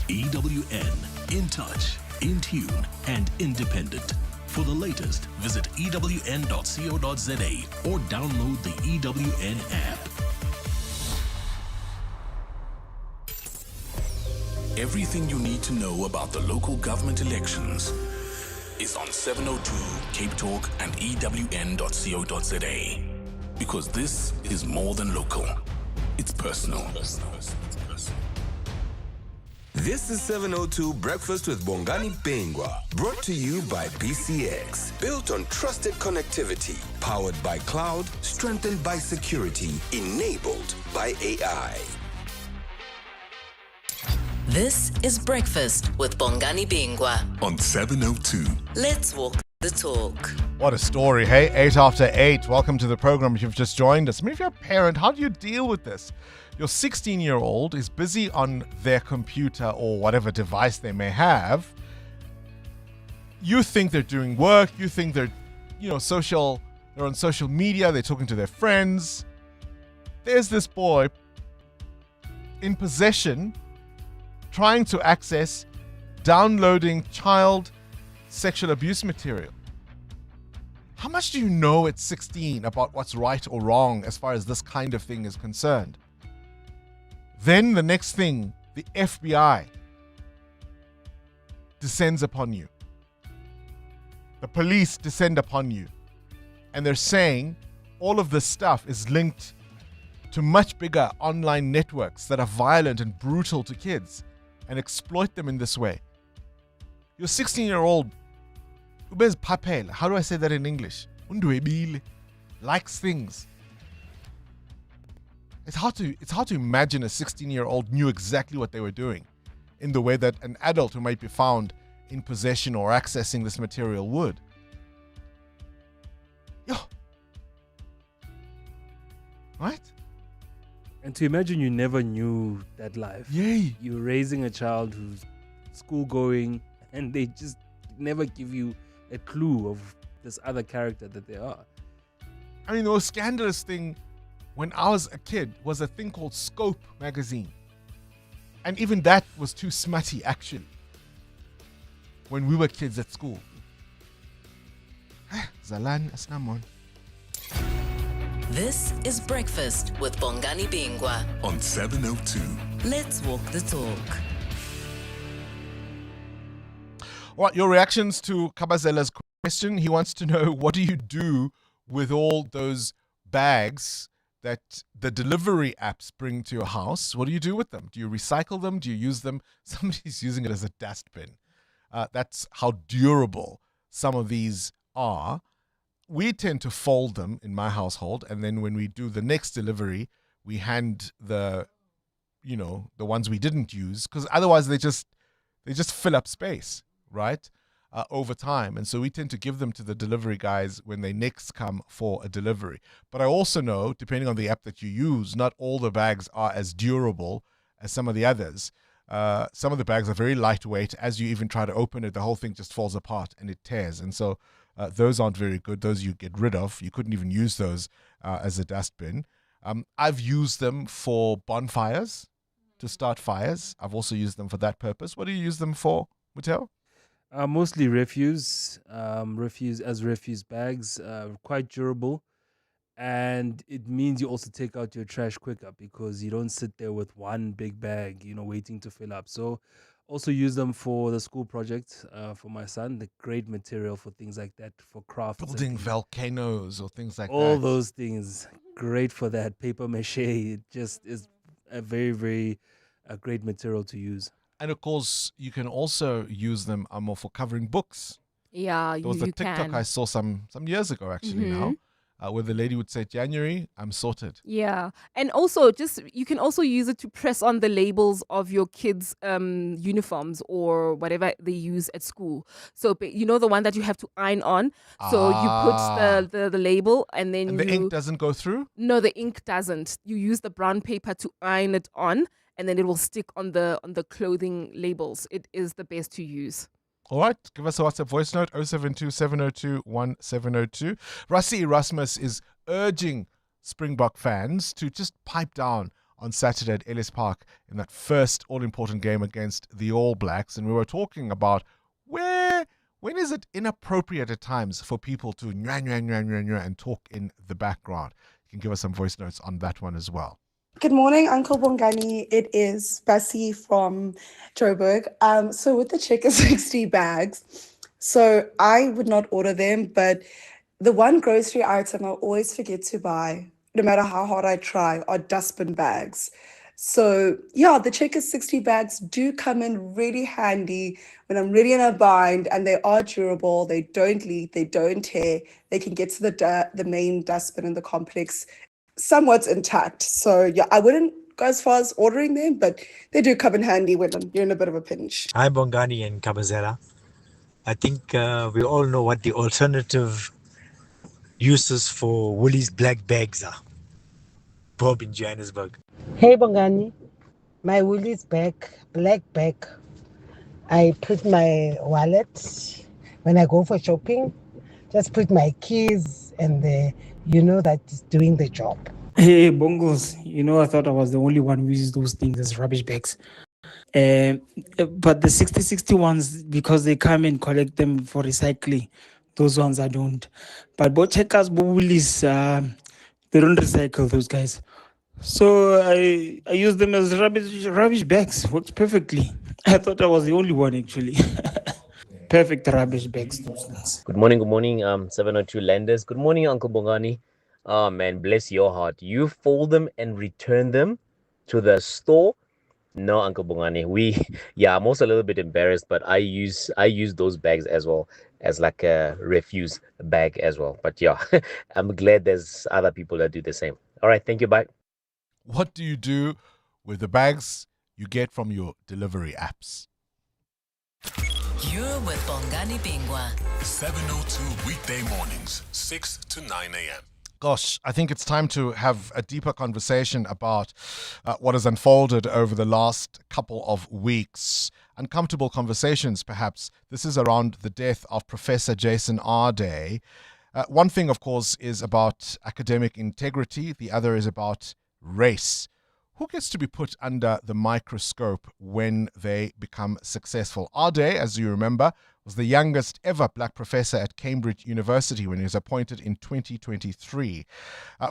EWN, in touch, in tune and independent. For the latest, visit ewn.co.za or download the EWN app. Everything you need to know about the local government elections is on 702 Cape Talk and ewn.co.za. Because this is more than local. It's personal. This is 702 Breakfast with Bongani Bingwa, brought to you by BCX. Built on trusted connectivity, powered by cloud, strengthened by security, enabled by AI. This is Breakfast with Bongani Bingwa on 702. Let's walk the talk. What a story, hey? 8 after 8. Welcome to the program if you've just joined us. I mean, if you're a parent, how do you deal with this? Your 16-year-old is busy on their computer or whatever device they may have. You think they're doing work. You think they're, they're on social media. They're talking to their friends. There's this boy in possession trying to access downloading child sexual abuse material. How much do you know at 16 about what's right or wrong as far as this kind of thing is concerned? Then the next thing, the FBI descends upon you. The police descend upon you. And they're saying all of this stuff is linked to much bigger online networks that are violent and brutal to kids and exploit them in this way. Your 16-year-old, ubez papel, how do I say that in English? Undwebile, likes things. It's hard to imagine a 16-year-old knew exactly what they were doing in the way that an adult who might be found in possession or accessing this material would. Yo. Right? And to imagine you never knew that life. Yay. You're raising a child who's school going and they just never give you a clue of this other character that they are. I mean, the most scandalous thing when I was a kid was a thing called Scope magazine. And even that was too smutty, actually, when we were kids at school. Zalan Asnamon. This is Breakfast with Bongani Bingwa on 702. Let's walk the talk. All right, your reactions to Kabazela's question. He wants to know, what do you do with all those bags that the delivery apps bring to your house? What do you do with them? Do you recycle them? Do you use them? Somebody's using it as a dustbin. That's how durable some of these are. We tend to fold them in my household, and then when we do the next delivery, we hand the ones we didn't use, because otherwise they just fill up space, right? Over time. And so we tend to give them to the delivery guys when they next come for a delivery. But I also know, depending on the app that you use, not all the bags are as durable as some of the others. Some of the bags are very lightweight. As you even try to open it, the whole thing just falls apart and it tears. And so those aren't very good. Those you get rid of. You couldn't even use those as a dustbin. I've used them for bonfires, to start fires. I've also used them for that purpose. What do you use them for, Mutel? Mostly refuse bags, quite durable. And it means you also take out your trash quicker because you don't sit there with one big bag, waiting to fill up. So also use them for the school project for my son. The great material for things like that, for crafts. Building volcanoes or things like all that. Those things, great for that. Paper mache, it just is a very, very great material to use. And of course, you can also use them more for covering books. Yeah, there was a TikTok can. I saw some years ago, actually, now, where the lady would say, January, I'm sorted. Yeah. And also, you can also use it to press on the labels of your kids' uniforms or whatever they use at school. So, the one that you have to iron on. So you put the label and then the ink doesn't go through? No, the ink doesn't. You use the brown paper to iron it on, and then it will stick on the clothing labels. It is the best to use. All right, give us a WhatsApp voice note, 072-702-1702. Rassi Erasmus is urging Springbok fans to just pipe down on Saturday at Ellis Park in that first all-important game against the All Blacks. And we were talking about when is it inappropriate at times for people to and talk in the background. You can give us some voice notes on that one as well. Good morning, Uncle Bongani. It is Bessie from Joburg. So with the Checker 60 bags, so I would not order them, but the one grocery item I always forget to buy, no matter how hard I try, are dustbin bags. So yeah, the Checker 60 bags do come in really handy when I'm really in a bind, and they are durable, they don't leak, they don't tear, they can get to the main dustbin in the complex somewhat intact. So yeah, I wouldn't go as far as ordering them, but they do come in handy when you're in a bit of a pinch. Hi, Bongani and Kabazela. I think we all know what the alternative uses for Woolies black bags are. Bob in Johannesburg. Hey, Bongani. My Woolies black bag. I put my wallet when I go for shopping. Just put my keys and that is doing the job. Hey, Bongos. I thought I was the only one who uses those things as rubbish bags. But the 60 ones, because they come and collect them for recycling, those ones I don't. But both checkers, Woolies, they don't recycle those guys. So I use them as rubbish bags. Works perfectly. I thought I was the only one, actually. Perfect rubbish bags, those things. Good morning, 702 Landers. Good morning, Uncle Bongani. Oh man, bless your heart. You fold them and return them to the store? No, Uncle Bongani. Yeah, I'm also a little bit embarrassed, but I use those bags as well as like a refuse bag as well. But yeah, I'm glad there's other people that do the same. All right, thank you. Bye. What do you do with the bags you get from your delivery apps? You're with Bongani Bingwa. 702 weekday mornings, 6 to 9 a.m. Gosh, I think it's time to have a deeper conversation about what has unfolded over the last couple of weeks. Uncomfortable conversations, perhaps. This is around the death of Professor Jason Arday. One thing, of course, is about academic integrity. The other is about race. Who gets to be put under the microscope when they become successful? Arday, as you remember, was the youngest ever black professor at Cambridge University when he was appointed in 2023.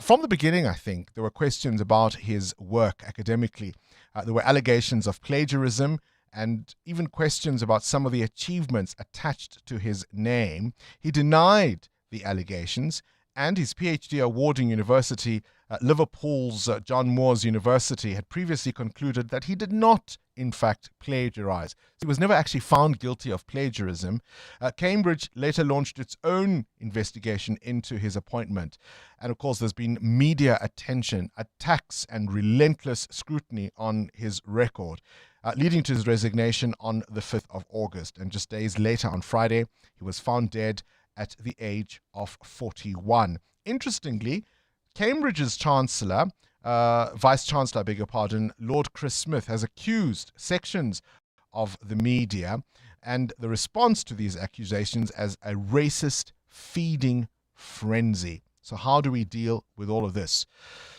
From the beginning, I think, there were questions about his work academically. There were allegations of plagiarism and even questions about some of the achievements attached to his name. He denied the allegations, and his PhD awarding university, Liverpool's John Moores University, had previously concluded that he did not, in fact, plagiarize. He was never actually found guilty of plagiarism. Cambridge later launched its own investigation into his appointment. And of course, there's been media attention, attacks, and relentless scrutiny on his record, leading to his resignation on the 5th of August. And just days later, on Friday, he was found dead at the age of 41. Interestingly, Cambridge's Chancellor, Vice Chancellor, I beg your pardon, Lord Chris Smith, has accused sections of the media and the response to these accusations as a racist feeding frenzy. So how do we deal with all of this?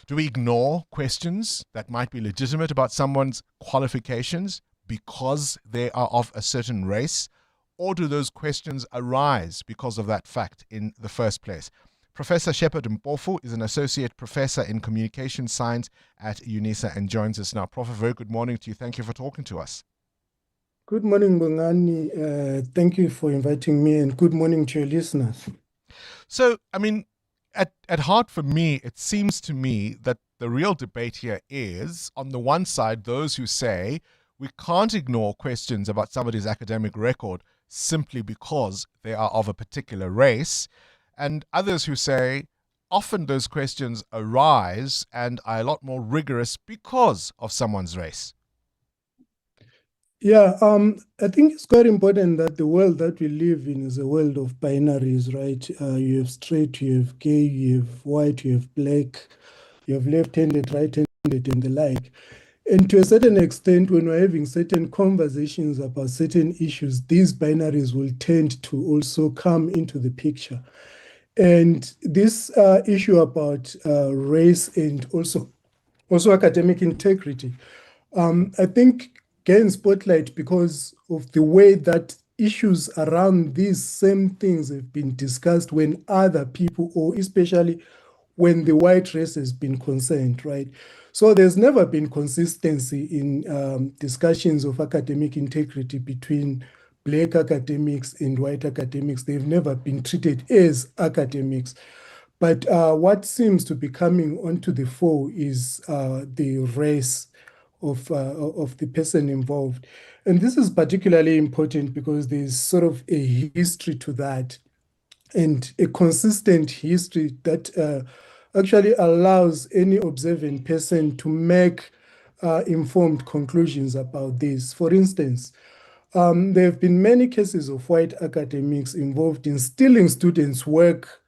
Do we ignore questions that might be legitimate about someone's qualifications because they are of a certain race? Or do those questions arise because of that fact in the first place? Professor Shepherd Mpofu is an associate professor in communication science at UNISA and joins us now. Prof, a very good morning to you. Thank you for talking to us. Good morning, Bongani. Thank you for inviting me, and good morning to your listeners. So, I mean, at heart for me, it seems to me that the real debate here is, on the one side, those who say we can't ignore questions about somebody's academic record simply because they are of a particular race, and others who say often those questions arise and are a lot more rigorous because of someone's race. Yeah, I think it's quite important that the world that we live in is a world of binaries, right? You have straight, you have gay, you have white, you have black, you have left-handed, right-handed, and the like. And to a certain extent, when we're having certain conversations about certain issues, these binaries will tend to also come into the picture. And this issue about race and also academic integrity, I think gain spotlight because of the way that issues around these same things have been discussed when other people, or especially when the white race has been concerned, right? So there's never been consistency in discussions of academic integrity between black academics and white academics. They've never been treated as academics. But what seems to be coming onto the fore is the race of the person involved. And this is particularly important because there's sort of a history to that, and a consistent history that actually allows any observant person to make informed conclusions about this. For instance, there have been many cases of white academics involved in stealing students' work,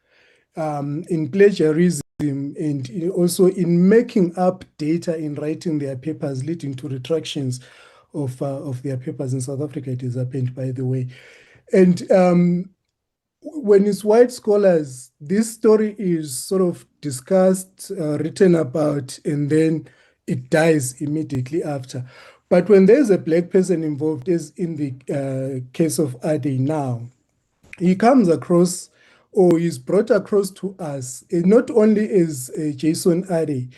in plagiarism, and also in making up data in writing their papers, leading to retractions of their papers. In South Africa, it has happened, by the way. And when it's white scholars, this story is sort of discussed, written about, and then it dies immediately after. But when there's a black person involved, as in the case of Ade now, he comes across, or is brought across to us, not only as Jason Ade,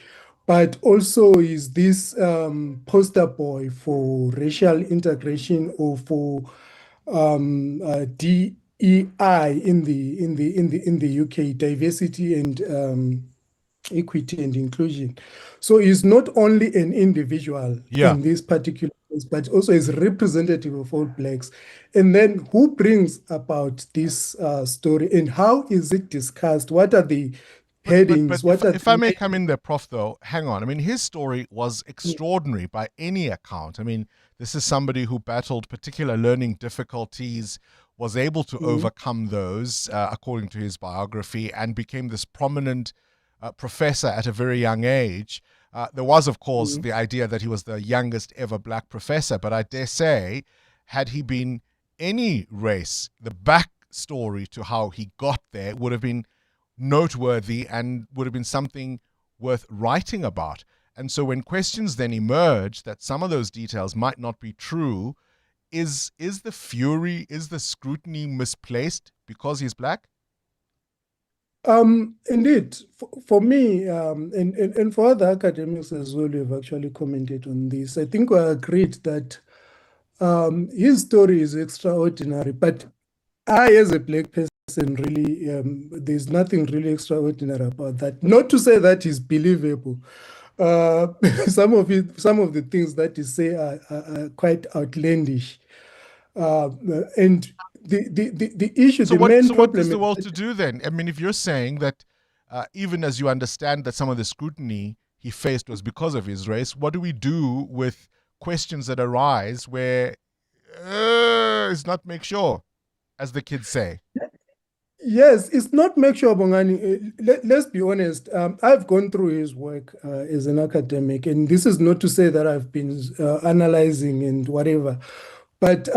but also is this poster boy for racial integration, or for DEI in the UK, diversity and equity and inclusion. So he's not only an individual in this particular case, but also is representative of all blacks. And then who brings about this story and how is it discussed? What are the headings? If I may come in there, Prof, though, hang on. I mean, his story was extraordinary by any account. I mean, this is somebody who battled particular learning difficulties, was able to overcome those, according to his biography, and became this prominent professor at a very young age. There was, of course, the idea that he was the youngest ever black professor, but I dare say, had he been any race, the backstory to how he got there would have been noteworthy and would have been something worth writing about. And so when questions then emerge that some of those details might not be true, is the fury, is the scrutiny misplaced because he's black? Indeed, for me, and for other academics as well, who have actually commented on this, I think we agreed that his story is extraordinary, but I, as a black person, really, there's nothing really extraordinary about that. Not to say that is believable. Some of the things that he say are quite outlandish, and the issue, the main problem. What is the world to do then? I mean, if you're saying that even as you understand that some of the scrutiny he faced was because of his race, what do we do with questions that arise where it's not make sure, as the kids say? Yes, it's not make sure, Bongani. Let's be honest. I've gone through his work as an academic, and this is not to say that I've been analyzing and whatever. But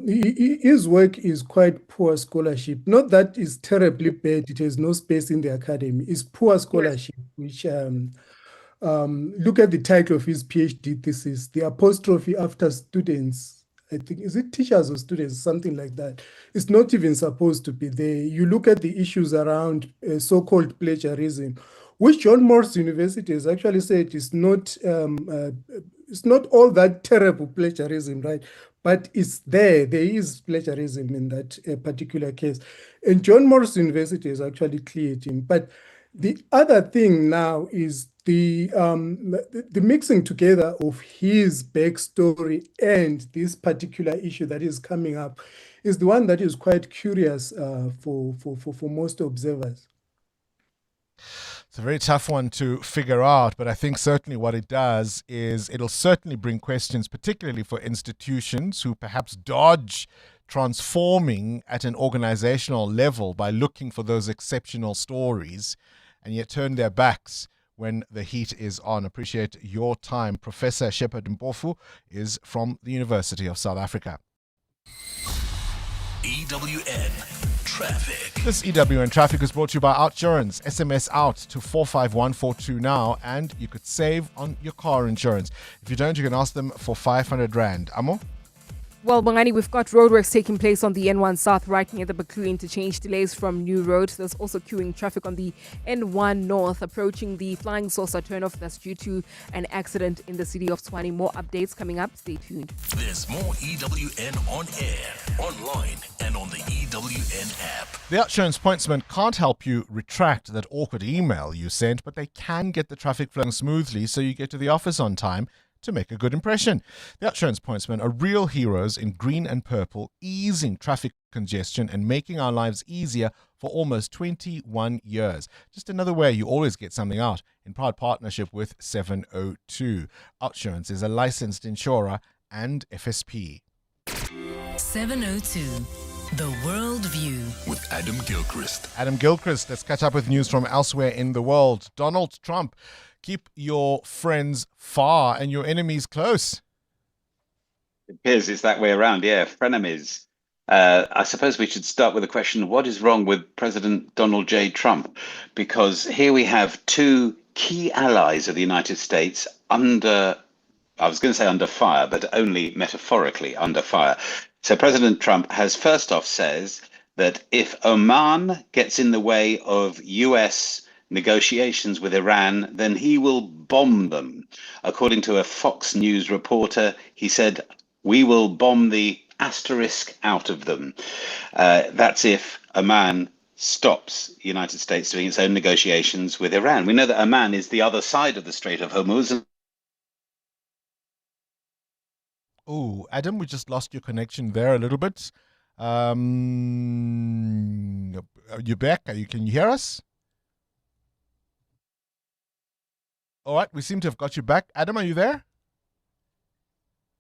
his work is quite poor scholarship. Not that it's terribly bad. It has no space in the academy. It's poor scholarship, which look at the title of his PhD thesis, the apostrophe after students. I think, is it teachers or students, something like that. It's not even supposed to be there. You look at the issues around so-called plagiarism, which John Moores University has actually said is not all that terrible plagiarism, right? But it's there. There is plagiarism in that particular case. And John Moores University has actually cleared him. But the other thing now is the mixing together of his backstory and this particular issue that is coming up is the one that is quite curious for most observers. It's a very tough one to figure out, but I think certainly what it does is it'll certainly bring questions, particularly for institutions who perhaps dodge transforming at an organizational level by looking for those exceptional stories and yet turn their backs when the heat is on. Appreciate your time. Professor Shepard Mpofu is from the University of South Africa. EWN Traffic. This EWN Traffic is brought to you by Outsurance. SMS out to 45142 now and you could save on your car insurance. If you don't, you can ask them for 500 Rand. Amo? Well, Bongani, we've got roadworks taking place on the N1 South right near the Baku interchange. Delays from New Road. There's also queuing traffic on the N1 North approaching the Flying Saucer turnoff. That's due to an accident in the city of Tshwane. More updates coming up. Stay tuned. There's more EWN on air, online, and on the EWN app. The Outsurance pointsman can't help you retract that awkward email you sent, but they can get the traffic flowing smoothly so you get to the office on time to make a good impression. The Outsurance pointsmen are real heroes in green and purple, easing traffic congestion and making our lives easier for almost 21 years. Just another way you always get something out, in proud partnership with 702. Outsurance is a licensed insurer and FSP. 702, The World View. With Adam Gilchrist. Adam Gilchrist, let's catch up with news from elsewhere in the world. Donald Trump, keep your friends far and your enemies close. It appears it's that way around, yeah, frenemies. I suppose we should start with the question, what is wrong with President Donald J. Trump? Because here we have two key allies of the United States under, I was going to say under fire, but only metaphorically under fire. So President Trump has first off says that if Oman gets in the way of US negotiations with Iran, then he will bomb them. According to a Fox News reporter, he said, we will bomb the asterisk out of them. That's if Oman stops the United States doing its own negotiations with Iran. We know that Oman is the other side of the Strait of Hormuz. Oh, Adam, we just lost your connection there a little bit. Are you back? Can you hear us? All right, we seem to have got you back. Adam, are you there?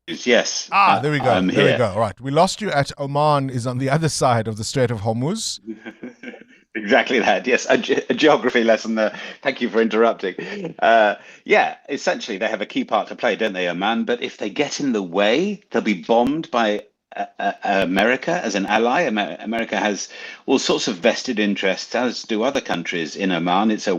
Yes. There we go. I'm there here. we go. All right, we lost you at Oman is on the other side of the Strait of Hormuz. Exactly that. Yes, a geography lesson there. Thank you for interrupting. Yeah, essentially they have a key part to play, don't they, Oman? But if they get in the way, they'll be bombed by America as an ally. America has all sorts of vested interests, as do other countries in Oman. It's a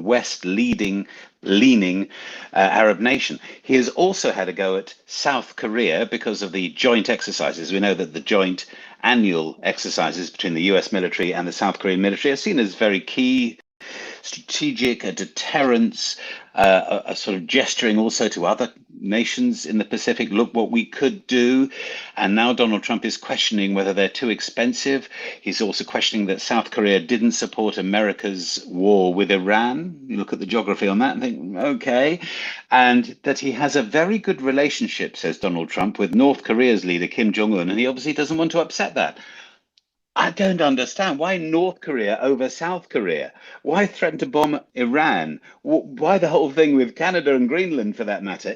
leaning Arab nation. He has also had a go at South Korea because of the joint exercises. We know that the joint annual exercises between the US military and the South Korean military are seen as very key, strategic, a deterrence, a sort of gesturing also to other nations in the Pacific. Look what we could do. And now Donald Trump is questioning whether they're too expensive. He's also questioning that South Korea didn't support America's war with Iran. You look at the geography on that and think, okay. And that he has a very good relationship, says Donald Trump, with North Korea's leader, Kim Jong-un, and he obviously doesn't want to upset that. I don't understand. Why North Korea over South Korea? Why threaten to bomb Iran? Why the whole thing with Canada and Greenland, for that matter?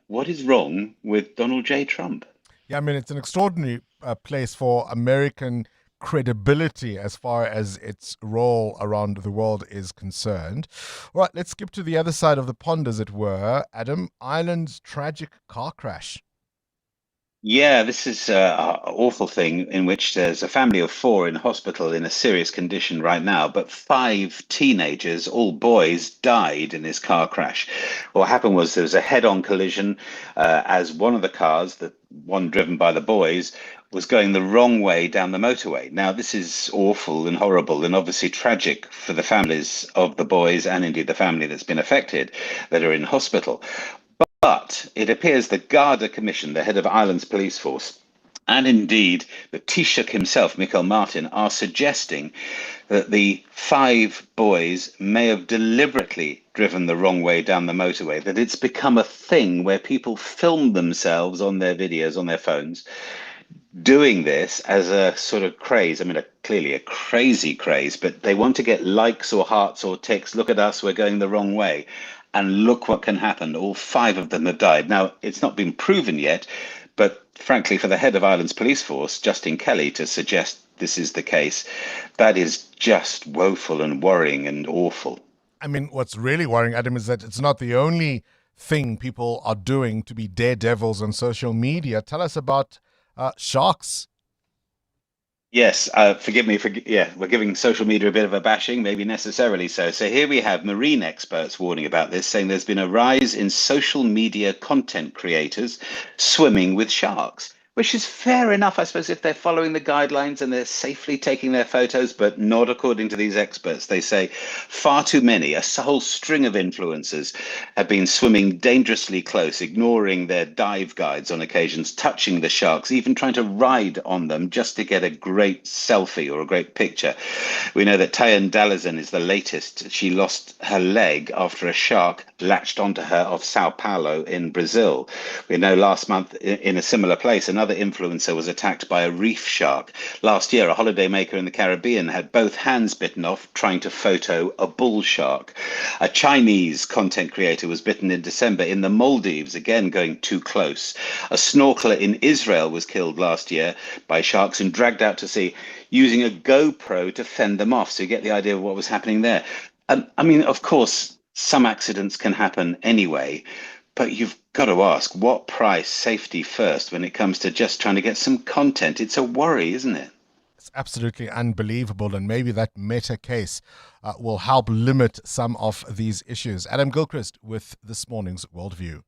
What is wrong with Donald J. Trump? Yeah, I mean, it's an extraordinary place for American credibility as far as its role around the world is concerned. All right, let's skip to the other side of the pond, as it were. Adam, Ireland's tragic car crash. Yeah, this is an awful thing in which there's a family of 4 in hospital in a serious condition right now, but 5 teenagers, all boys, died in this car crash. What happened was there was a head-on collision as one of the cars, the one driven by the boys, was going the wrong way down the motorway. Now, this is awful and horrible and obviously tragic for the families of the boys and indeed the family that's been affected that are in hospital. But it appears the Garda Commission, the head of Ireland's police force, and indeed the Taoiseach himself, Michael Martin, are suggesting that the 5 boys may have deliberately driven the wrong way down the motorway, that it's become a thing where people film themselves on their videos, on their phones, doing this as a sort of craze. I mean, clearly a crazy craze, but they want to get likes or hearts or ticks. Look at us, we're going the wrong way. And look what can happen. All 5 of them have died. Now, it's not been proven yet, but frankly, for the head of Ireland's police force, Justin Kelly, to suggest this is the case, that is just woeful and worrying and awful. I mean, what's really worrying, Adam, is that it's not the only thing people are doing to be daredevils on social media. Tell us about sharks. Yes, forgive me. We're giving social media a bit of a bashing, maybe necessarily so. So here we have marine experts warning about this, saying there's been a rise in social media content creators swimming with sharks, which is fair enough, I suppose, if they're following the guidelines and they're safely taking their photos, but not according to these experts. They say far too many, a whole string of influencers have been swimming dangerously close, ignoring their dive guides on occasions, touching the sharks, even trying to ride on them just to get a great selfie or a great picture. We know that Tayan Dalazan is the latest. She lost her leg after a shark latched onto her off Sao Paulo in Brazil. We know last month in a similar place, another influencer was attacked by a reef shark. Last year, a holidaymaker in the Caribbean had both hands bitten off trying to photo a bull shark. A Chinese content creator was bitten in December in the Maldives, again going too close. A snorkeler in Israel was killed last year by sharks and dragged out to sea using a GoPro to fend them off. So you get the idea of what was happening there. I mean, of course, some accidents can happen anyway, but you've got to ask, what price safety first when it comes to just trying to get some content? It's a worry, isn't it? It's absolutely unbelievable, and maybe that meta case will help limit some of these issues. Adam Gilchrist with this morning's Worldview.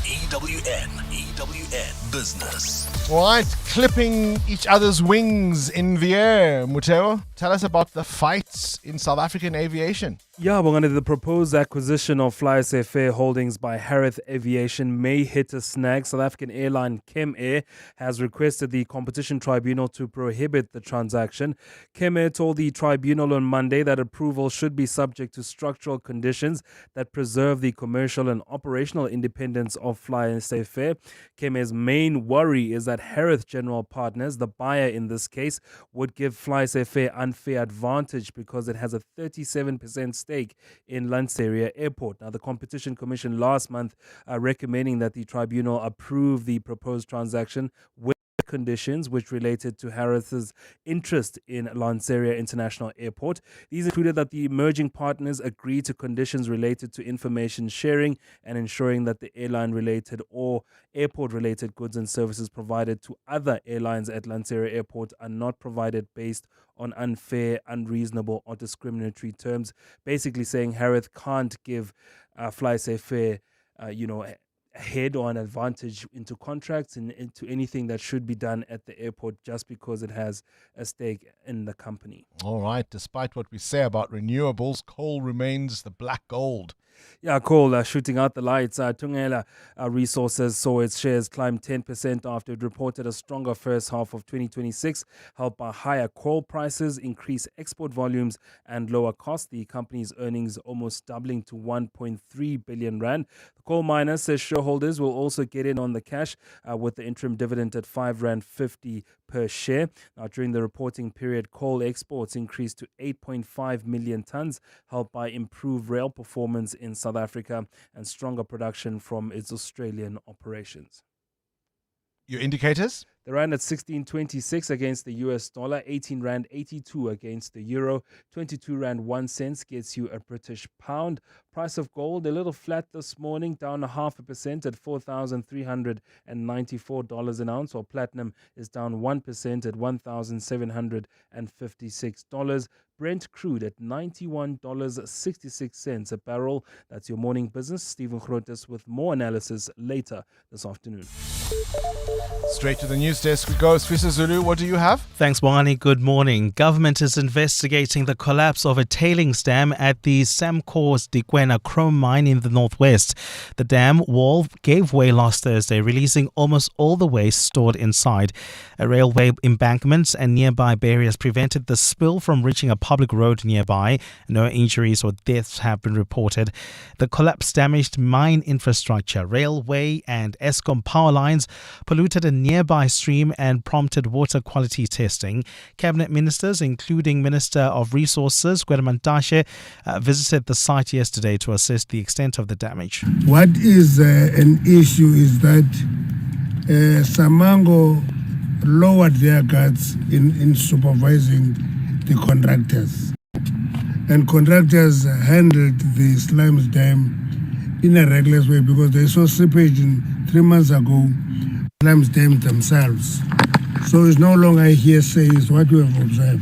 EWN Business. All right, clipping each other's wings in the air. Muteo, tell us about the fights in South African aviation. Yeah, Bongani, the proposed acquisition of FlySafair Holdings by Harith Aviation may hit a snag. South African airline KemAir has requested the Competition Tribunal to prohibit the transaction. KemAir told the tribunal on Monday that approval should be subject to structural conditions that preserve the commercial and operational independence of FlySafair. KemAir's main worry is that Harith General Partners, the buyer in this case, would give FlySafair unfair advantage because it has a 37% stake in Lanseria Airport. Now, the Competition Commission last month recommending that the tribunal approve the proposed transaction with conditions which related to Harith's interest in Lanseria International Airport. These included that the emerging partners agree to conditions related to information sharing and ensuring that the airline-related or airport-related goods and services provided to other airlines at Lanseria Airport are not provided based on unfair, unreasonable, or discriminatory terms. Basically saying Harith can't give FlySafair, a head or an advantage into contracts and into anything that should be done at the airport just because it has a stake in the company. All right. Despite what we say about renewables, coal remains the black gold. Yeah, coal shooting out the lights. Tungela Resources saw its shares climb 10% after it reported a stronger first half of 2026, helped by higher coal prices, increased export volumes, and lower costs. The company's earnings almost doubling to 1.3 billion rand. The coal miner says shareholders will also get in on the cash with the interim dividend at 5.50 rand per share. Now, during the reporting period, coal exports increased to 8.5 million tons, helped by improved rail performance in South Africa and stronger production from its Australian operations. Your indicators? The rand at 16.26 against the US dollar, 18 rand 82 against the euro, 22 rand 1 cent gets you a British pound. Price of gold a little flat this morning, down 0.5% at $4,394 an ounce, while platinum is down 1% at $1,756. Brent crude at $91.66 a barrel. That's your morning business. Stephen Grotes with more analysis later this afternoon. Straight to the news desk we go. Sfisa Zulu, what do you have? Thanks, Bongani. Good morning. Government is investigating the collapse of a tailings dam at the Samcor's Dikwena chrome mine in the northwest. The dam wall gave way last Thursday, releasing almost all the waste stored inside. A railway embankment and nearby barriers prevented the spill from reaching a public road nearby. No injuries or deaths have been reported. The collapse damaged mine infrastructure, railway and Eskom power lines, polluted a nearby stream and prompted water quality testing. Cabinet ministers, including Minister of Resources, Gwede visited the site yesterday to assess the extent of the damage. What is an issue is that Samango lowered their guards in supervising the contractors. And contractors handled the slimes dam in a reckless way because they saw seepage 3 months ago. Slimes dam themselves. So it's no longer hearsay, it's what we have observed.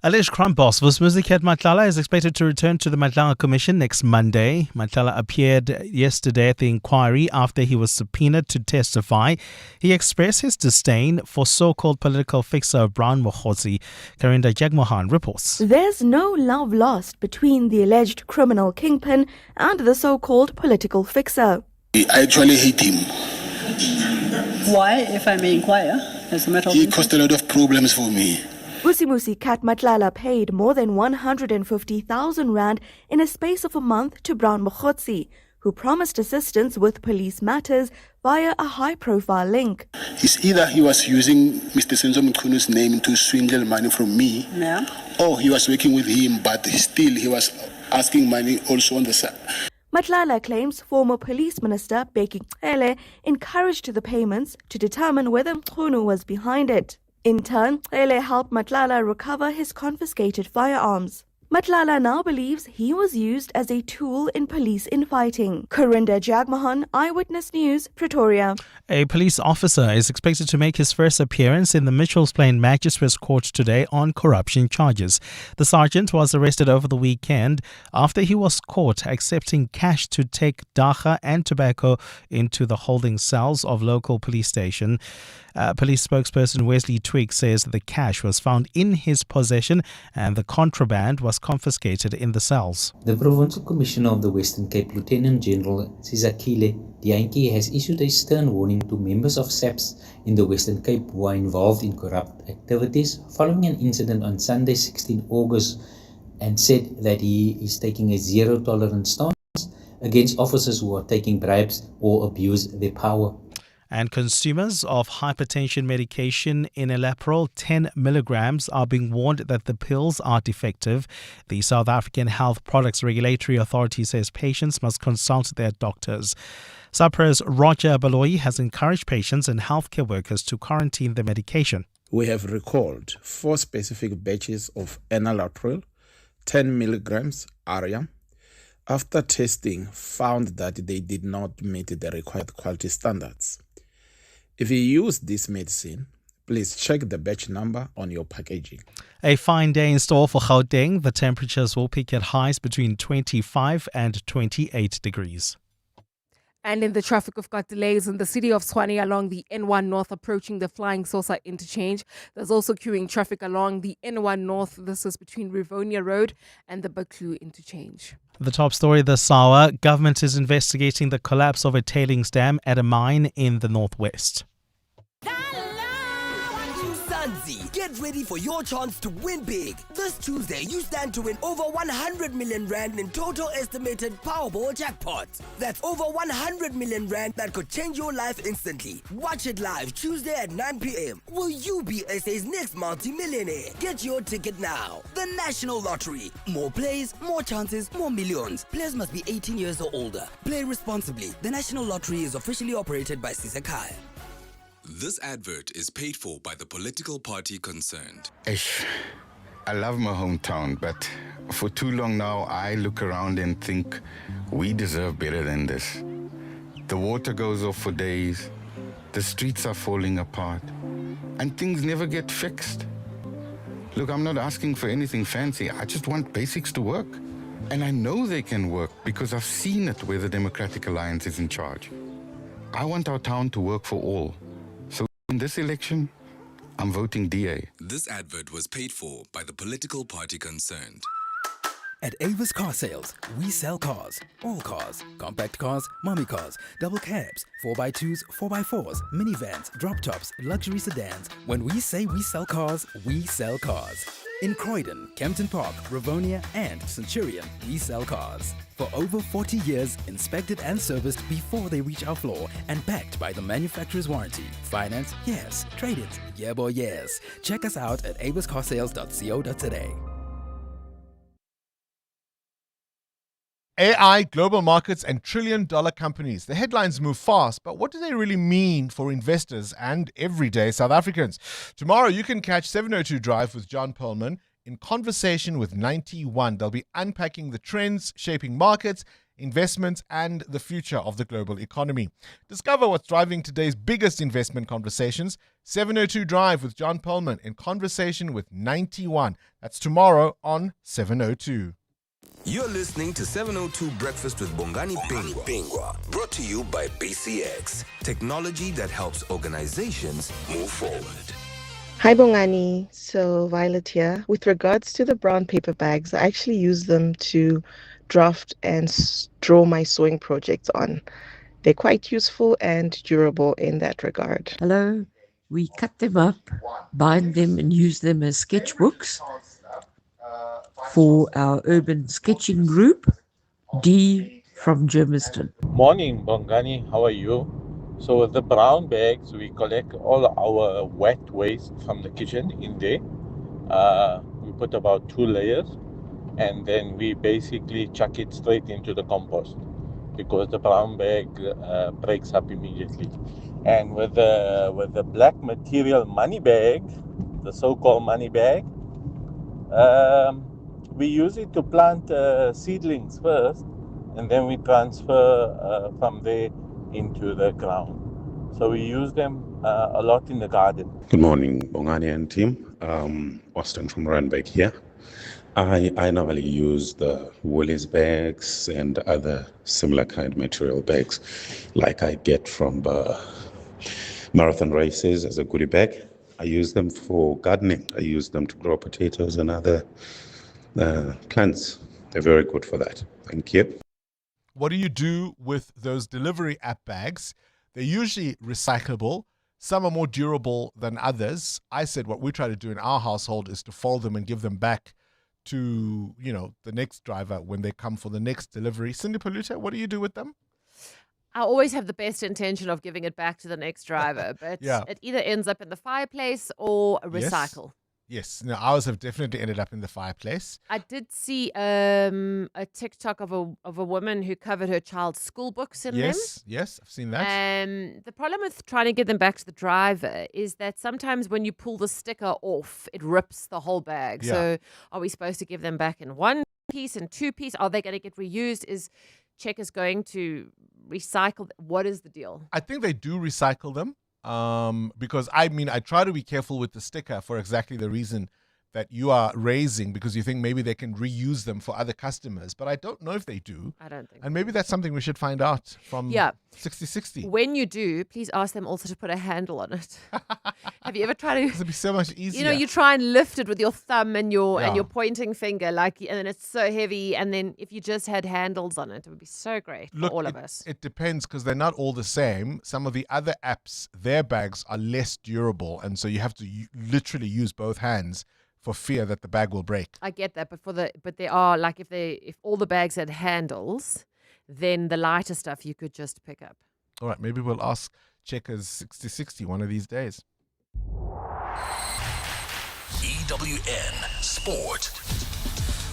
Alleged crime boss Vusmuzikat Matlala is expected to return to the Matlala Commission next Monday. Matlala appeared yesterday at the inquiry after he was subpoenaed to testify. He expressed his disdain for so-called political fixer Brown Mokhotsi. Karinda Jagmohan reports. There's no love lost between the alleged criminal kingpin and the so-called political fixer. I actually hate him. Why, if I may inquire, as a matter of He caused a lot of problems for me. Vusimusikat Matlala paid more than 150,000 rand in a space of a month to Brown Mokhotsi, who promised assistance with police matters via a high-profile link. It's either he was using Mr. Senzo Mkhunu's name to swindle money from me, or he was working with him, but still he was asking money also on the side. Matlala claims former police minister Beki Cele encouraged the payments to determine whether Mkhunu was behind it. In turn, Cele helped Matlala recover his confiscated firearms. Matlala now believes he was used as a tool in police infighting. Karinda Jagmohan, Eyewitness News, Pretoria. A police officer is expected to make his first appearance in the Mitchells Plain Magistrates Court today on corruption charges. The sergeant was arrested over the weekend after he was caught accepting cash to take dacha and tobacco into the holding cells of local police station. Police spokesperson Wesley Twigg says the cash was found in his possession and the contraband was confiscated in the cells. The Provincial Commissioner of the Western Cape, Lieutenant General Sizakile Dianki, has issued a stern warning to members of SAPS in the Western Cape who are involved in corrupt activities following an incident on Sunday, 16 August, and said that he is taking a zero-tolerance stance against officers who are taking bribes or abuse their power. And consumers of hypertension medication in Elapril 10 milligrams are being warned that the pills are defective. The South African Health Products Regulatory Authority says patients must consult their doctors. SAPRA's Roger Baloyi has encouraged patients and healthcare workers to quarantine the medication. We have recalled 4 specific batches of enalapril, 10 milligrams ARIA. After testing, found that they did not meet the required quality standards. If you use this medicine, please check the batch number on your packaging. A fine day in store for Gauteng. The temperatures will peak at highs between 25 and 28 degrees. And in the traffic, we've got delays in the city of Tshwane along the N1 North approaching the Flying Saucer interchange. There's also queuing traffic along the N1 North. This is between Rivonia Road and the Baklu interchange. The top story this hour, government is investigating the collapse of a tailings dam at a mine in the northwest. Get ready for your chance to win big. This Tuesday, you stand to win over 100 million rand in total estimated Powerball jackpot. That's over 100 million rand that could change your life instantly. Watch it live Tuesday at 9 p.m. Will you be SA's next multi-millionaire? Get your ticket now. The National Lottery. More plays, more chances, more millions. Players must be 18 years or older. Play responsibly. The National Lottery is officially operated by Sisakai. This advert is paid for by the political party concerned. I love my hometown, but for too long now, I look around and think we deserve better than this. The water goes off for days, the streets are falling apart, and things never get fixed. Look, I'm not asking for anything fancy. I just want basics to work. And I know they can work because I've seen it where the Democratic Alliance is in charge. I want our town to work for all. In this election, I'm voting DA. This advert was paid for by the political party concerned. At Avis Car Sales, we sell cars. All cars. Compact cars, mommy cars, double cabs, 4x2s, 4x4s, minivans, drop tops, luxury sedans. When we say we sell cars, we sell cars. In Croydon, Kempton Park, Rivonia, and Centurion, we sell cars. For over 40 years, inspected and serviced before they reach our floor and backed by the manufacturer's warranty. Finance? Yes. Trade-ins? Yeah boy, yes. Check us out at aviscarsales.co.za. AI, global markets, and trillion-dollar companies. The headlines move fast, but what do they really mean for investors and everyday South Africans? Tomorrow, you can catch 702 Drive with John Perlman in conversation with 91. They'll be unpacking the trends shaping markets, investments, and the future of the global economy. Discover what's driving today's biggest investment conversations. 702 Drive with John Perlman in conversation with 91. That's tomorrow on 702. You're listening to 702 Breakfast with Bongani Bingwa, brought to you by BCX, technology that helps organizations move forward. Hi Bongani, so Violet here. With regards to the brown paper bags, I actually use them to draft and draw my sewing projects on. They're quite useful and durable in that regard. Hello, we cut them up, bind them and use them as sketchbooks for our urban sketching group, D from Germiston. Morning, Bongani. How are you? So with the brown bags, we collect all our wet waste from the kitchen in there. We put about 2 layers, and then we basically chuck it straight into the compost because the brown bag breaks up immediately. And with the black material money bag, the so-called money bag, we use it to plant seedlings first, and then we transfer from there into the ground. So we use them a lot in the garden. Good morning, Bongani and team. Austin from Randburg here. I normally use the Woolies bags and other similar kind material bags like I get from marathon races as a goodie bag. I use them for gardening. I use them to grow potatoes and other plants. They're very good for that. Thank you. What do you do with those delivery app bags? They're usually recyclable. Some are more durable than others. I said what we try to do in our household is to fold them and give them back to, the next driver when they come for the next delivery. Cindy Paluta, what do you do with them? I always have the best intention of giving it back to the next driver, but Yeah. it either ends up in the fireplace or recycle. Yes. No, ours have definitely ended up in the fireplace. I did see a TikTok of a woman who covered her child's school books in them. Yes, I've seen that. The problem with trying to get them back to the driver is that sometimes when you pull the sticker off, it rips the whole bag. Yeah. So are we supposed to give them back in one piece and two piece? Are they going to get reused? Is Checkers going to recycle? What is the deal? I think they do recycle them because, I try to be careful with the sticker for exactly the reason that you are raising, because you think maybe they can reuse them for other customers. But I don't know if they do. I don't think And maybe that's something we should find out from 6060. When you do, please ask them also to put a handle on it. Have you ever tried to? It'd be so much easier. You try and lift it with your thumb and your Yeah. pointing finger, and then it's so heavy. And then if you just had handles on it, it would be so great for all of us. It depends, because they're not all the same. Some of the other apps, their bags are less durable, and so you have to literally use both hands for fear that the bag will break. I get that, but they are like if all the bags had handles, then the lighter stuff you could just pick up. All right, maybe we'll ask Checkers 6060 one of these days. EWN Sport.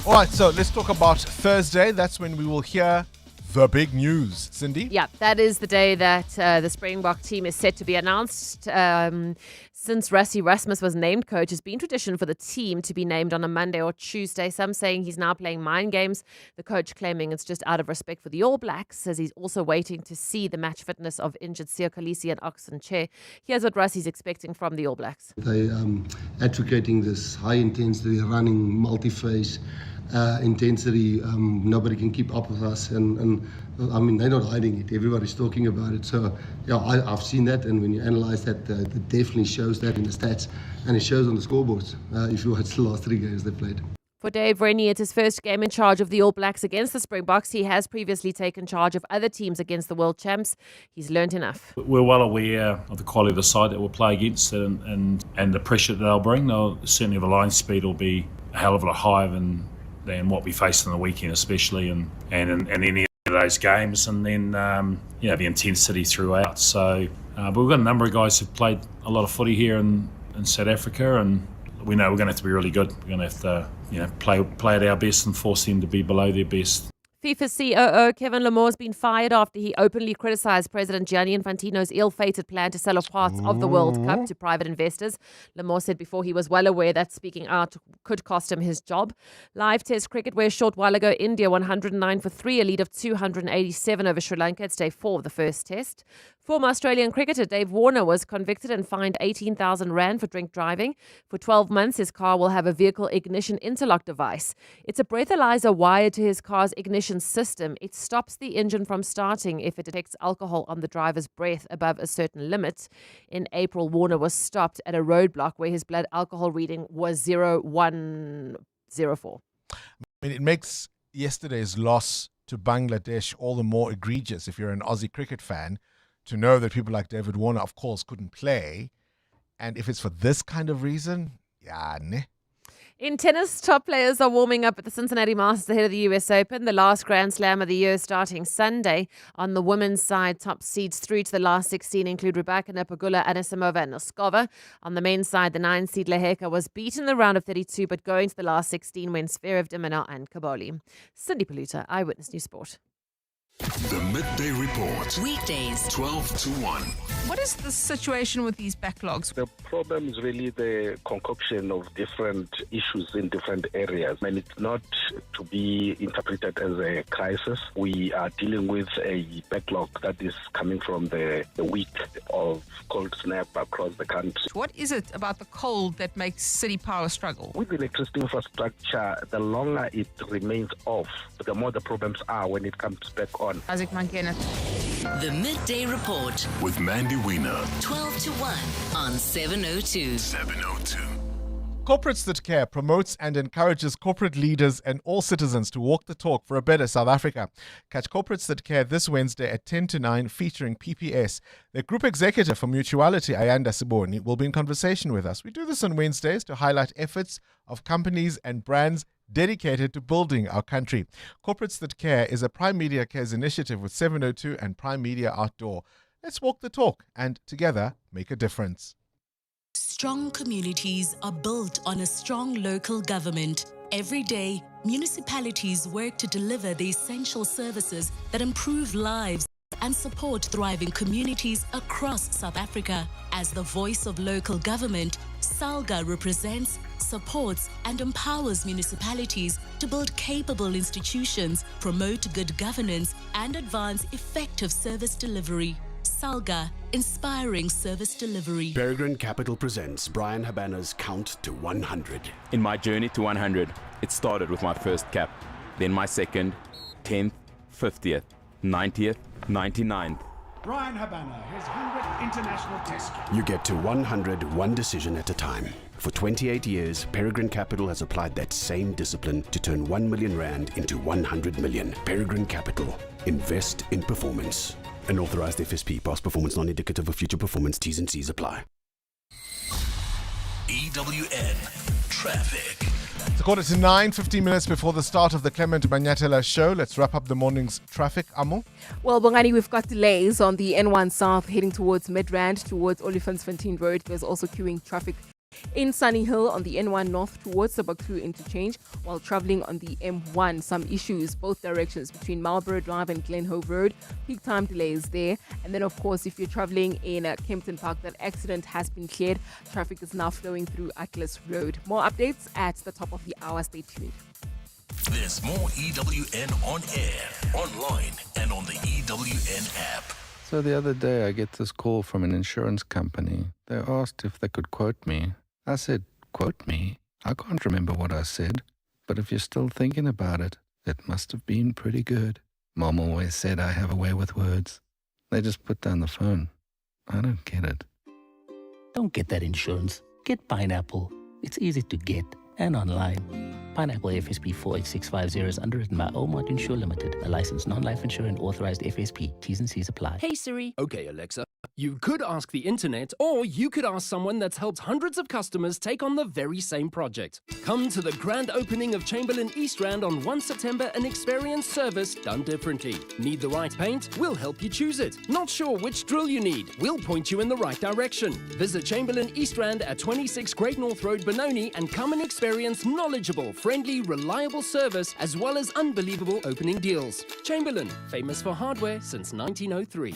All right, so let's talk about Thursday. That's when we will hear the big news. Cindy? Yeah, that is the day that the Springbok team is set to be announced. Since Rassie Rasmus was named coach, it's been tradition for the team to be named on a Monday or Tuesday. Some saying he's now playing mind games. The coach claiming it's just out of respect for the All Blacks, says he's also waiting to see the match fitness of injured Siya Kolisi and Oxen Che. Here's what Rassie's expecting from the All Blacks. They advocating this high intensity running, multi-phase intensity. Nobody can keep up with us, and they're not hiding it. Everybody's talking about it. So I've seen that, and when you analyze that, it definitely shows that in the stats, and it shows on the scoreboards if you watch the last 3 games they played. For Dave Rennie, it's his first game in charge of the All Blacks against the Springboks. He has previously taken charge of other teams against the world champs. He's learnt enough. We're well aware of the quality of the side that we'll play against and the pressure that they'll bring. Certainly the line speed will be a hell of a lot higher than what we faced on the weekend, especially, and any of those games, and then the intensity throughout. So, but we've got a number of guys who've played a lot of footy here in South Africa, and we know we're going to have to be really good. We're going to have to play at our best and force them to be below their best. FIFA COO Kevin Lamore has been fired after he openly criticised President Gianni Infantino's ill-fated plan to sell off parts of the World Cup to private investors. Lamore said before he was well aware that speaking out could cost him his job. Live Test cricket, where a short while ago India 109 for 3, a lead of 287 over Sri Lanka. It's day 4 of the first test. Former Australian cricketer Dave Warner was convicted and fined 18,000 rand for drink driving. For 12 months, his car will have a vehicle ignition interlock device. It's a breathalyzer wired to his car's ignition system. It stops the engine from starting if it detects alcohol on the driver's breath above a certain limit. In April, Warner was stopped at a roadblock where his blood alcohol reading was 0.104. It makes yesterday's loss to Bangladesh all the more egregious if you're an Aussie cricket fan, to know that people like David Warner, of course, couldn't play. And if it's for this kind of reason, ne. In tennis, top players are warming up at the Cincinnati Masters ahead of the US Open, the last Grand Slam of the year starting Sunday. On the women's side, top seeds through to the last 16 include Rebecca Pegula, Anisimova and Noskova. On the men's side, the 9-seed Leheka was beaten in the round of 32, but going to the last 16 when Zverev, Dimina and Kaboli. Cindy Paluta, Eyewitness News Sport. The Midday Report. Weekdays, 12 to 1. What is the situation with these backlogs? The problem is really the concoction of different issues in different areas, and it's not to be interpreted as a crisis. We are dealing with a backlog that is coming from the week of cold snap across the country. What is it about the cold that makes City Power struggle? With electricity infrastructure, the longer it remains off, the more the problems are when it comes back on. Isaac Mankena. The Midday Report with Mandy Wiener. 12 to 1 on 702. 702. Corporates That Care promotes and encourages corporate leaders and all citizens to walk the talk for a better South Africa. Catch Corporates That Care this Wednesday at 10 to 9 featuring PPS. The Group Executive for Mutuality, Ayanda Siboni, will be in conversation with us. We do this on Wednesdays to highlight efforts of companies and brands dedicated to building our country. Corporates That Care is a Prime Media Cares initiative with 702 and Prime Media Outdoor. Let's walk the talk and together make a difference. Strong communities are built on a strong local government. Every day, municipalities work to deliver the essential services that improve lives and support thriving communities across South Africa. As the voice of local government, SALGA represents, supports and empowers municipalities to build capable institutions, promote good governance and advance effective service delivery. SALGA, inspiring service delivery. Peregrine Capital presents Brian Habana's Count to 100. In my journey to 100, it started with my first cap, then my second, 10th, 50th, 90th, 99th. Brian Habana, his 100th international test cap. You get to 100 one decision at a time. For 28 years, Peregrine Capital has applied that same discipline to turn 1 million rand into 100 million. Peregrine Capital. Invest in performance. An authorized FSP. Past performance non-indicative of future performance. T's and C's apply. EWN Traffic. It's 8:45, 15 minutes before the start of the Clement Manyatela show. Let's wrap up the morning's traffic, Amo. Well, Bongani, we've got delays on the N1 South heading towards Midrand, towards Olifantsfontein Road. There's also queuing traffic in Sunny Hill on the N1 North towards the Bakru interchange. While travelling on the M1, some issues both directions between Marlborough Drive and Glenhove Road. Peak time delays there. And then, of course, if you're travelling in Kempton Park, that accident has been cleared. Traffic is now flowing through Atlas Road. More updates at the top of the hour. Stay tuned. There's more EWN on air, online, and on the EWN app. So the other day I get this call from an insurance company. They asked if they could quote me. I said, quote me? I can't remember what I said. But if you're still thinking about it, it must have been pretty good. Mom always said I have a way with words. They just put down the phone. I don't get it. Don't get that insurance. Get Pineapple. It's easy to get and online. Pineapple FSP 48650 is underwritten by Omart Insure Limited, a licensed non-life insurer and authorized FSP. T's and C's apply. Hey Siri. Okay, Alexa. You could ask the internet, or you could ask someone that's helped hundreds of customers take on the very same project. Come to the grand opening of Chamberlain East Rand on 1 September and experience service done differently. Need the right paint? We'll help you choose it. Not sure which drill you need? We'll point you in the right direction. Visit Chamberlain East Rand at 26 Great North Road, Benoni, and come and experience knowledgeable, friendly, reliable service as well as unbelievable opening deals. Chamberlain, famous for hardware since 1903.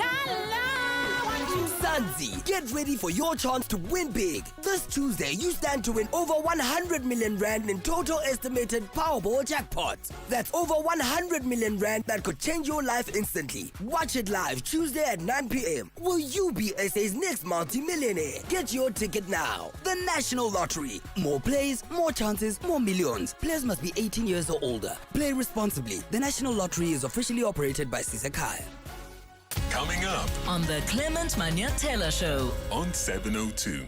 Msanzi, get ready for your chance to win big. This Tuesday, you stand to win over 100 million rand in total estimated Powerball jackpot. That's over 100 million rand that could change your life instantly. Watch it live Tuesday at 9 p.m. Will you be SA's next multi-millionaire? Get your ticket now. The National Lottery. More plays, more chances, more millions. Players must be 18 years or older. Play responsibly. The National Lottery is officially operated by Sisekaya. Coming up on the Clement Manyatela Show on 702.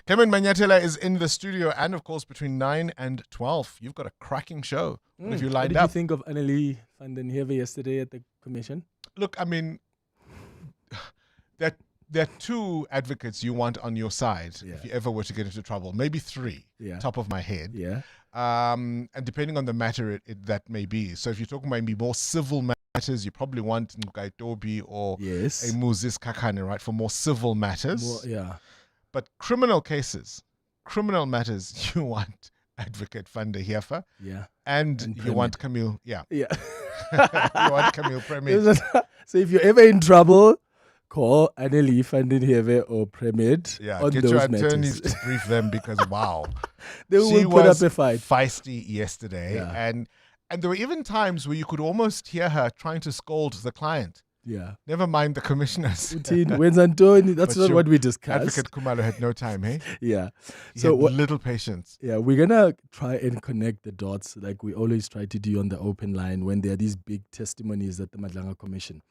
Clement Manyatela is in the studio, and of course, between 9 and 12, you've got a cracking show. What have you lined up? up? What did you think of Annelie van den Heever yesterday at the commission? Look, I mean, there are two advocates you want on your side if you ever were to get into trouble. Maybe three, top of my head. Yeah. And depending on the matter that may be. So if you're talking maybe more civil matters, you probably want Ngai Tobi or a Moses Kakane, right, for more civil matters. But criminal cases, criminal matters, you want Advocate van der Heever. Yeah. And you want Camille. Yeah. You want Camille Premier. So if you're ever in trouble, call Annelie van den Heever or Premier. Yeah, on get those your attorneys matters. to brief them because, wow. They will put up a fight. Feisty yesterday. And there were even times where you could almost hear her trying to scold the client. Yeah. Never mind the commissioners. When's Antoni? That's not what we discussed. Advocate Kumalo had no time, hey? Yeah. He had little patience. Yeah, we're going to try and connect the dots like we always try to do on the open line when there are these big testimonies at the Madlanga Commission.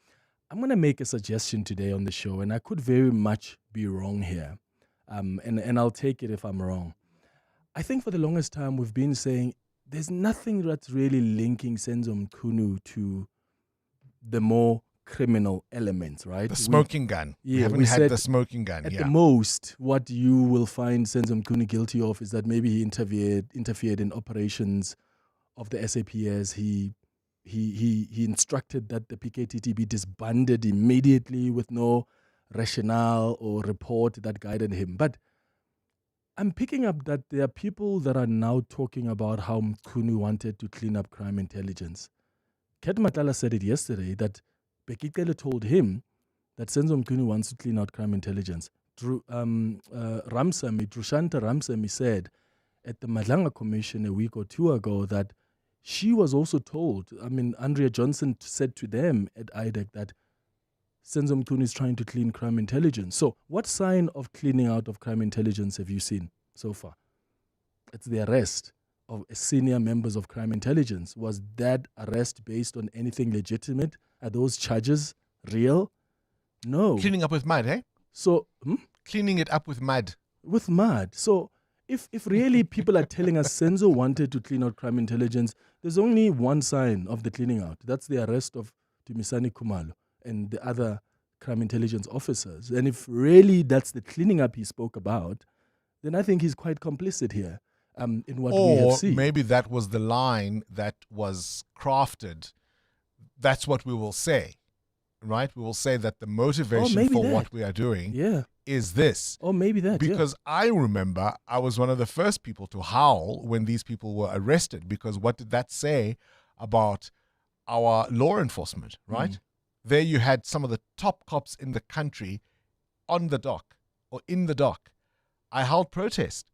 I'm going to make a suggestion today on the show, and I could very much be wrong here. And I'll take it if I'm wrong. I think for the longest time we've been saying there's nothing that's really linking Senzo Mchunu to the more criminal elements, right? The smoking gun. Yeah, we haven't we had said the smoking gun. At Yeah. the most, what you will find Senzo Mchunu guilty of is that maybe he interfered in operations of the SAPS. He instructed that the PKTT be disbanded immediately with no rationale or report that guided him. But I'm picking up that there are people that are now talking about how Mchunu wanted to clean up crime intelligence. Ket Matala said it yesterday that Bekikele told him that Senzo Mchunu wants to clean out crime intelligence. Trushanta Ramsamy said at the Madlanga Commission a week or two ago that she was also told, Andrea Johnson said to them at IDEC that Senzo Mchunu is trying to clean crime intelligence. So what sign of cleaning out of crime intelligence have you seen so far? It's the arrest of senior members of crime intelligence. Was that arrest based on anything legitimate? Are those charges real? No. Cleaning up with mud, eh? So, Cleaning it up with mud. With mud. So, if really people are telling us Senzo wanted to clean out crime intelligence, there's only one sign of the cleaning out. That's the arrest of Timisani Kumalo and the other crime intelligence officers. And if really that's the cleaning up he spoke about, then I think he's quite complicit here in what we have seen. Or maybe that was the line that was crafted. That's what we will say, right? We will say that the motivation for what we are doing is this. Or maybe that, Because I remember I was one of the first people to howl when these people were arrested, because what did that say about our law enforcement, right? There you had some of the top cops in the country on the dock or in the dock. I held protest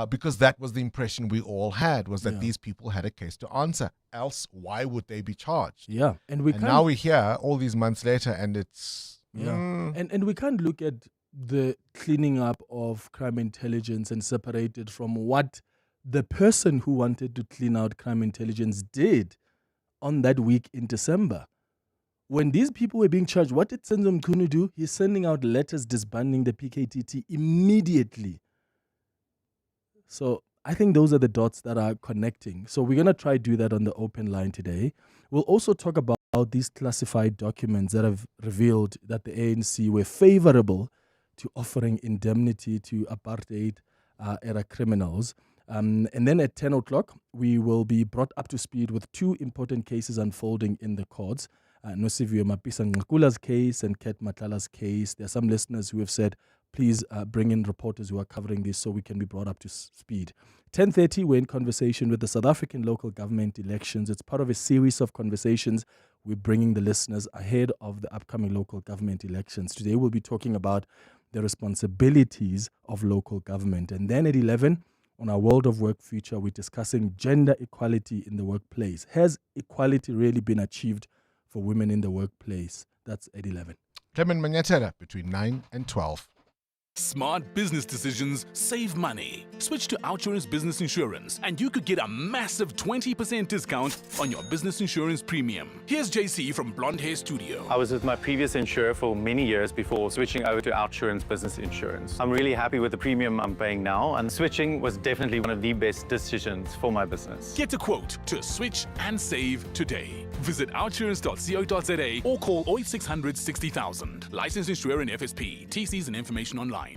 because that was the impression we all had, was that these people had a case to answer. Else, why would they be charged? Yeah. And now we're here all these months later and it's... And we can't look at the cleaning up of crime intelligence and separate it from what the person who wanted to clean out crime intelligence did on that week in December. When these people were being charged, what did Senzo Mchunu do? He's sending out letters disbanding the PKTT immediately. So I think those are the dots that are connecting. So we're going to try to do that on the open line today. We'll also talk about these classified documents that have revealed that the ANC were favorable to offering indemnity to apartheid-era criminals. And then at 10 o'clock, we will be brought up to speed with two important cases unfolding in the courts. Nosivio Mapisa Ngakula's case and Ket Matlala's case. There are some listeners who have said, please bring in reporters who are covering this so we can be brought up to speed. 10:30, we're in conversation with the South African local government elections. It's part of a series of conversations we're bringing the listeners ahead of the upcoming local government elections. Today, we'll be talking about the responsibilities of local government. And then at 11, on our World of Work feature, we're discussing gender equality in the workplace. Has equality really been achieved for women in the workplace? That's at 11. Clement Manyatela between 9 and 12. Smart business decisions save money. Switch to Outsurance Business Insurance and you could get a massive 20% discount on your business insurance premium. Here's JC from Blonde Hair Studio. I was with my previous insurer for many years before switching over to Outsurance Business Insurance. I'm really happy with the premium I'm paying now, and switching was definitely one of the best decisions for my business. Get a quote to switch and save today. Visit outsurance.co.za or call 0800 60,000. Licensed insurer and FSP. TCs and information online.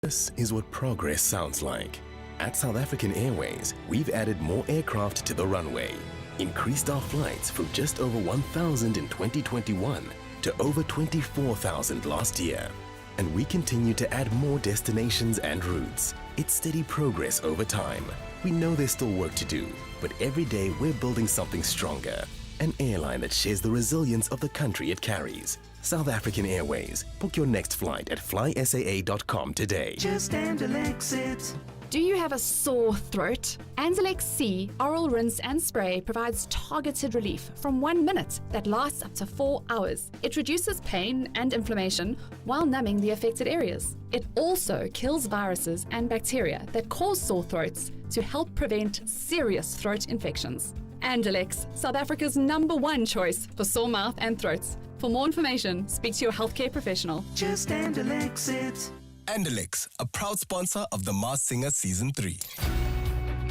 This is what progress sounds like. At South African Airways, we've added more aircraft to the runway, increased our flights from just over 1,000 in 2021 to over 24,000 last year. And we continue to add more destinations and routes. It's steady progress over time. We know there's still work to do, but every day we're building something stronger. An airline that shares the resilience of the country it carries. South African Airways. Book your next flight at flysaa.com today. Just Andalex it. Do you have a sore throat? Andalex C Oral Rinse and Spray provides targeted relief from 1 minute that lasts up to 4 hours. It reduces pain and inflammation while numbing the affected areas. It also kills viruses and bacteria that cause sore throats to help prevent serious throat infections. Andalex, South Africa's #1 choice for sore mouth and throats. For more information, speak to your healthcare professional. Just Andalex it. Andalex, a proud sponsor of The Masked Singer Season 3.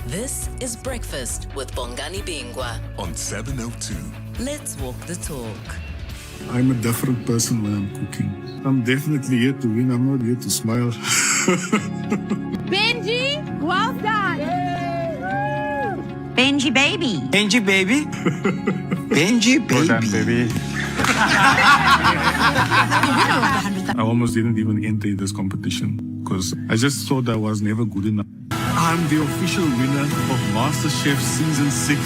This is Breakfast with Bongani Bingwa on 702. Let's walk the talk. I'm a different person when I'm cooking. I'm definitely here to win. I'm not here to smile. Benji, well done. Benji baby. Benji baby. Benji baby. Well done, baby. I almost didn't even enter this competition because I just thought I was never good enough. I'm the official winner of MasterChef Season 6.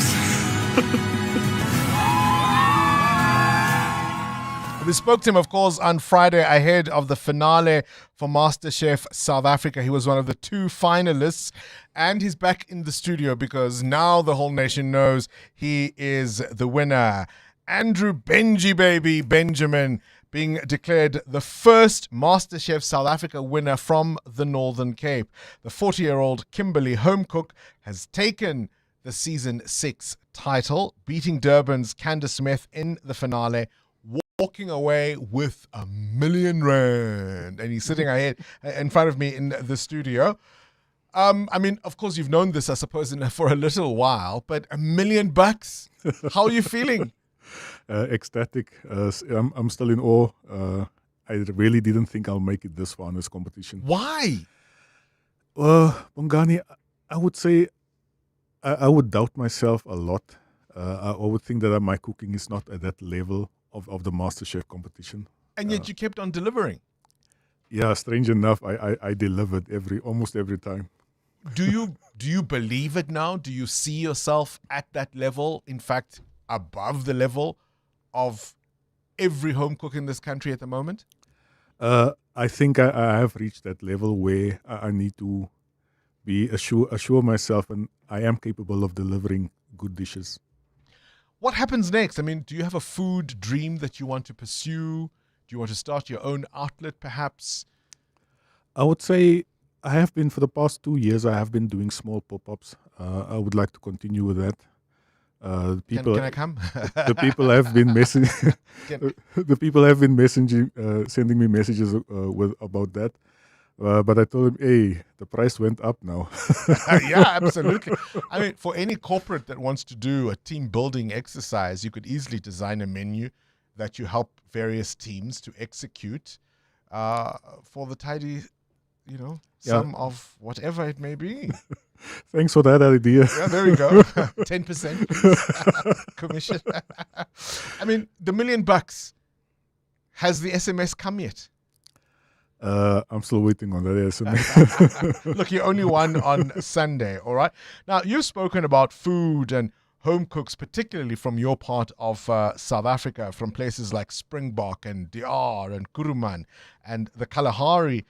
We spoke to him, of course, on Friday ahead of the finale for MasterChef South Africa. He was one of the 2 finalists, and he's back in the studio because now the whole nation knows he is the winner. Andrew Benji Baby Benjamin being declared the first MasterChef South Africa winner from the Northern Cape. The 40-year-old Kimberley home cook has taken the Season 6 title, beating Durban's Candace Smith in the finale, walking away with R1 million. And he's sitting ahead in front of me in the studio. I mean, of course, you've known this, I suppose, for a little while, but $1 million? How are you feeling? Ecstatic. I'm still in awe. I really didn't think I'll make it this far in this competition. Why? Bongani, I would say I would doubt myself a lot. I would think that my cooking is not at that level of the MasterChef competition. And yet you kept on delivering. Yeah, strange enough, I delivered almost every time. Do you believe it now? Do you see yourself at that level? In fact, above the level of every home cook in this country at the moment? I think I have reached that level where I need to be assure myself, and I am capable of delivering good dishes. What happens next? I mean, do you have a food dream that you want to pursue? Do you want to start your own outlet, perhaps? I would say I have been, for the past 2 years, I have been doing small pop-ups. I would like to continue with that. Can I come? The people have been messaging. The people have been sending me messages about that. But I told him, hey, the price went up now. Yeah, absolutely. I mean, for any corporate that wants to do a team building exercise, you could easily design a menu that you help various teams to execute for the tidy, sum of whatever it may be. Thanks for that idea. Yeah, there we go. 10% commission. I mean, the $1 million, has the SMS come yet? I'm still waiting on that SMS. Look, you only won on Sunday, all right? Now, you've spoken about food and home cooks, particularly from your part of South Africa, from places like Springbok and DR and Kuruman and the Kalahari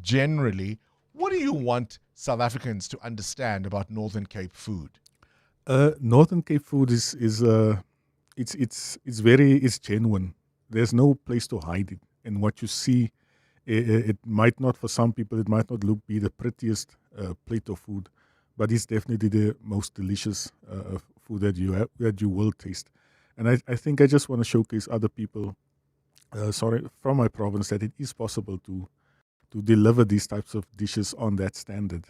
generally. What do you want South Africans to understand about Northern Cape food? Northern Cape food is it's genuine. There's no place to hide it. And what you see, it might not, for some people, it might not be the prettiest plate of food, but it's definitely the most delicious food that you will taste. And I think I just want to showcase other people, from my province, that it is possible to deliver these types of dishes on that standard.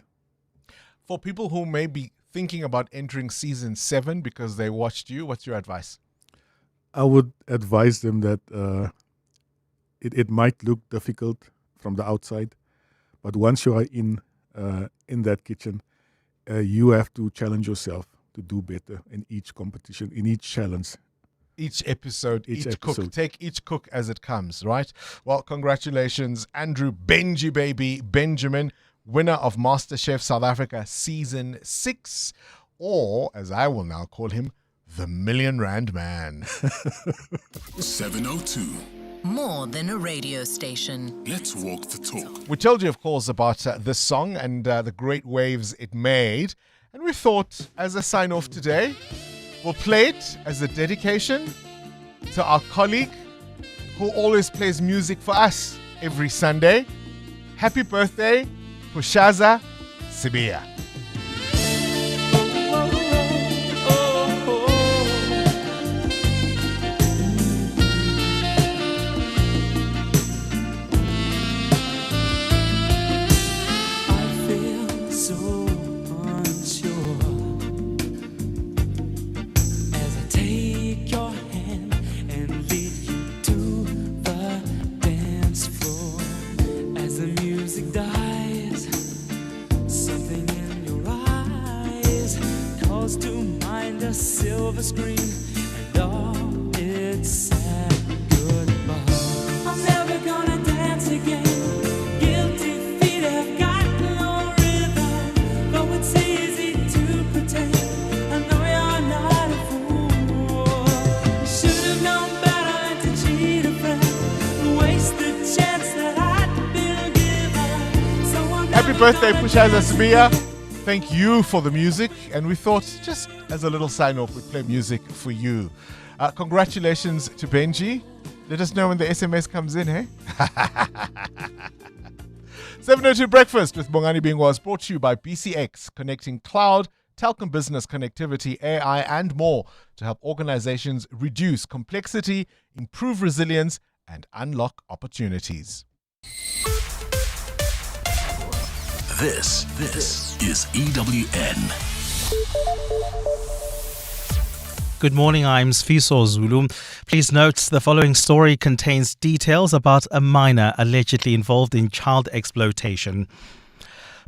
For people who may be thinking about entering Season 7 because they watched you, what's your advice? I would advise them that it might look difficult from the outside, but once you are in that kitchen, you have to challenge yourself to do better in each competition, in each challenge. Each episode, each cook. Take each cook as it comes, right? Well, congratulations, Andrew Benji Baby Benjamin, winner of MasterChef South Africa Season 6, or, as I will now call him, the $1 million man. 702. More than a radio station. Let's walk the talk. We told you, of course, about this song and the great waves it made. And we thought, as a sign-off today, we'll play it as a dedication to our colleague who always plays music for us every Sunday. Happy birthday, Pushaza Sibia. I feel so unsure. a silver screen, and all it's sad goodbye. I'm never gonna dance again. Guilty feet have got no rhythm, though it's easy to pretend. I know you're not a fool. You should have known better than to cheat a friend, waste the chance that I'd been given. Someone Happy birthday, Pushaza Sibia. Thank you for the music, and we thought, just as a little sign-off, we'd play music for you. Congratulations to Benji. Let us know when the SMS comes in, eh? 7:02 Breakfast with Bongani Bingwa is brought to you by BCX, connecting cloud, telecom business connectivity, AI, and more to help organizations reduce complexity, improve resilience, and unlock opportunities. This is EWN. Good morning, I'm Sfiso Zulu. Please note the following story contains details about a minor allegedly involved in child exploitation.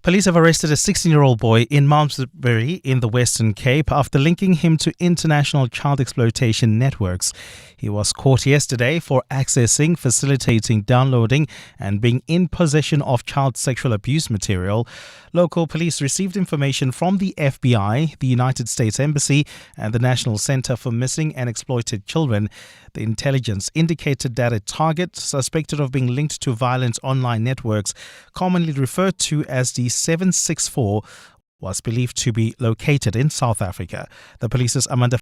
Police have arrested a 16-year-old boy in Malmesbury in the Western Cape after linking him to international child exploitation networks. He was caught yesterday for accessing, facilitating, downloading and being in possession of child sexual abuse material. Local police received information from the FBI, the United States Embassy and the National Center for Missing and Exploited Children. The intelligence indicated that a target suspected of being linked to violent online networks, commonly referred to as the 764, was believed to be located in South Africa. The police's Amanda